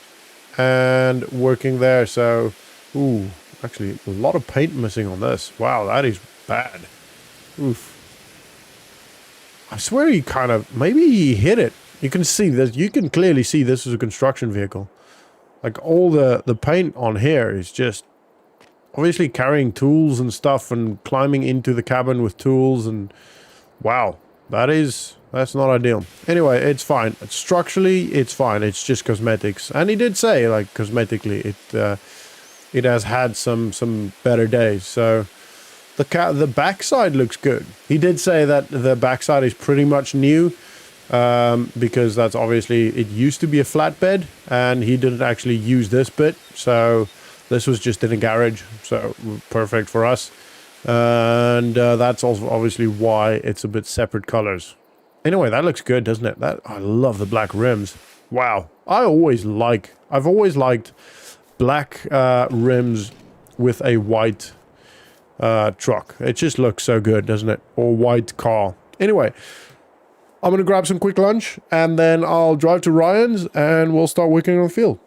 and working there. So, ooh, actually a lot of paint missing on this. Wow, that is bad. Oof. I swear he kind of, maybe he hit it. You can see this, you can clearly see this is a construction vehicle. Like all the paint on here is just obviously carrying tools and stuff and climbing into the cabin with tools, and wow, that's not ideal. Anyway, it's fine. Structurally, it's fine. It's just cosmetics. And he did say, like, cosmetically, it has had some better days. So the backside looks good. He did say that the backside is pretty much new. Because that's obviously, it used to be a flatbed and he didn't actually use this bit, so this was just in a garage, so perfect for us. And that's also obviously why it's a bit separate colors. Anyway, that looks good, doesn't it? I love the black rims. Wow, I've always liked black rims with a white truck. It just looks so good, doesn't it? Or white car. Anyway, I'm going to grab some quick lunch, and then I'll drive to Ryan's, and we'll start working on the field.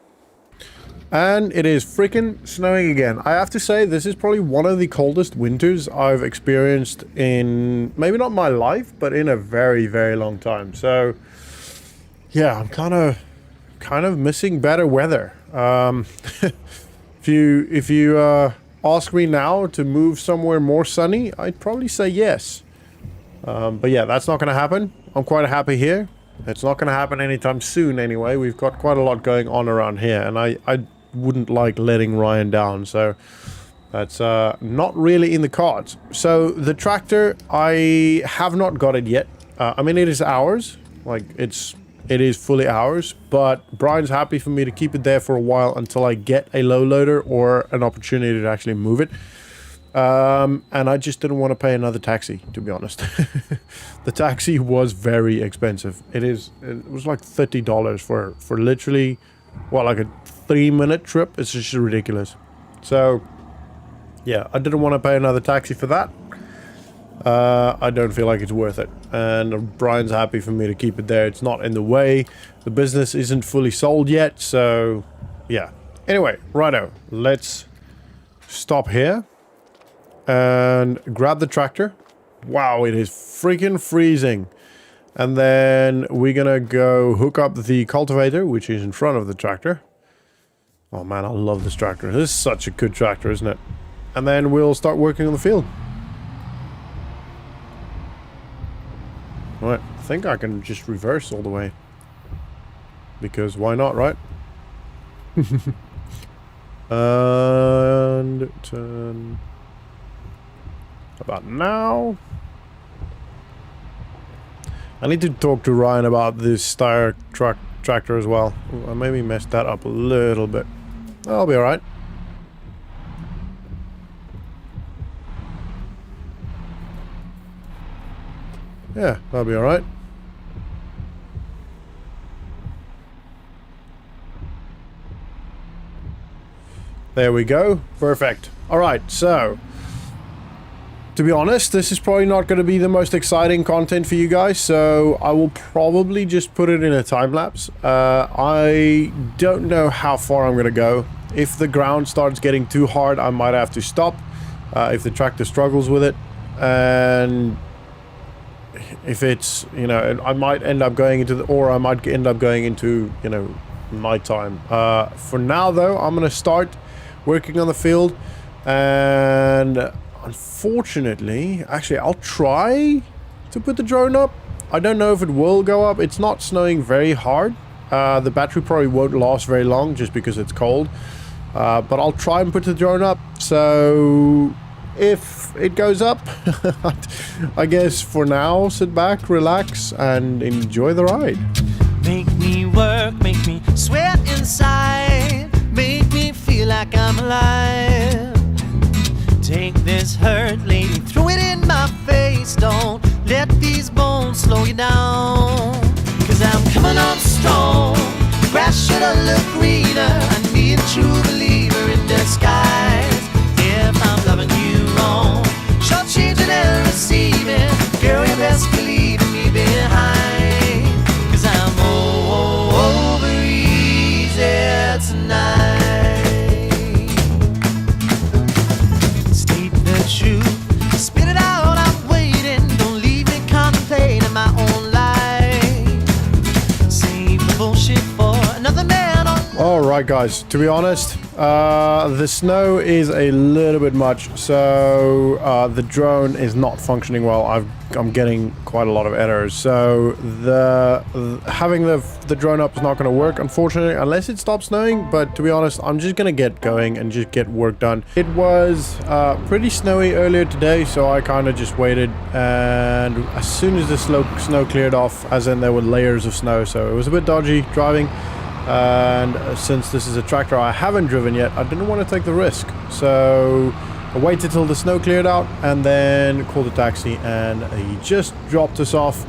And it is freaking snowing again. I have to say, this is probably one of the coldest winters I've experienced in, maybe not my life, but in a very, very long time. So, yeah, I'm kind of missing better weather. If you ask me now to move somewhere more sunny, I'd probably say yes. But yeah, that's not going to happen. I'm quite happy here. It's not going to happen anytime soon anyway. We've got quite a lot going on around here, and I wouldn't like letting Ryan down, so that's not really in the cards. So the tractor, I have not got it yet. I mean, it is ours. Like, it is fully ours, but Brian's happy for me to keep it there for a while until I get a low loader or an opportunity to actually move it. And I just didn't want to pay another taxi, to be honest. The taxi was very expensive. It was like $30 for literally, well, like a 3-minute trip. It's just ridiculous. So yeah, I didn't want to pay another taxi for that. I don't feel like it's worth it. And Brian's happy for me to keep it there. It's not in the way. The business isn't fully sold yet, so yeah. Anyway, righto, let's stop here and grab the tractor. Wow, it is freaking freezing. And then we're gonna go hook up the cultivator, which is in front of the tractor. Oh man, I love this tractor. This is such a good tractor, isn't it? And then we'll start working on the field. Right, I think I can just reverse all the way. Because why not, right? And turn about now. I need to talk to Ryan about this Steyr tractor as well. I maybe messed that up a little bit. I'll be alright. Yeah, that'll be alright. There we go. Perfect. Alright, so To be honest, this is probably not going to be the most exciting content for you guys, so I will probably just put it in a time lapse. I don't know how far I'm going to go. If the ground starts getting too hard, I might have to stop. If the tractor struggles with it, and if it's, you know, I might end up going into I might end up going into, you know, nighttime. For now though, I'm going to start working on the field, and unfortunately, actually, I'll try to put the drone up. I don't know if it will go up. It's not snowing very hard. The battery probably won't last very long just because it's cold. But I'll try and put the drone up. So if it goes up, I guess for now, sit back, relax, and enjoy the ride. Make me work, make me sweat inside, make me feel like I'm alive. Take this hurt, lady, throw it in my face. Don't let these bones slow you down. 'Cause I'm coming on strong. Grass should have looked greener. I need a true believer in disguise. If I'm loving you wrong, short changing and receiving, girl, you best believe in me behind. 'Cause I'm over easy tonight. Spit it out, I'm waiting. Don't leave me contemplating my own life. Save the bullshit for another man on. Alright guys, to be honest, the snow is a little bit much, so the drone is not functioning well. I'm getting quite a lot of errors, so having the drone up is not going to work, unfortunately, unless it stops snowing. But to be honest, I'm just going to get going and just get work done. It was pretty snowy earlier today, so I kind of just waited, and as soon as the snow cleared off, as in there were layers of snow, so it was a bit dodgy driving. And since this is a tractor I haven't driven yet, I didn't want to take the risk, so I waited till the snow cleared out and then called a taxi, and he just dropped us off,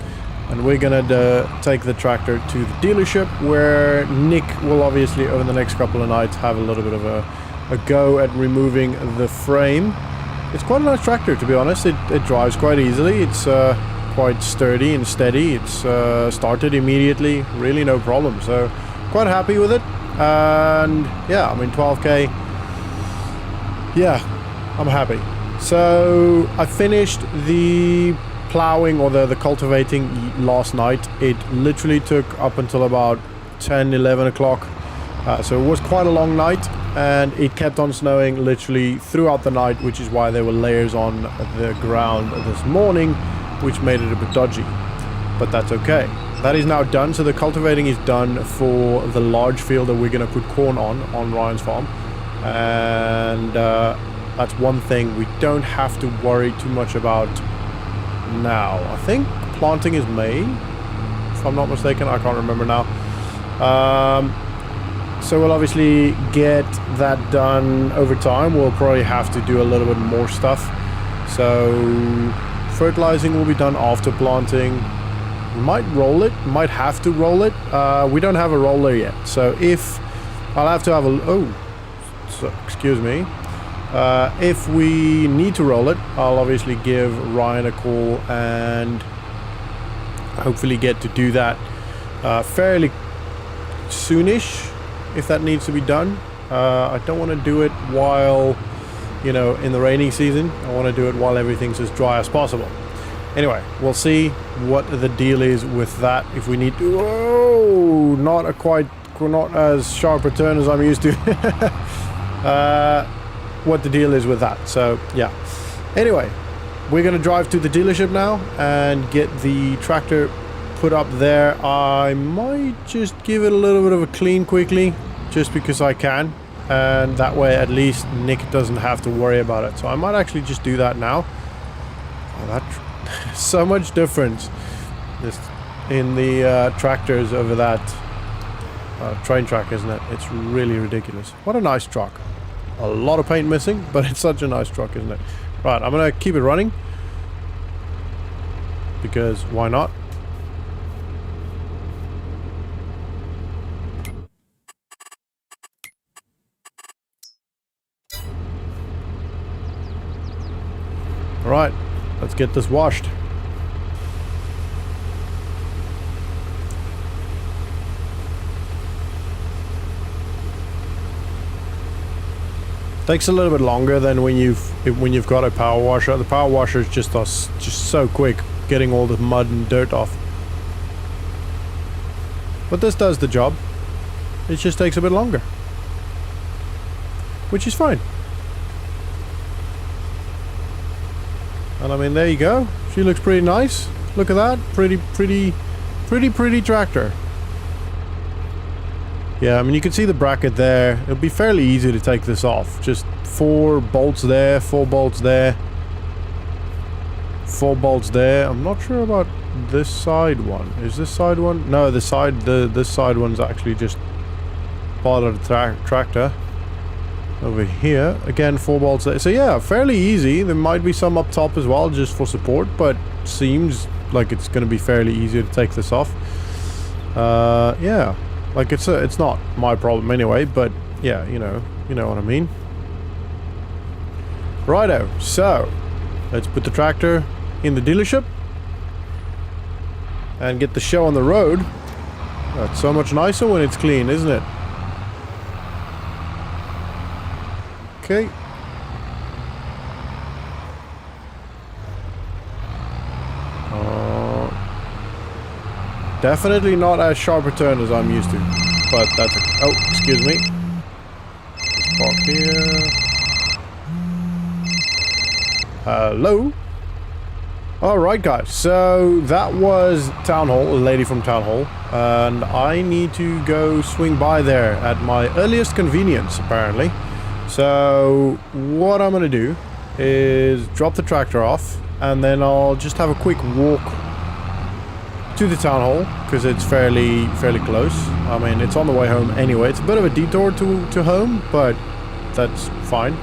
and we're gonna take the tractor to the dealership, where Nick will obviously over the next couple of nights have a little bit of a go at removing the frame. It's quite a nice tractor, to be honest. It drives quite easily. It's quite sturdy and steady. It's started immediately, really no problem, so quite happy with it. And yeah, I mean 12k, yeah, I'm happy. So I finished the plowing or the cultivating last night. It literally took up until about 10-11 o'clock, so it was quite a long night, and it kept on snowing literally throughout the night, which is why there were layers on the ground this morning, which made it a bit dodgy, but that's okay. That is now done, so the cultivating is done for the large field that we're going to put corn on Ryan's farm, and that's one thing we don't have to worry too much about now. I think planting is May, if I'm not mistaken. I can't remember now. So we'll obviously get that done over time. We'll probably have to do a little bit more stuff. So fertilizing will be done after planting. We might roll it, might have to roll it. We don't have a roller yet, so if I'll have to have excuse me. If we need to roll it, I'll obviously give Ryan a call and hopefully get to do that fairly soonish, if that needs to be done. I don't want to do it while, you know, in the raining season. I want to do it while everything's as dry as possible. Anyway, we'll see what the deal is with that. If we need to, oh, not as sharp a turn as I'm used to. What the deal is with that. So yeah. Anyway, we're gonna drive to the dealership now and get the tractor put up there. I might just give it a little bit of a clean quickly, just because I can, and that way at least Nick doesn't have to worry about it. So I might actually just do that now. Oh, that so much difference just in the tractors over that train track, isn't it? It's really ridiculous. What a nice truck. A lot of paint missing, but it's such a nice truck, isn't it? Right, I'm gonna keep it running because why not? Right, let's get this washed. Takes a little bit longer than when you've got a power washer. The power washer is just so quick getting all the mud and dirt off. But this does the job. It just takes a bit longer, which is fine. And I mean, there you go. She looks pretty nice. Look at that. Pretty tractor. Yeah, I mean, you can see the bracket there. It'll be fairly easy to take this off. Just 4 bolts there, 4 bolts there, 4 bolts there. I'm not sure about this side one. Is this side one? No, this side one's actually just part of the tractor. Over here, again, 4 bolts there. So yeah, fairly easy. There might be some up top as well, just for support, but seems like it's going to be fairly easy to take this off. Yeah. Like, it's not my problem anyway, but yeah, you know what I mean. Righto, so let's put the tractor in the dealership and get the show on the road. That's so much nicer when it's clean, isn't it? Okay. Definitely not as sharp a turn as I'm used to, but that's okay. Oh, excuse me. Let's park here. Hello? Alright guys, so that was Town Hall, a lady from Town Hall, and I need to go swing by there at my earliest convenience, apparently. So, what I'm going to do is drop the tractor off, and then I'll just have a quick walk to the Town Hall, because it's fairly close. I mean, it's on the way home anyway. It's a bit of a detour to home, but that's fine.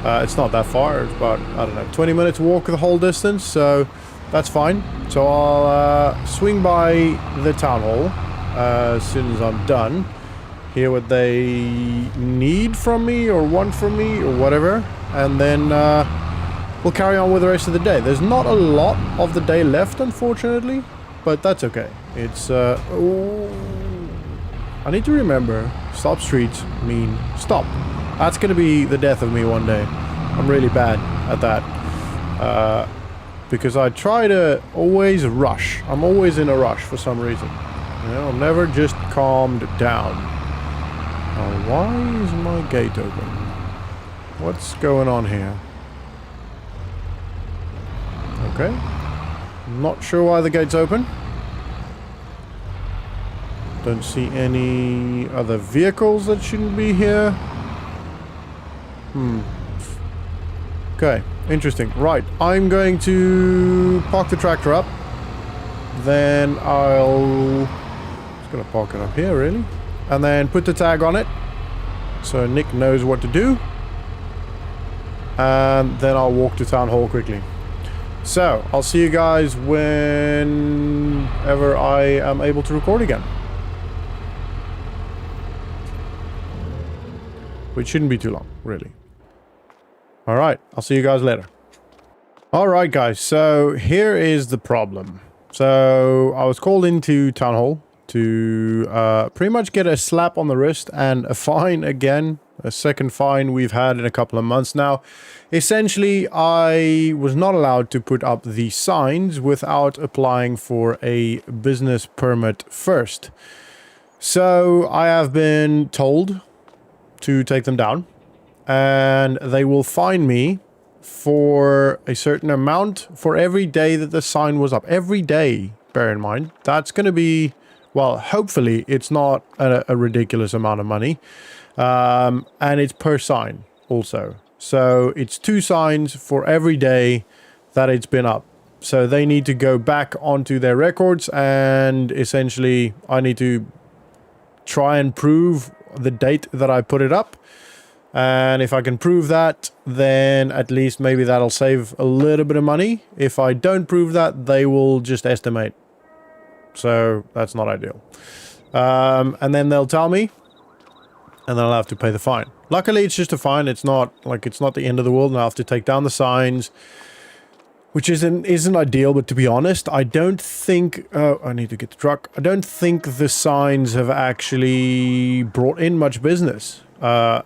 It's not that far. It's about, I don't know, 20 minutes walk the whole distance, so that's fine. So I'll swing by the Town Hall as soon as I'm done. Hear what they need from me or want from me or whatever, and then we'll carry on with the rest of the day. There's not a lot of the day left, unfortunately, but that's okay. It's I need to remember, stop streets mean stop. That's gonna be the death of me one day. I'm really bad at that, because I try to always rush. I'm always in a rush for some reason. You know, I'm never just calmed down. Why is my gate open? What's going on here? Okay. Not sure why the gate's open. Don't see any other vehicles that shouldn't be here. Okay, interesting. Right, I'm going to park the tractor up. Then I'll... just gonna park it up here, really. And then put the tag on it, so Nick knows what to do. And then I'll walk to Town Hall quickly. So, I'll see you guys whenever I am able to record again. Which shouldn't be too long, really. Alright, I'll see you guys later. Alright guys, so here is the problem. So, I was called into Town Hall to pretty much get a slap on the wrist and a fine again. A second fine we've had in a couple of months now. Essentially, I was not allowed to put up the signs without applying for a business permit first. So I have been told to take them down, and they will fine me for a certain amount for every day that the sign was up. Every day, bear in mind. That's going to be, well, hopefully it's not a ridiculous amount of money. And it's per sign also. So it's 2 signs for every day that it's been up. So they need to go back onto their records, and essentially I need to try and prove the date that I put it up. And if I can prove that, then at least maybe that'll save a little bit of money. If I don't prove that, they will just estimate. So that's not ideal. And then they'll tell me, and then I'll have to pay the fine. Luckily, it's just a fine. It's not like, it's not the end of the world, and I'll have to take down the signs, which isn't ideal, but to be honest, I don't think... I need to get the truck. I don't think the signs have actually brought in much business.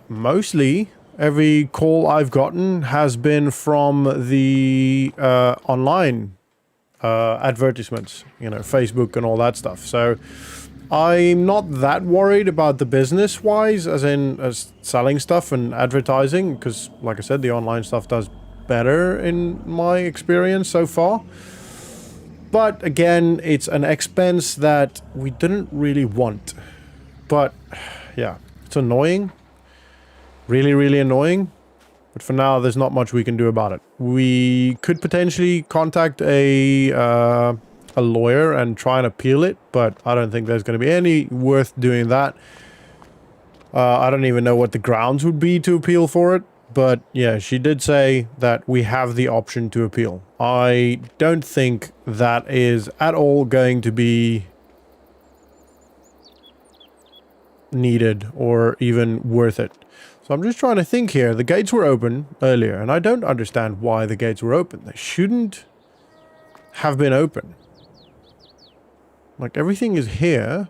Mostly, every call I've gotten has been from the online advertisements, you know, Facebook and all that stuff. So I'm not that worried about the business-wise, as selling stuff and advertising, because, like I said, the online stuff does better in my experience so far. But again, it's an expense that we didn't really want. But yeah, it's annoying. Really, really annoying. But for now, there's not much we can do about it. We could potentially contact a lawyer and try and appeal it, but I don't think there's going to be any worth doing that. I don't even know what the grounds would be to appeal for it. But yeah, she did say that we have the option to appeal. I don't think that is at all going to be needed or even worth it. So I'm just trying to think here. The gates were open earlier, and I don't understand why the gates were open. They shouldn't have been open. Like, everything is here.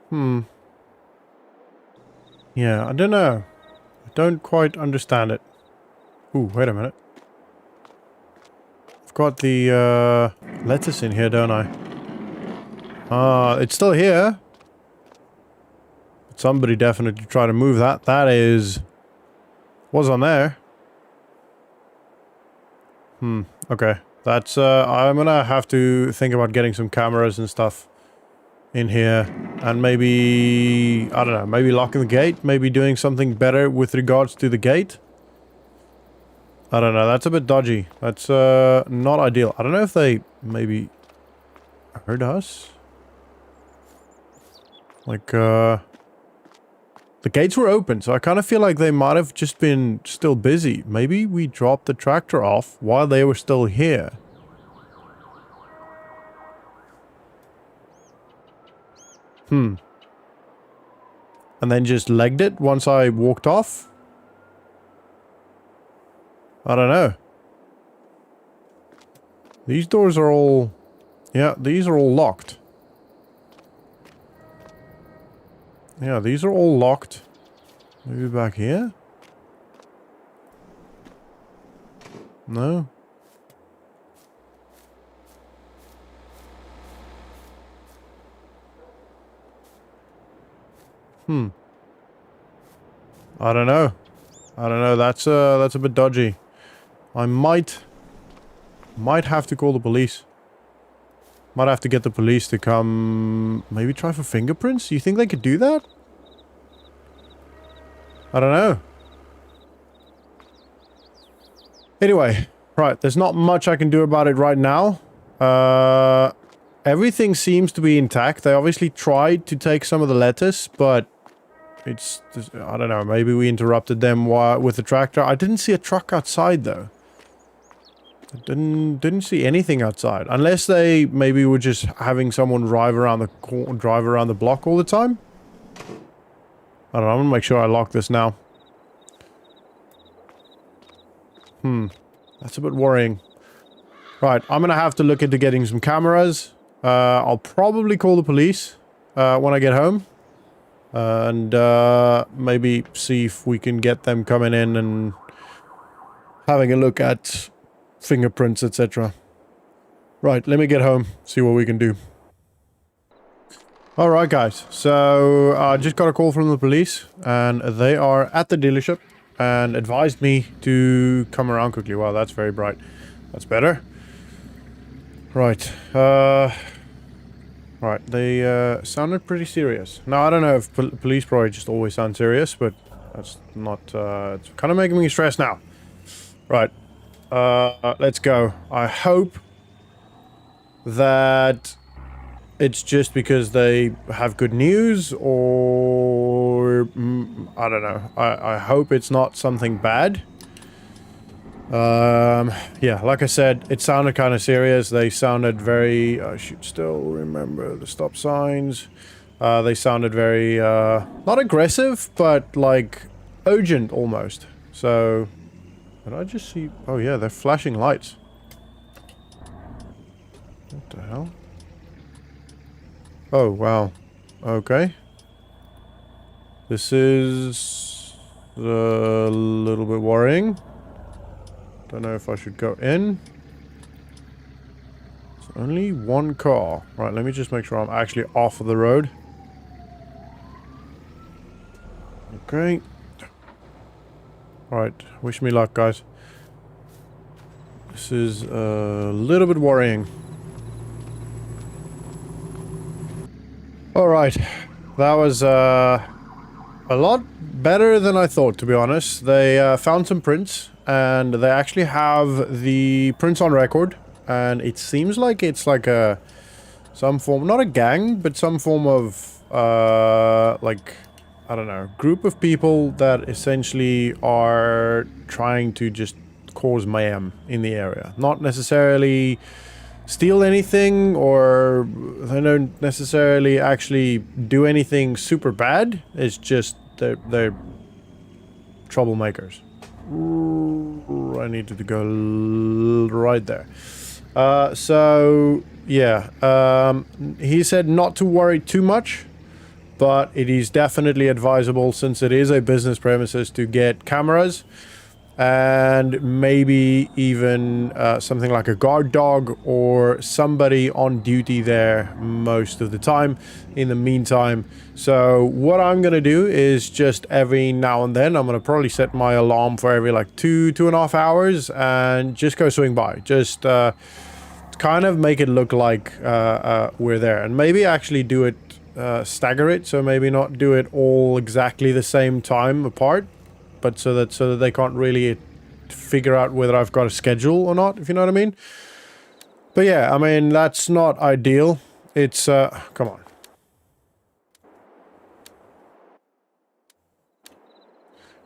Yeah, I don't know. Don't quite understand it. Ooh, wait a minute. I've got the lettuce in here, don't I? It's still here. But somebody definitely tried to move that. That was on there. Okay. That's I'm gonna have to think about getting some cameras and stuff in here, and maybe, I don't know, maybe locking the gate, maybe doing something better with regards to the gate. I don't know, that's a bit dodgy. That's not ideal. I don't know if they maybe heard us. Like, the gates were open, so I kind of feel like they might have just been still busy. Maybe we dropped the tractor off while they were still here. And then just legged it once I walked off? I don't know. These doors are all... Yeah, these are all locked. Yeah, these are all locked. Maybe back here? No? I don't know. I don't know. That's a bit dodgy. I might have to call the police. Might have to get the police to come... Maybe try for fingerprints? You think they could do that? I don't know. Anyway, right. There's not much I can do about it right now. Everything seems to be intact. They obviously tried to take some of the lettuce, but it's... I don't know. Maybe we interrupted them with the tractor. I didn't see a truck outside, though. I didn't see anything outside. Unless they maybe were just having someone drive around the block all the time. I don't know. I'm gonna make sure I lock this now. That's a bit worrying. Right. I'm gonna have to look into getting some cameras. I'll probably call the police when I get home. And maybe see if we can get them coming in and having a look at fingerprints, etc. Right, let me get home, see what we can do. Alright guys, so I just got a call from the police, and they are at the dealership and advised me to come around quickly. Wow, that's very bright. That's better. Right, right, they sounded pretty serious. Now, I don't know if police probably just always sound serious, but that's not, it's kind of making me stressed now. Right. Let's go. I hope that it's just because they have good news, or I don't know. I hope it's not something bad. Yeah, like I said, it sounded kind of serious. They sounded very... I should still remember the stop signs. They sounded very, not aggressive, but like urgent almost. So... Did I just see... Oh yeah, they're flashing lights. What the hell? Oh, wow. Okay. This is a little bit worrying. Don't know if I should go in. It's only one car. Right, let me just make sure I'm actually off of the road. Okay. Alright, wish me luck, guys. This is a little bit worrying. Alright, that was a lot better than I thought, to be honest. They found some prints, and they actually have the prints on record, and it seems like it's like some form, not a gang, but some form of, like, I don't know, group of people that essentially are trying to just cause mayhem in the area. Not necessarily steal anything, or they don't necessarily actually do anything super bad. It's just they're troublemakers. I needed to go right there. So yeah, he said not to worry too much, but it is definitely advisable, since it is a business premises, to get cameras and maybe even something like a guard dog or somebody on duty there most of the time in the meantime. So what I'm gonna do is just every now and then, I'm gonna probably set my alarm for every like 2.5 hours and just go swing by, just kind of make it look like we're there, and maybe actually do it, stagger it, so maybe not do it all exactly the same time apart, but so that they can't really figure out whether I've got a schedule or not, if you know what I mean. But yeah, I mean, that's not ideal. It's come on.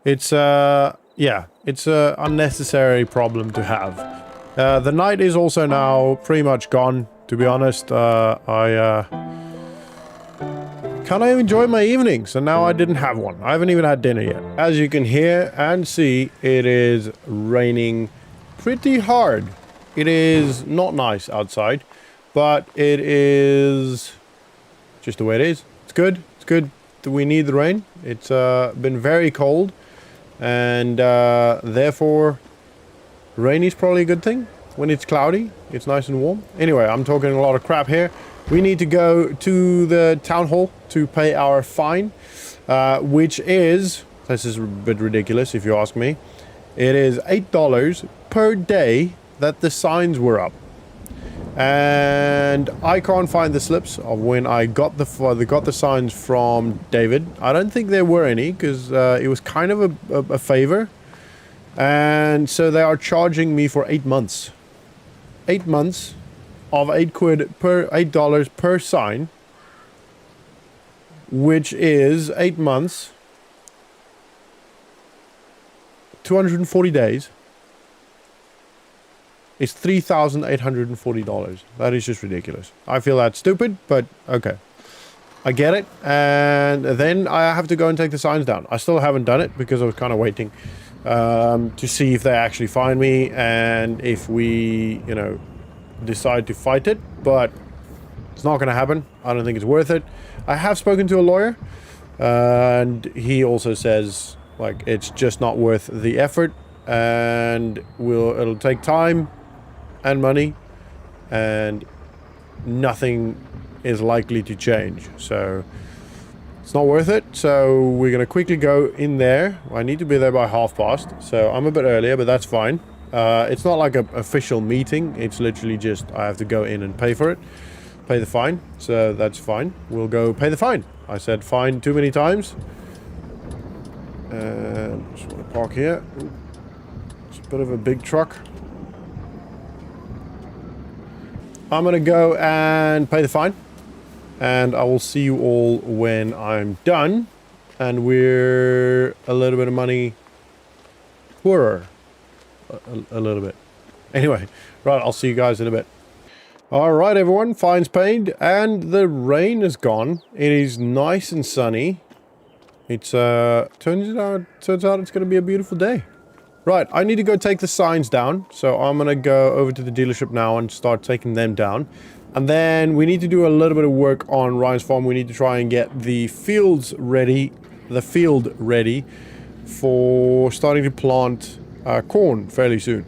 It's yeah, it's a unnecessary problem to have. The night is also now pretty much gone, to be honest. Can I enjoy my evenings? And now I didn't have one. I haven't even had dinner yet. As you can hear and see, it is raining pretty hard. It is not nice outside, but it is just the way it is. It's good. It's good that we need the rain. It's been very cold, and therefore rain is probably a good thing. When it's cloudy, it's nice and warm. Anyway, I'm talking a lot of crap here. We need to go to the town hall to pay our fine, which is, this is a bit ridiculous if you ask me, it is $8 per day that the signs were up. And I can't find the slips of when I got the signs from David. I don't think there were any, because it was kind of a favor. And so they are charging me for 8 months. 8 months of $8 per sign, which is 8 months, 240 days. It's $3,840. That is just ridiculous. I feel that's stupid, but okay. I get it. And then I have to go and take the signs down. I still haven't done it because I was kind of waiting to see if they actually find me and if we, you know, decide to fight it, but it's not going to happen. I don't think it's worth it. I have spoken to a lawyer, and he also says, like, it's just not worth the effort, and it'll take time and money, and nothing is likely to change. So it's not worth it. So we're going to quickly go in there. I need to be there by past, so I'm a bit earlier, but that's fine. It's not like an official meeting. It's literally just I have to go in and pay for it. Pay the fine. So that's fine. We'll go pay the fine. I said fine too many times. And just want to park here. It's a bit of a big truck. I'm going to go and pay the fine. And I will see you all when I'm done. And we're a little bit of money poorer. A little bit. Anyway, right, I'll see you guys in a bit. Alright everyone, fine's paid, and the rain is gone. It is nice and sunny. It's, turns out it's going to be a beautiful day. Right, I need to go take the signs down. So I'm going to go over to the dealership now and start taking them down. And then we need to do a little bit of work on Ryan's farm. We need to try and get the fields ready, for starting to plant corn fairly soon.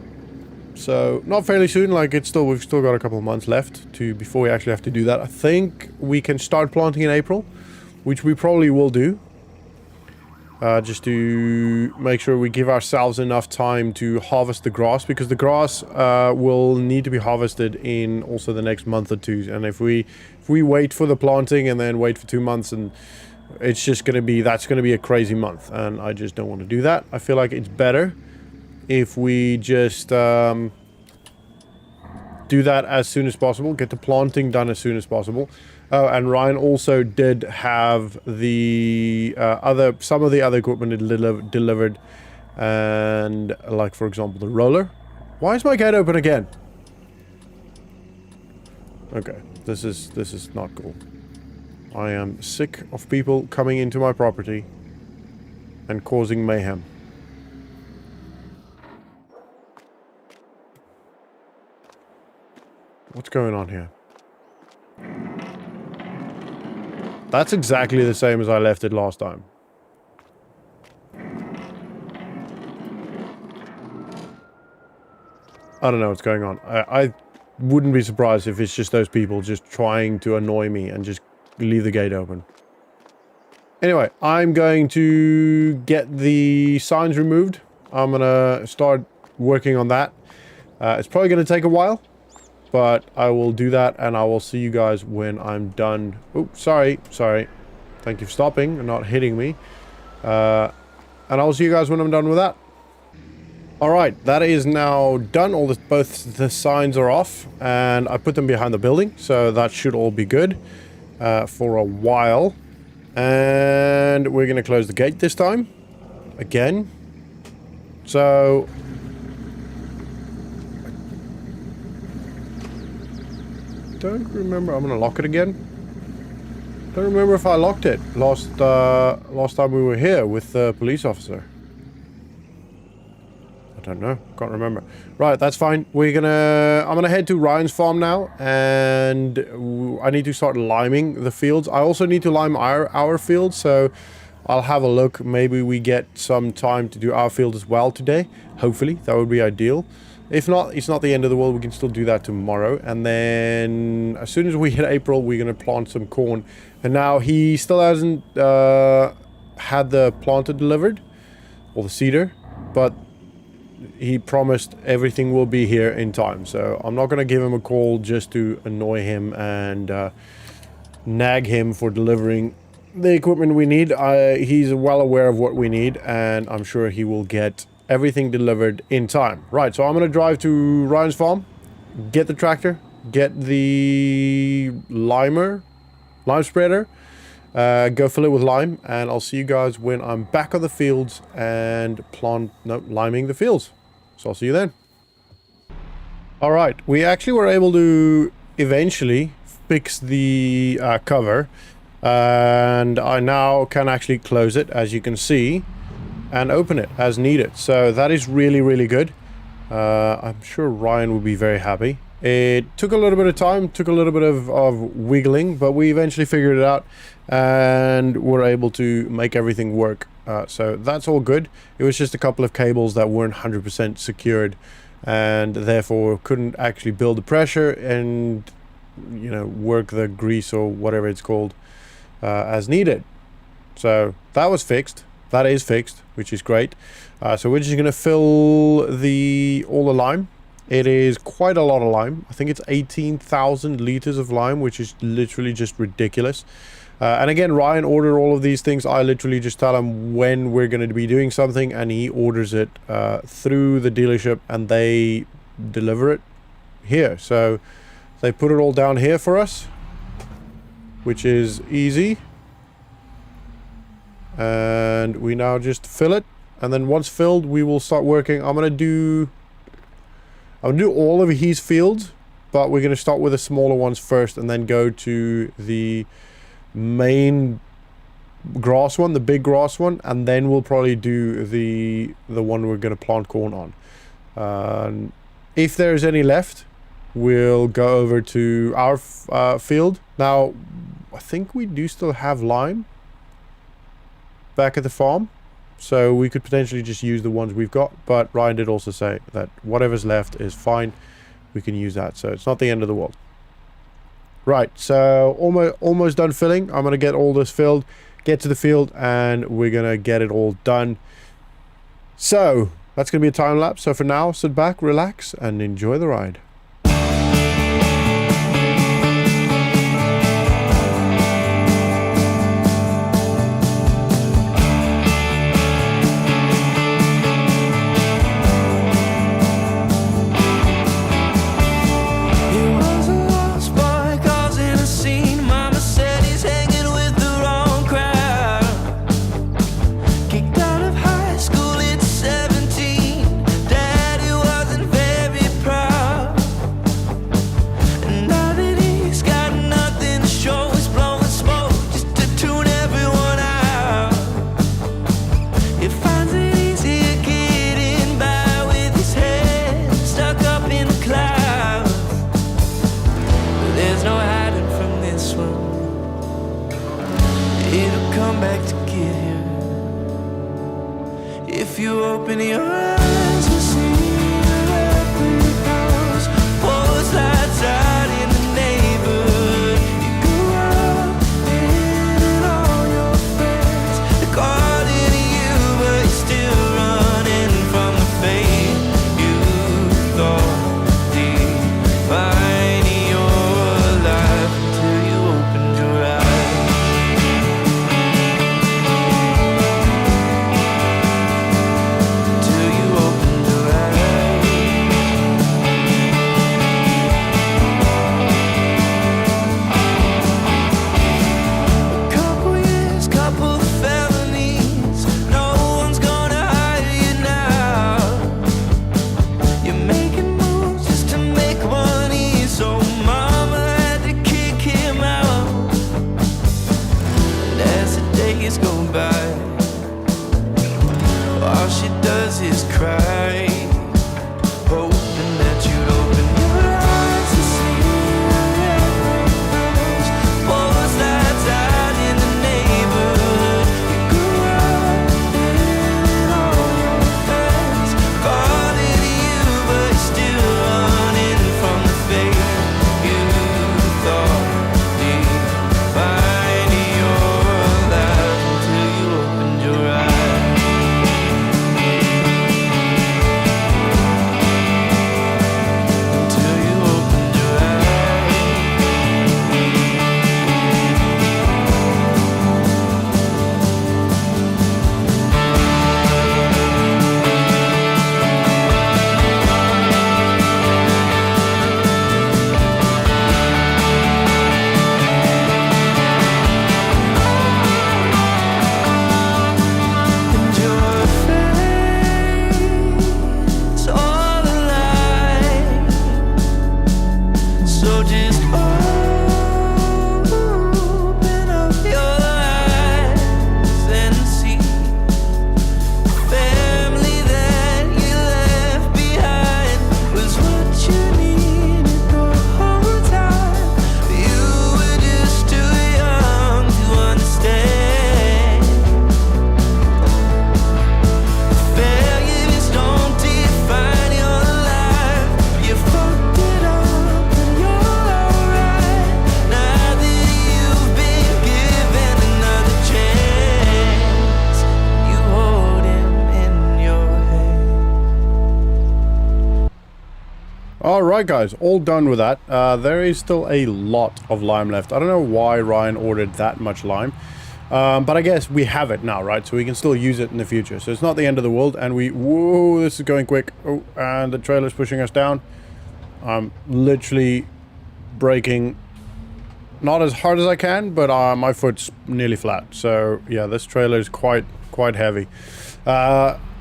So not fairly soon, like we've still got a couple of months left before we actually have to do that. I think we can start planting in April, which we probably will do. Just to make sure we give ourselves enough time to harvest the grass, because the grass will need to be harvested in also the next month or two. And if we wait for the planting and then wait for 2 months, and it's just that's going to be a crazy month, and I just don't want to do that. I feel like it's better if we just do that as soon as possible, get the planting done as soon as possible. Oh, and Ryan also did have the some of the other equipment delivered, and like for example the roller. Why is my gate open again? Okay, this is not cool. I am sick of people coming into my property and causing mayhem. What's going on here? That's exactly the same as I left it last time. I don't know what's going on. I wouldn't be surprised if it's just those people just trying to annoy me and just leave the gate open. Anyway, I'm going to get the signs removed. I'm going to start working on that. It's probably going to take a while, but I will do that, and I will see you guys when I'm done. Oh, sorry. Thank you for stopping and not hitting me. And I'll see you guys when I'm done with that. Alright, that is now done. Both the signs are off, and I put them behind the building, so that should all be good for a while. And we're going to close the gate this time. Again. So don't remember. I'm gonna lock it again. Don't remember if I locked it last time we were here with the police officer. I don't know. Can't remember. Right, that's fine. I'm gonna head to Ryan's farm now, and I need to start liming the fields. I also need to lime our fields, so I'll have a look. Maybe we get some time to do our field as well today. Hopefully, that would be ideal. If not, it's not the end of the world. We can still do that tomorrow. And then as soon as we hit April, we're going to plant some corn. And now he still hasn't had the planter delivered, or the seeder, but he promised everything will be here in time. So I'm not going to give him a call just to annoy him and nag him for delivering the equipment we need. He's well aware of what we need, and I'm sure he will get everything delivered in time. Right, so I'm going to drive to Ryan's farm, get the tractor, get the lime spreader, go fill it with lime, and I'll see you guys when I'm back on the fields and liming the fields. So I'll see you then. Alright, we actually were able to eventually fix the cover, and I now can actually close it, as you can see, and open it as needed. So that is really, really good. I'm sure Ryan will be very happy. It took a little bit of time, took a little bit of wiggling, but we eventually figured it out and were able to make everything work. So that's all good. It was just a couple of cables that weren't 100% secured, and therefore couldn't actually build the pressure and, you know, work the grease or whatever it's called as needed. So that was fixed. That is fixed, which is great. So we're just going to fill all the lime. It is quite a lot of lime. I think it's 18,000 liters of lime, which is literally just ridiculous. And again, Ryan ordered all of these things. I literally just tell him when we're going to be doing something, and he orders it through the dealership, and they deliver it here. So they put it all down here for us, which is easy. And we now just fill it, and then once filled we will start working. I'm gonna do all of his fields, but we're gonna start with the smaller ones first and then go to the main grass one, the big grass one, and then we'll probably do the one we're going to plant corn on. If there's any left, we'll go over to our field. Now, I think we do still have lime back at the farm, so we could potentially just use the ones we've got, but Ryan did also say that whatever's left is fine. We can use that, so it's not the end of the world. Right, so almost done filling. I'm going to get all this filled, get to the field, and we're going to get it all done. So that's going to be a time lapse. So for now, sit back, relax, and enjoy the ride. If you open your eyes, you see electric house, poles lights out in the neighborhood. You go out and all your friends are calling to you, but you're still running from the fate you thought defined your life until you opened your eyes. All she does is cry, hoping that you'd open your eyes to see electric house, poles lights out in the neighborhood. You grew up and all your friends calling to you, but you're still running from the fate you thought defined your life until you opened your eyes. Alright guys, all done with that. There is still a lot of lime left. I don't know why Ryan ordered that much lime. But I guess we have it now, right? So we can still use it in the future. So it's not the end of the world. And whoa, this is going quick. Oh, and the trailer's pushing us down. I'm literally braking not as hard as I can, but my foot's nearly flat. So yeah, this trailer is quite heavy.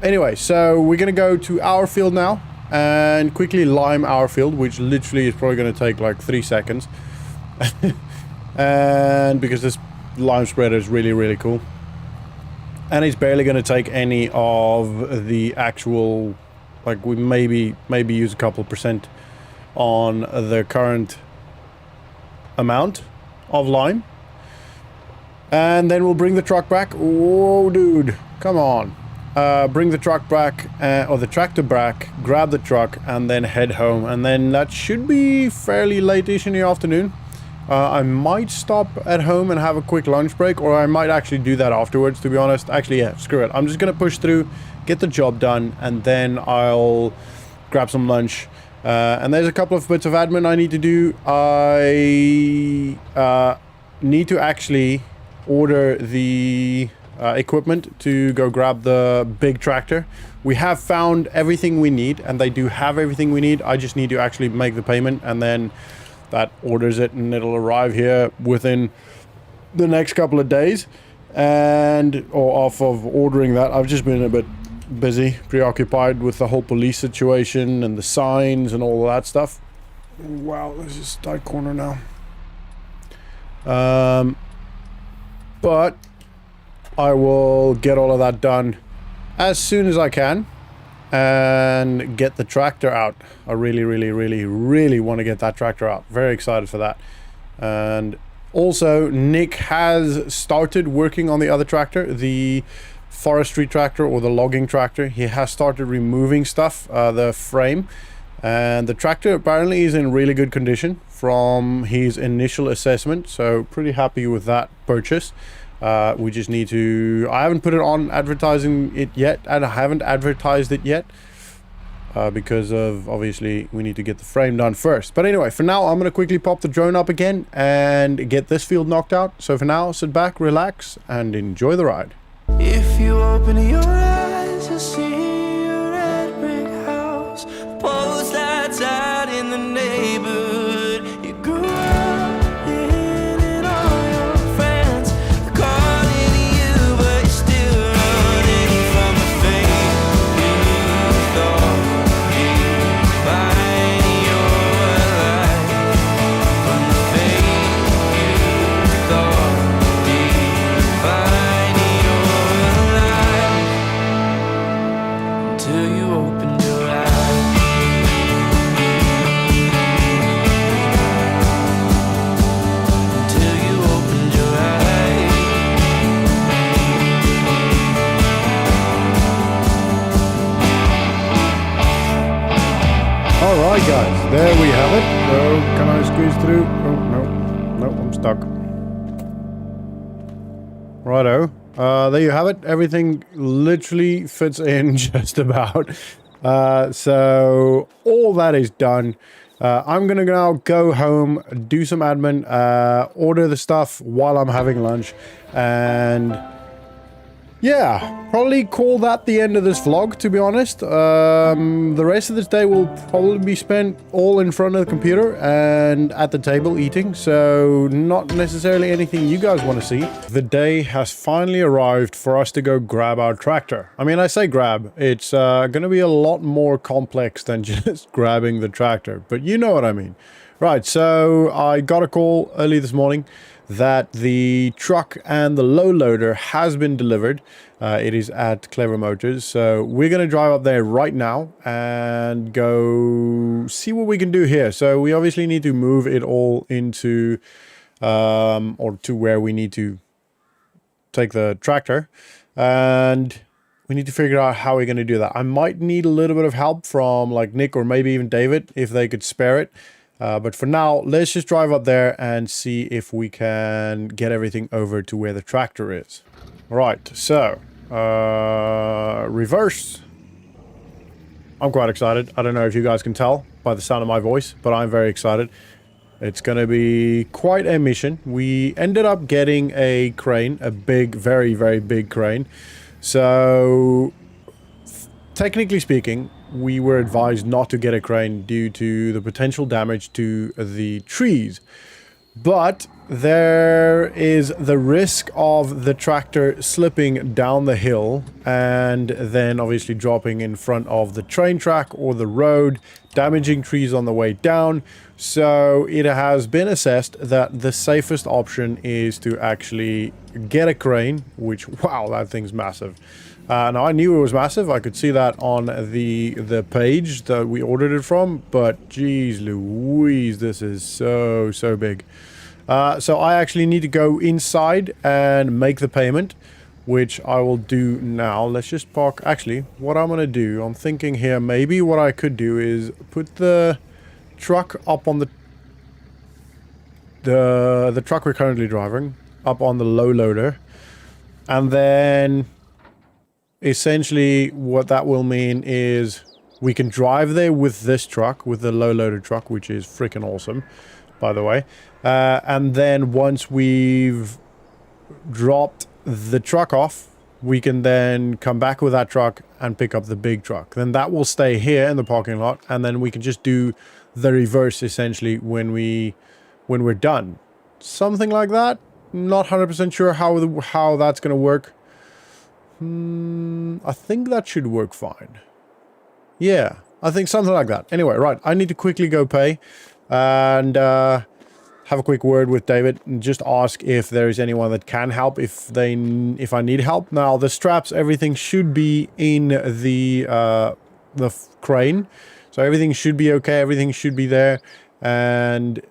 Anyway, so we're gonna go to our field now and quickly lime our field, which literally is probably going to take like 3 seconds. And because this lime spreader is really, really cool. And it's barely going to take any of the actual, like we maybe use a couple percent on the current amount of lime. And then we'll bring the truck back. Whoa, dude, come on. Bring the truck back, or the tractor back, grab the truck, and then head home. And then that should be fairly late-ish in the afternoon. I might stop at home and have a quick lunch break, or I might actually do that afterwards, to be honest. Actually, yeah, screw it. I'm just going to push through, get the job done, and then I'll grab some lunch. And there's a couple of bits of admin I need to do. I need to actually order the equipment to go grab the big tractor. We have found everything we need, and they do have everything we need. I just need to actually make the payment, and then that orders it, and it'll arrive here within the next couple of days. And off of ordering that, I've just been a bit busy, preoccupied with the whole police situation and the signs and all of that stuff. Wow, this is a tight corner now. But I will get all of that done as soon as I can and get the tractor out. I really, really, really, really want to get that tractor out. Very excited for that. And also, Nick has started working on the other tractor, the forestry tractor or the logging tractor. He has started removing stuff, the frame. And the tractor apparently is in really good condition from his initial assessment. So pretty happy with that purchase. We just need to... I haven't put it on advertising it yet, and I haven't advertised it yet because of, obviously, we need to get the frame done first. But anyway, for now, I'm going to quickly pop the drone up again and get this field knocked out. So for now, sit back, relax, and enjoy the ride. If you open your eyes, you'll see a red brick house, post lights out in the neighborhood you grew up in, and all your friends are calling you, but you're still running from the fate you thought you'd find your life, from the fate you thought you'd find your life, until you opened your eyes. Until you opened your eyes. Alright guys, there we have it. Oh, can I squeeze through? Oh, no, I'm stuck. Righto. There you have it. Everything literally fits in just about. So all that is done. I'm gonna now go home, do some admin, order the stuff while I'm having lunch, and yeah, probably call that the end of this vlog, to be honest. The rest of this day will probably be spent all in front of the computer and at the table eating, so not necessarily anything you guys want to see. The day has finally arrived for us to go grab our tractor. I mean, I say grab, it's going to be a lot more complex than just grabbing the tractor, but you know what I mean. Right, so I got a call early this morning that the truck and the low loader has been delivered. It is at Clever Motors, so we're going to drive up there right now and go see what we can do here. So we obviously need to move it all into or to where we need to take the tractor, and we need to figure out how we're going to do that. I might need a little bit of help from like Nick or maybe even David if they could spare it. But for now, let's just drive up there and see if we can get everything over to where the tractor is. Right, so, reverse. I'm quite excited. I don't know if you guys can tell by the sound of my voice, but I'm very excited. It's going to be quite a mission. We ended up getting a crane, a big, very, very big crane. So, technically speaking, we were advised not to get a crane due to the potential damage to the trees. But there is the risk of the tractor slipping down the hill and then obviously dropping in front of the train track or the road, damaging trees on the way down. So it has been assessed that the safest option is to actually get a crane, which, wow, that thing's massive. Now, I knew it was massive. I could see that on the page that we ordered it from, but geez Louise, this is so big. So I actually need to go inside and make the payment, which I will do now. Let's just park. Actually, what I'm going to do, I'm thinking here, maybe what I could do is put the truck up on the truck we're currently driving, up on the low loader, and then essentially what that will mean is we can drive there with this truck, with the low loader truck, which is freaking awesome, by the way. And then once we've dropped the truck off, we can then come back with that truck and pick up the big truck. Then that will stay here in the parking lot, and then we can just do the reverse essentially when we're done. Something like that. Not 100% sure how that's going to work. I think that should work fine. Yeah, I think something like that. Anyway, right, I need to quickly go pay and have a quick word with David and just ask if there is anyone that can help if I need help. Now, the straps, everything should be in the crane, so everything should be okay. Everything should be there, and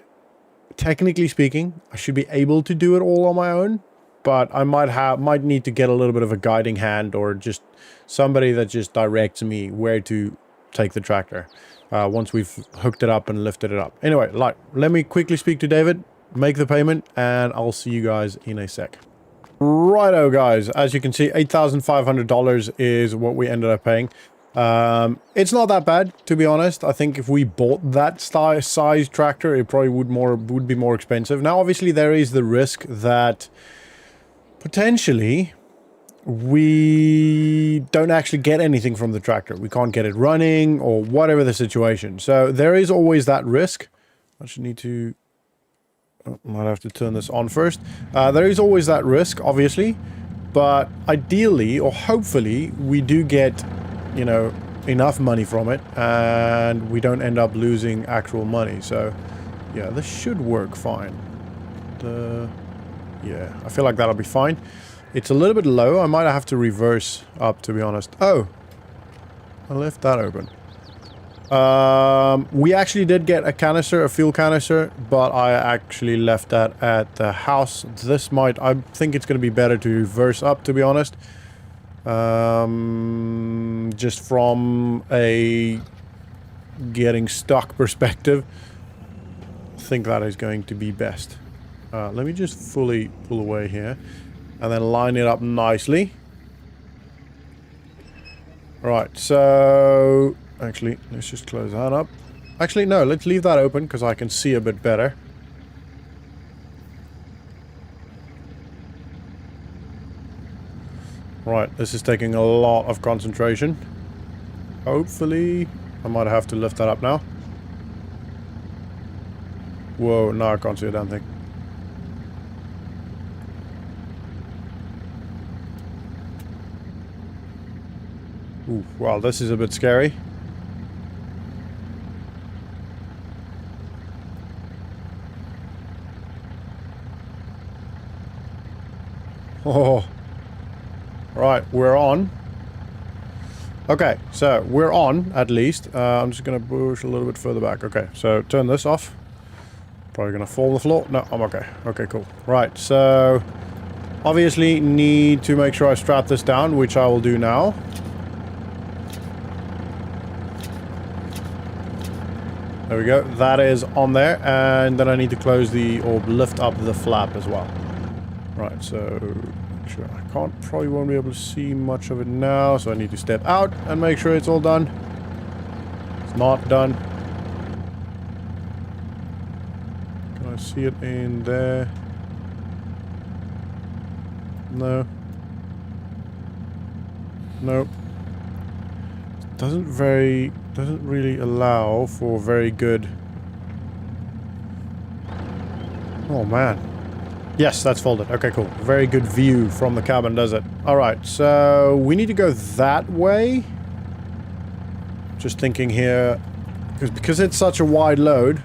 technically speaking, I should be able to do it all on my own. But I might need to get a little bit of a guiding hand, or just somebody that just directs me where to take the tractor once we've hooked it up and lifted it up. Anyway, let me quickly speak to David, make the payment, and I'll see you guys in a sec. Righto, guys. As you can see, $8,500 is what we ended up paying. It's not that bad, to be honest. I think if we bought that size tractor, it probably would be more expensive. Now, obviously, there is the risk that potentially we don't actually get anything from the tractor. We can't get it running or whatever the situation. So there is always that risk. I should need to... might have to turn this on first. There is always that risk, obviously. But ideally, or hopefully, we do get, you know, enough money from it. And we don't end up losing actual money. So, yeah, this should work fine. Yeah, I feel like that'll be fine. It's a little bit low. I might have to reverse up, to be honest. Oh, I left that open. We actually did get a canister, a fuel canister, but I actually left that at the house. I think it's going to be better to reverse up, to be honest. Just from a getting stuck perspective, I think that is going to be best. Let me just fully pull away here and then line it up nicely. Right, so actually, let's just close that up. Actually, no, let's leave that open because I can see a bit better. Right, this is taking a lot of concentration. Hopefully, I might have to lift that up now. Whoa, now I can't see a damn thing. Ooh, wow, this is a bit scary. Oh, right, we're on. Okay, so we're on, at least. I'm just going to push a little bit further back. Okay, so turn this off. Probably going to fall on the floor. No, I'm okay. Okay, cool. Right, so obviously need to make sure I strap this down, which I will do now. There we go. That is on there. And then I need to close or lift up the flap as well. Right, so sure, I probably won't be able to see much of it now, so I need to step out and make sure it's all done. It's not done. Can I see it in there? No. Nope. Doesn't really allow for very good Oh, man. Yes, that's folded. Okay, cool. Very good view from the cabin, does it? Alright, so we need to go that way. Just thinking here, because it's such a wide load,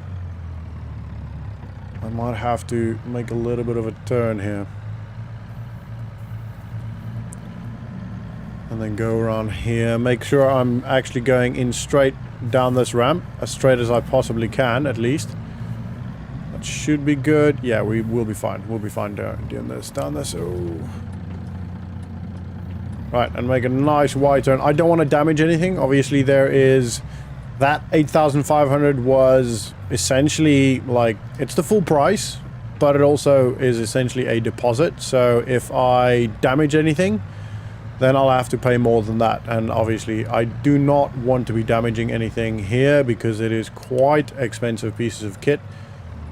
I might have to make a little bit of a turn here. And then go around here. Make sure I'm actually going in straight down this ramp. As straight as I possibly can, at least. That should be good. Yeah, we will be fine. We'll be fine doing this. Down this. Oh. Right, and make a nice wide turn. I don't want to damage anything. Obviously, there is... That 8,500 was essentially, like, it's the full price. But it also is essentially a deposit. So if I damage anything, then I'll have to pay more than that. And obviously, I do not want to be damaging anything here because it is quite expensive pieces of kit.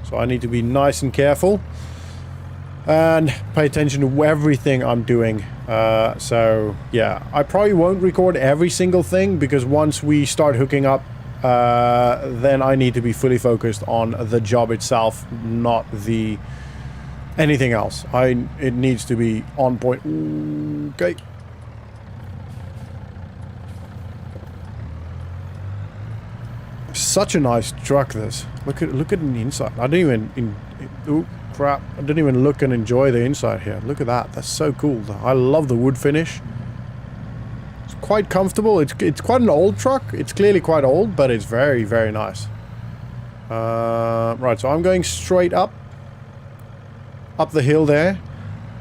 So I need to be nice and careful and pay attention to everything I'm doing. So yeah, I probably won't record every single thing because once we start hooking up, then I need to be fully focused on the job itself, not the anything else. It needs to be on point. Okay. Such a nice truck, this. Look at the inside. I didn't even oh crap! I didn't even look and enjoy the inside here. Look at that. That's so cool. I love the wood finish. It's quite comfortable. It's quite an old truck. It's clearly quite old, but it's very, very nice. Right, so I'm going straight up the hill there,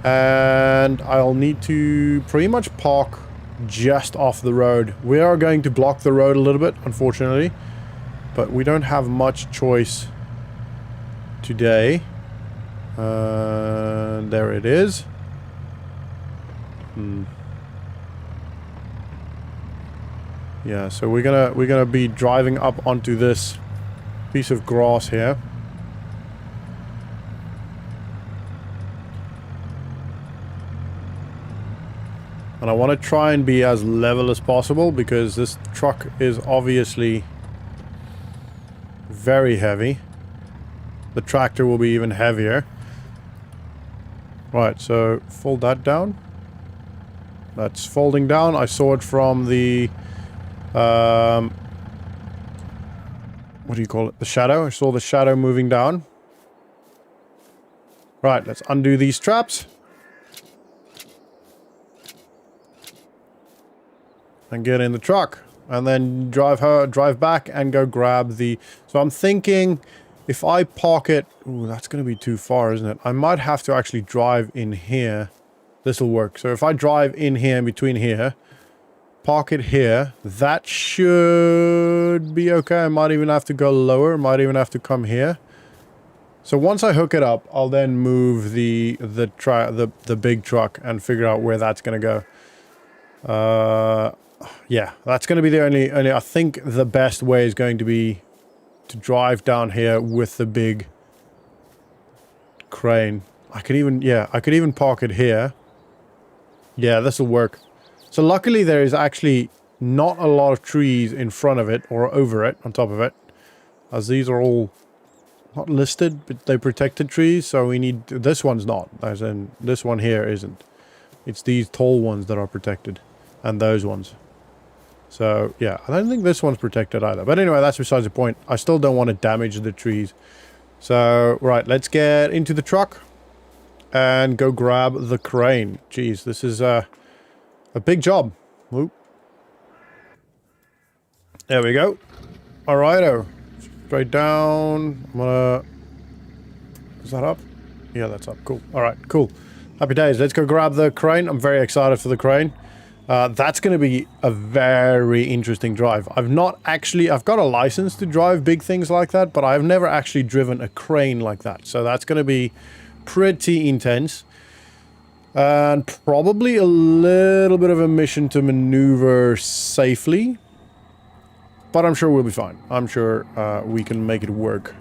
and I'll need to pretty much park just off the road. We are going to block the road a little bit, unfortunately. But we don't have much choice today. There it is. Yeah, so we're gonna be driving up onto this piece of grass here. And I want to try and be as level as possible because this truck is obviously very heavy. The tractor will be even heavier. Right, so fold that down. That's folding down. I saw it from the what do you call it? The shadow. I saw the shadow moving down. Right, let's undo these straps. And get in the truck. And then drive back and go grab the... So I'm thinking if I park it... Ooh, that's going to be too far, isn't it? I might have to actually drive in here. This will work. So if I drive in here, in between here, park it here, that should be okay. I might even have to go lower. Might even have to come here. So once I hook it up, I'll then move the big truck and figure out where that's going to go. Yeah, that's going to be the only I think the best way is going to be to drive down here with the big crane. I could even park it here. Yeah, this will work. So luckily there is actually not a lot of trees in front of it or over it, on top of it. As these are all not listed, but they're protected trees, so we need... This one's not, as in this one here isn't. It's these tall ones that are protected. And those ones. So, yeah, I don't think this one's protected either. But anyway, that's besides the point. I still don't want to damage the trees. So, right, let's get into the truck. And go grab the crane. Jeez, this is a big job. Whoop. There we go. Alrighto. Straight down. I'm gonna... Is that up? Yeah, that's up. Cool. Alright, cool. Happy days. Let's go grab the crane. I'm very excited for the crane. That's going to be a very interesting drive. I've got a license to drive big things like that, but I've never actually driven a crane like that. So that's going to be pretty intense. And probably a little bit of a mission to maneuver safely. But I'm sure we'll be fine. I'm sure we can make it work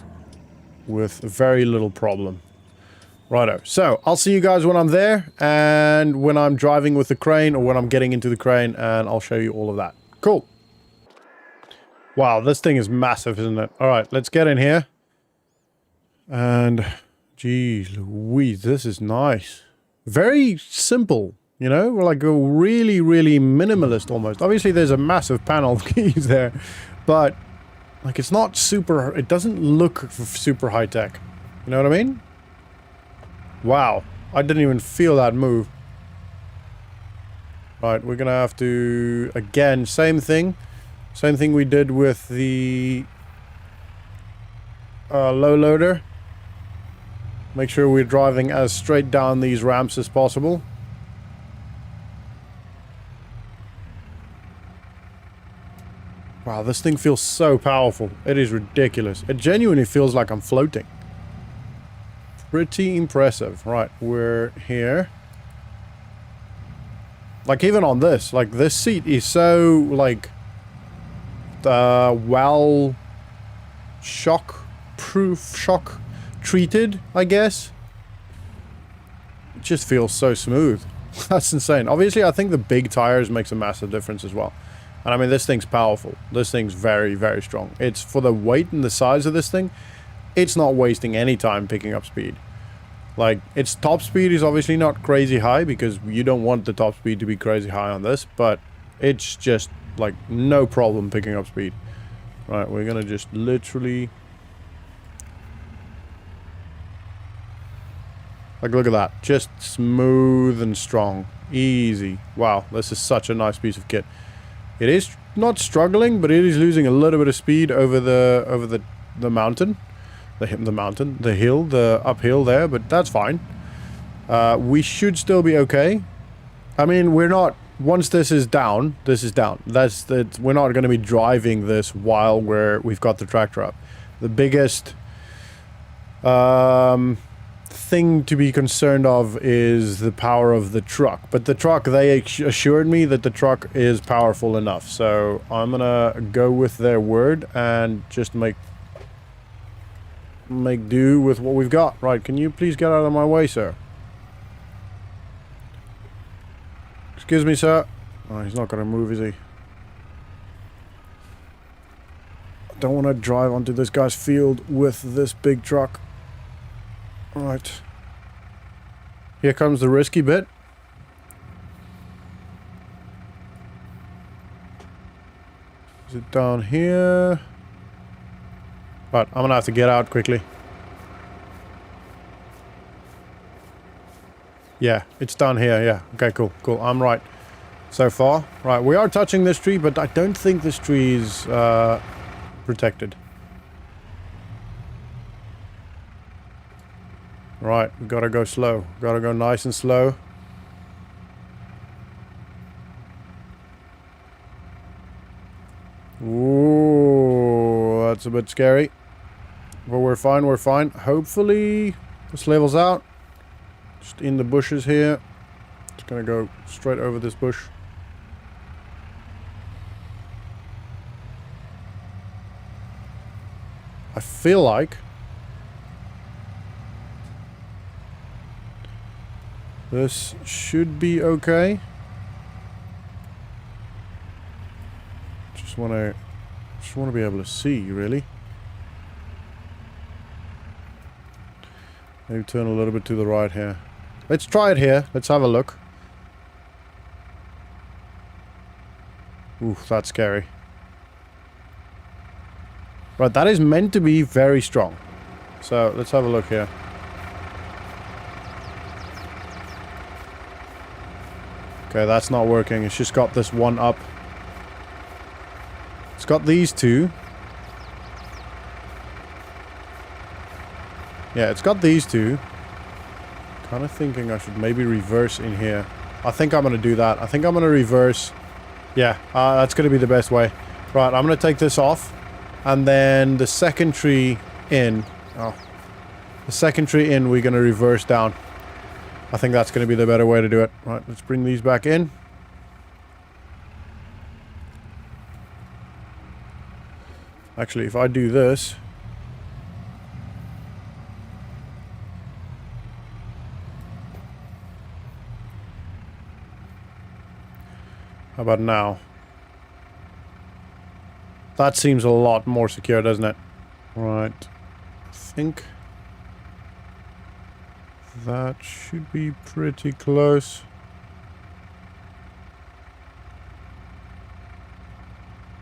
with very little problem. Righto. So, I'll see you guys when I'm there, and when I'm driving with the crane, or when I'm getting into the crane, and I'll show you all of that. Cool. Wow, this thing is massive, isn't it? Alright, let's get in here. And Jeez Louise, this is nice. Very simple, you know? Like a really, really minimalist almost. Obviously there's a massive panel of keys there, but like it's not super, it doesn't look super high tech. You know what I mean? Wow, I didn't even feel that move. Right, we're gonna have to, again, same thing. Same thing we did with the low loader. Make sure we're driving as straight down these ramps as possible. Wow, this thing feels so powerful. It is ridiculous. It genuinely feels like I'm floating. Pretty impressive. Right, we're here. Like even on this, like this seat is so like well shock treated, I guess. It just feels so smooth. That's insane. Obviously, I think the big tires makes a massive difference as well. And I mean, this thing's powerful. This thing's very, very strong. It's for the weight and the size of this thing, it's not wasting any time picking up speed. Like, its top speed is obviously not crazy high because you don't want the top speed to be crazy high on this, but it's just, like, no problem picking up speed. Right, we're gonna just literally... Like, look at that. Just smooth and strong. Easy. Wow, this is such a nice piece of kit. It is not struggling, but it is losing a little bit of speed over the mountain. The hill, the uphill there, but that's fine. We should still be okay. I mean, we're not... Once this is down, this is down. We're not going to be driving this while we've got the tractor up. The biggest... thing to be concerned of is the power of the truck, but the truck, they assured me that the truck is powerful enough, so I'm gonna go with their word and just make do with what we've got. Right, can you please get out of my way, sir? Excuse me, sir. Oh, he's not gonna move, is he? I don't want to drive onto this guy's field with this big truck. Right. Here comes the risky bit. Is it down here? Right, I'm gonna have to get out quickly. Yeah, it's down here, yeah. Okay, cool, cool. I'm right so far. Right, we are touching this tree, but I don't think this tree is protected. Right, we gotta go slow. Gotta go nice and slow. Ooh, that's a bit scary. But we're fine, we're fine. Hopefully this levels out. Just in the bushes here. Just gonna go straight over this bush. I feel like this should be okay. Just want to be able to see, really. Maybe turn a little bit to the right here. Let's try it here. Let's have a look. Ooh, that's scary. Right, that is meant to be very strong. So, let's have a look here. Okay, that's not working. It's just got this one up. It's got these two. Yeah, it's got these two. Kind of thinking I should maybe reverse in here. I think I'm going to do that. I think I'm going to reverse. Yeah, that's going to be the best way. Right, I'm going to take this off. And then the second tree in. Oh. The second tree in, we're going to reverse down. I think that's going to be the better way to do it. Right, let's bring these back in. Actually, if I do this... How about now? That seems a lot more secure, doesn't it? Right. I think... That should be pretty close.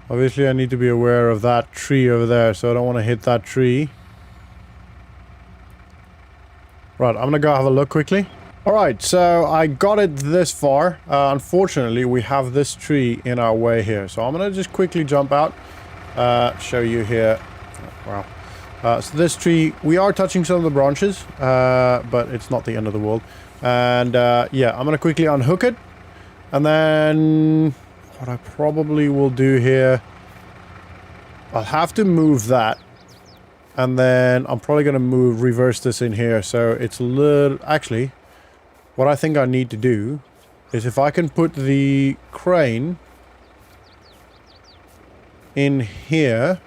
Obviously, I need to be aware of that tree over there, so I don't want to hit that tree. Right, I'm gonna go have a look quickly. Alright, so I got it this far. Unfortunately, we have this tree in our way here, so I'm gonna just quickly jump out. Show you here. Oh, wow. So this tree, we are touching some of the branches, but it's not the end of the world. And yeah, I'm gonna quickly unhook it. And then what I probably will do here, I'll have to move that. And then I'm probably going to reverse this in here. So it's a little... Actually, what I think I need to do is if I can put the crane in here,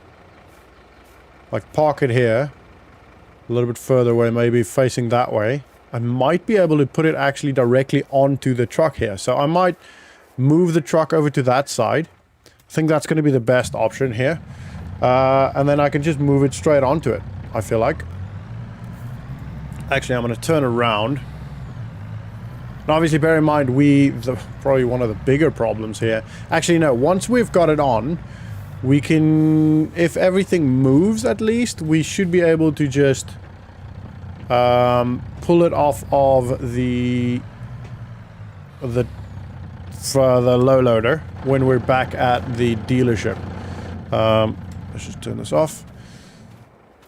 like park it here, a little bit further away, maybe facing that way, I might be able to put it actually directly onto the truck here. So I might move the truck over to that side. I think that's going to be the best option here. And then I can just move it straight onto it, I feel like. Actually, I'm going to turn around. And obviously, bear in mind, probably one of the bigger problems here. Actually, no, once we've got it on, we can, if everything moves at least, we should be able to just pull it off of the low loader when we're back at the dealership. Let's just turn this off.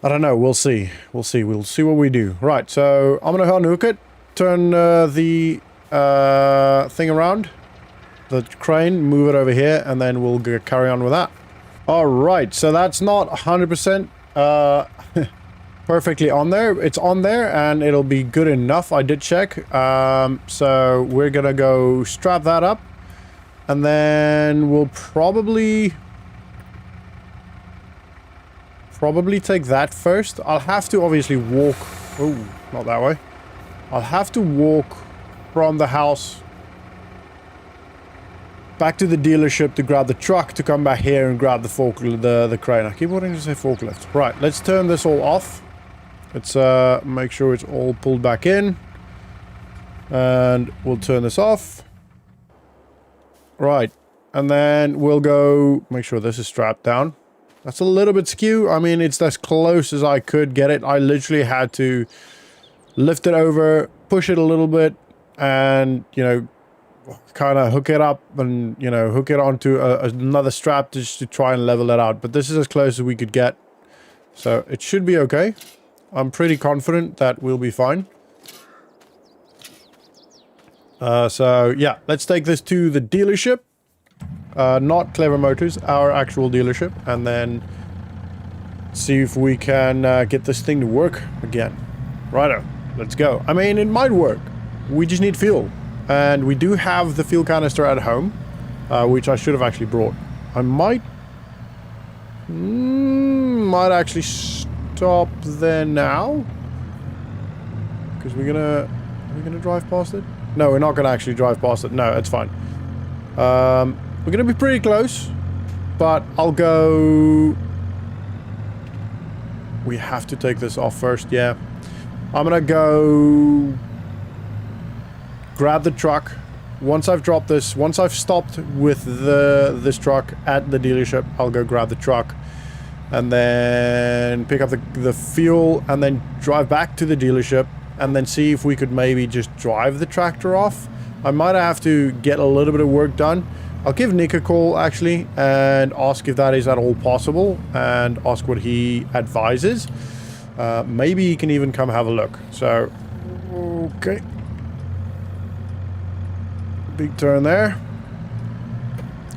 I don't know. We'll see. We'll see. We'll see what we do. Right. So I'm going to unhook it. Turn the thing around. The crane. Move it over here. And then we'll carry on with that. All right. So that's not 100% perfectly on there. It's on there and it'll be good enough. I did check. So we're going to go strap that up. And then we'll probably take that first. I'll have to obviously walk... Oh, not that way. I'll have to walk from the house back to the dealership to grab the truck to come back here and grab the forklift, the crane. I keep wanting to say forklift. Right, let's turn this all off. Let's make sure it's all pulled back in. And we'll turn this off. Right, and then we'll go... Make sure this is strapped down. That's a little bit skew. I mean, it's as close as I could get it. I literally had to lift it over, push it a little bit, and, you know, kind of hook it up and, you know, hook it onto another strap just to try and level it out. But this is as close as we could get. So it should be okay. I'm pretty confident that we'll be fine. So, yeah, let's take this to the dealership. Not Clever Motors, our actual dealership, and then see if we can get this thing to work again. Righto, let's go. I mean, it might work. We just need fuel. And we do have the fuel canister at home, which I should have actually brought. I might actually stop there now. Because are we gonna drive past it? No, we're not gonna actually drive past it. No, it's fine. We're going to be pretty close, but I'll go... We have to take this off first, yeah. I'm going to go... grab the truck. Once I've dropped this, once I've stopped with this truck at the dealership, I'll go grab the truck. And then pick up the fuel and then drive back to the dealership. And then see if we could maybe just drive the tractor off. I might have to get a little bit of work done. I'll give Nick a call, actually, and ask if that is at all possible, and ask what he advises. Maybe he can even come have a look. So, okay. Big turn there.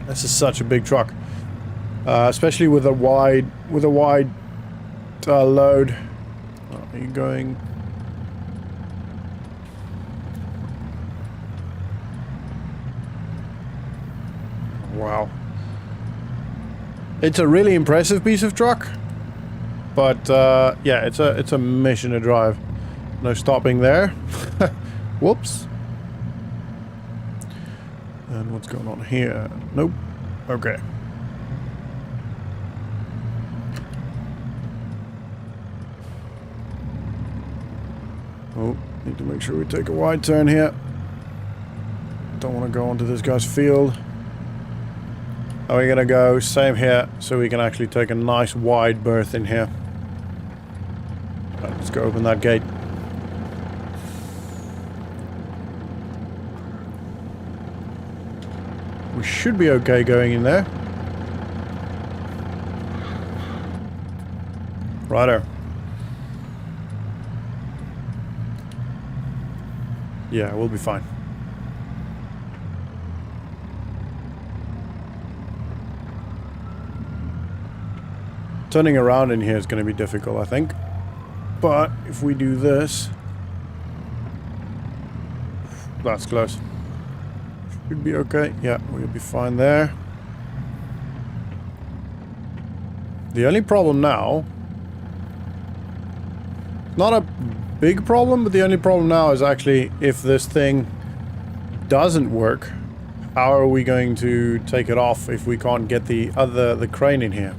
This is such a big truck. Especially with a wide load. Are you going... Wow. It's a really impressive piece of truck. But, yeah, it's a mission to drive. No stopping there. Whoops. And what's going on here? Nope. Okay. Oh, need to make sure we take a wide turn here. Don't want to go onto this guy's field. Are we gonna go same here so we can actually take a nice wide berth in here? Right, let's go open that gate. We should be okay going in there. Righto. Yeah, we'll be fine. Turning around in here is going to be difficult, I think. But if we do this... That's close. Should be okay. Yeah, we'll be fine there. The only problem now... Not a big problem, but the only problem now is actually if this thing doesn't work, how are we going to take it off if we can't get the crane in here?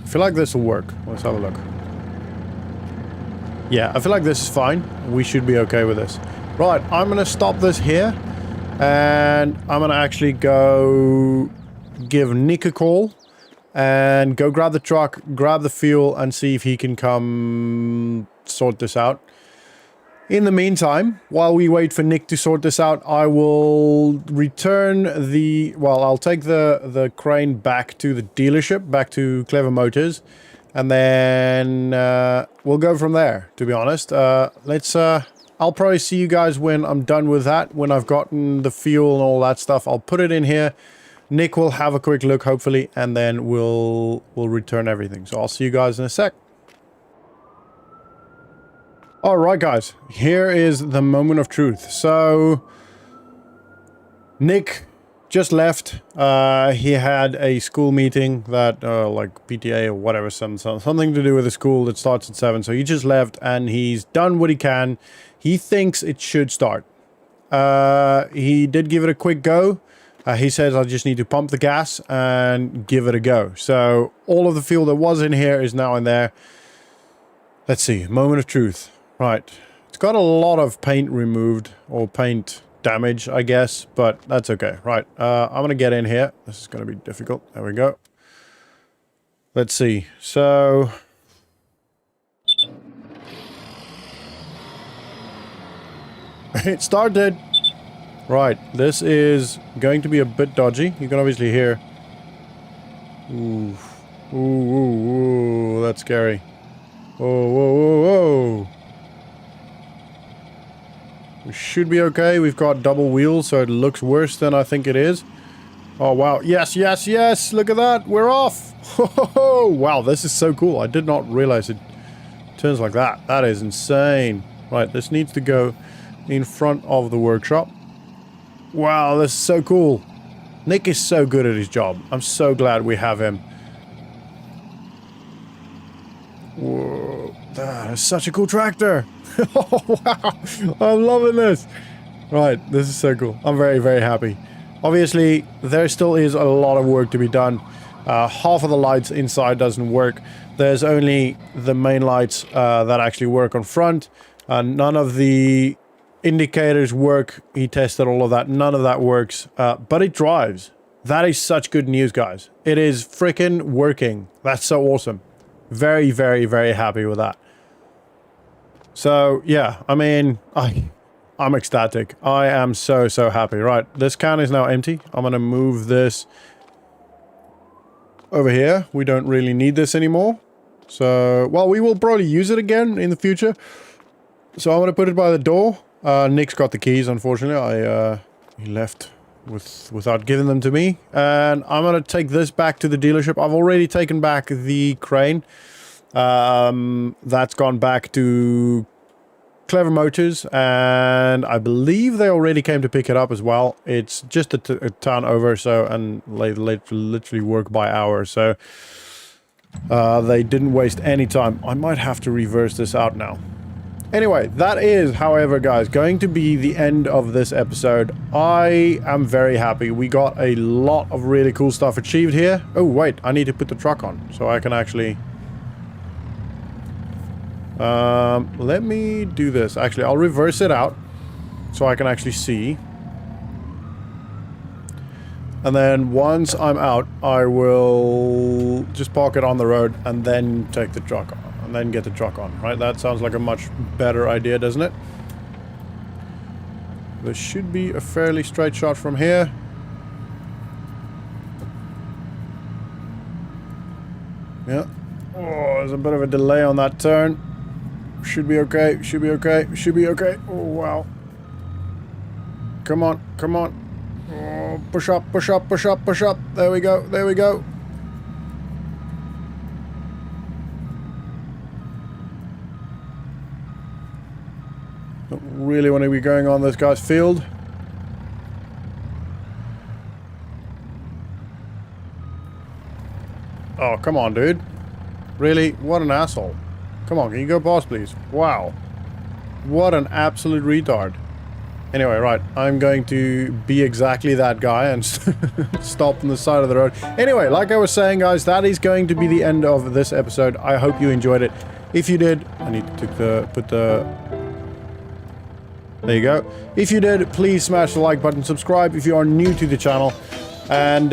I feel like this will work. Let's have a look. Yeah, I feel like this is fine. We should be okay with this. Right, I'm gonna stop this here, and I'm gonna actually go give Nick a call and go grab the truck, grab the fuel, and see if he can come sort this out. In the meantime, while we wait for Nick to sort this out, I will return the... Well, I'll take the crane back to the dealership, back to Clever Motors, and then we'll go from there, to be honest. I'll probably see you guys when I'm done with that, when I've gotten the fuel and all that stuff. I'll put it in here. Nick will have a quick look, hopefully, and then we'll return everything. So I'll see you guys in a sec. Alright guys, here is the moment of truth. So, Nick just left. He had a school meeting that, like PTA or whatever, something to do with the school that starts at 7. So he just left and he's done what he can. He thinks it should start. He did give it a quick go. He says, I just need to pump the gas and give it a go. So all of the fuel that was in here is now in there. Let's see, moment of truth. Right, it's got a lot of paint removed, or paint damage, I guess, but that's okay. Right, I'm gonna get in here. This is gonna be difficult. There we go. Let's see, so... It started! Right, this is going to be a bit dodgy. You can obviously hear... Ooh, ooh, ooh, ooh, that's scary. Whoa, whoa, whoa, whoa! We should be okay. We've got double wheels, so it looks worse than I think it is. Oh, wow. Yes, yes, yes! Look at that! We're off! Oh, wow, this is so cool. I did not realize it turns like that. That is insane. Right, this needs to go in front of the workshop. Wow, this is so cool. Nick is so good at his job. I'm so glad we have him. Whoa, that is such a cool tractor. Oh, wow, I'm loving this. Right, this is so cool. I'm very, very happy. Obviously, there still is a lot of work to be done. Half of the lights inside doesn't work. There's only the main lights that actually work on front. None of the indicators work. He tested all of that. None of that works, but it drives. That is such good news, guys. It is freaking working. That's so awesome. Very, very, very happy with that. So, yeah, I mean, I'm ecstatic. I am so, so happy. Right, this can is now empty. I'm going to move this over here. We don't really need this anymore. So, well, we will probably use it again in the future. So I'm going to put it by the door. Nick's got the keys, unfortunately. He left without giving them to me. And I'm going to take this back to the dealership. I've already taken back the crane. That's gone back to Clever Motors, and I believe they already came to pick it up as well. It's just a town over, so, and they literally work by hours, so they didn't waste any time. I might have to reverse this out now. Anyway, that is, however, guys, going to be the end of this episode. I am very happy. We got a lot of really cool stuff achieved here. Oh, wait, I need to put the truck on so I can actually... Let me do this. Actually, I'll reverse it out so I can actually see. And then once I'm out, I will just park it on the road and then take the truck on. And then get the truck on, right? That sounds like a much better idea, doesn't it? There should be a fairly straight shot from here. Yeah. Oh, there's a bit of a delay on that turn. Should be okay, should be okay, should be okay. Oh, wow. Come on, come on. Oh, push up, push up, push up, push up. There we go, there we go. Don't really want to be going on this guy's field. Oh, come on, dude. Really? What an asshole. Come on, can you go past, please? Wow. What an absolute retard. Anyway, right, I'm going to be exactly that guy and stop on the side of the road. Anyway, like I was saying, guys, that is going to be the end of this episode. I hope you enjoyed it. If you did, I need to put the... There you go. If you did, please smash the like button, subscribe if you are new to the channel. And,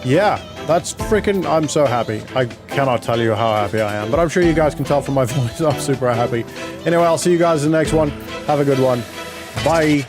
yeah, that's freaking... I'm so happy. I cannot tell you how happy I am, but I'm sure you guys can tell from my voice I'm super happy. Anyway, I'll see you guys in the next one. Have a good one. Bye.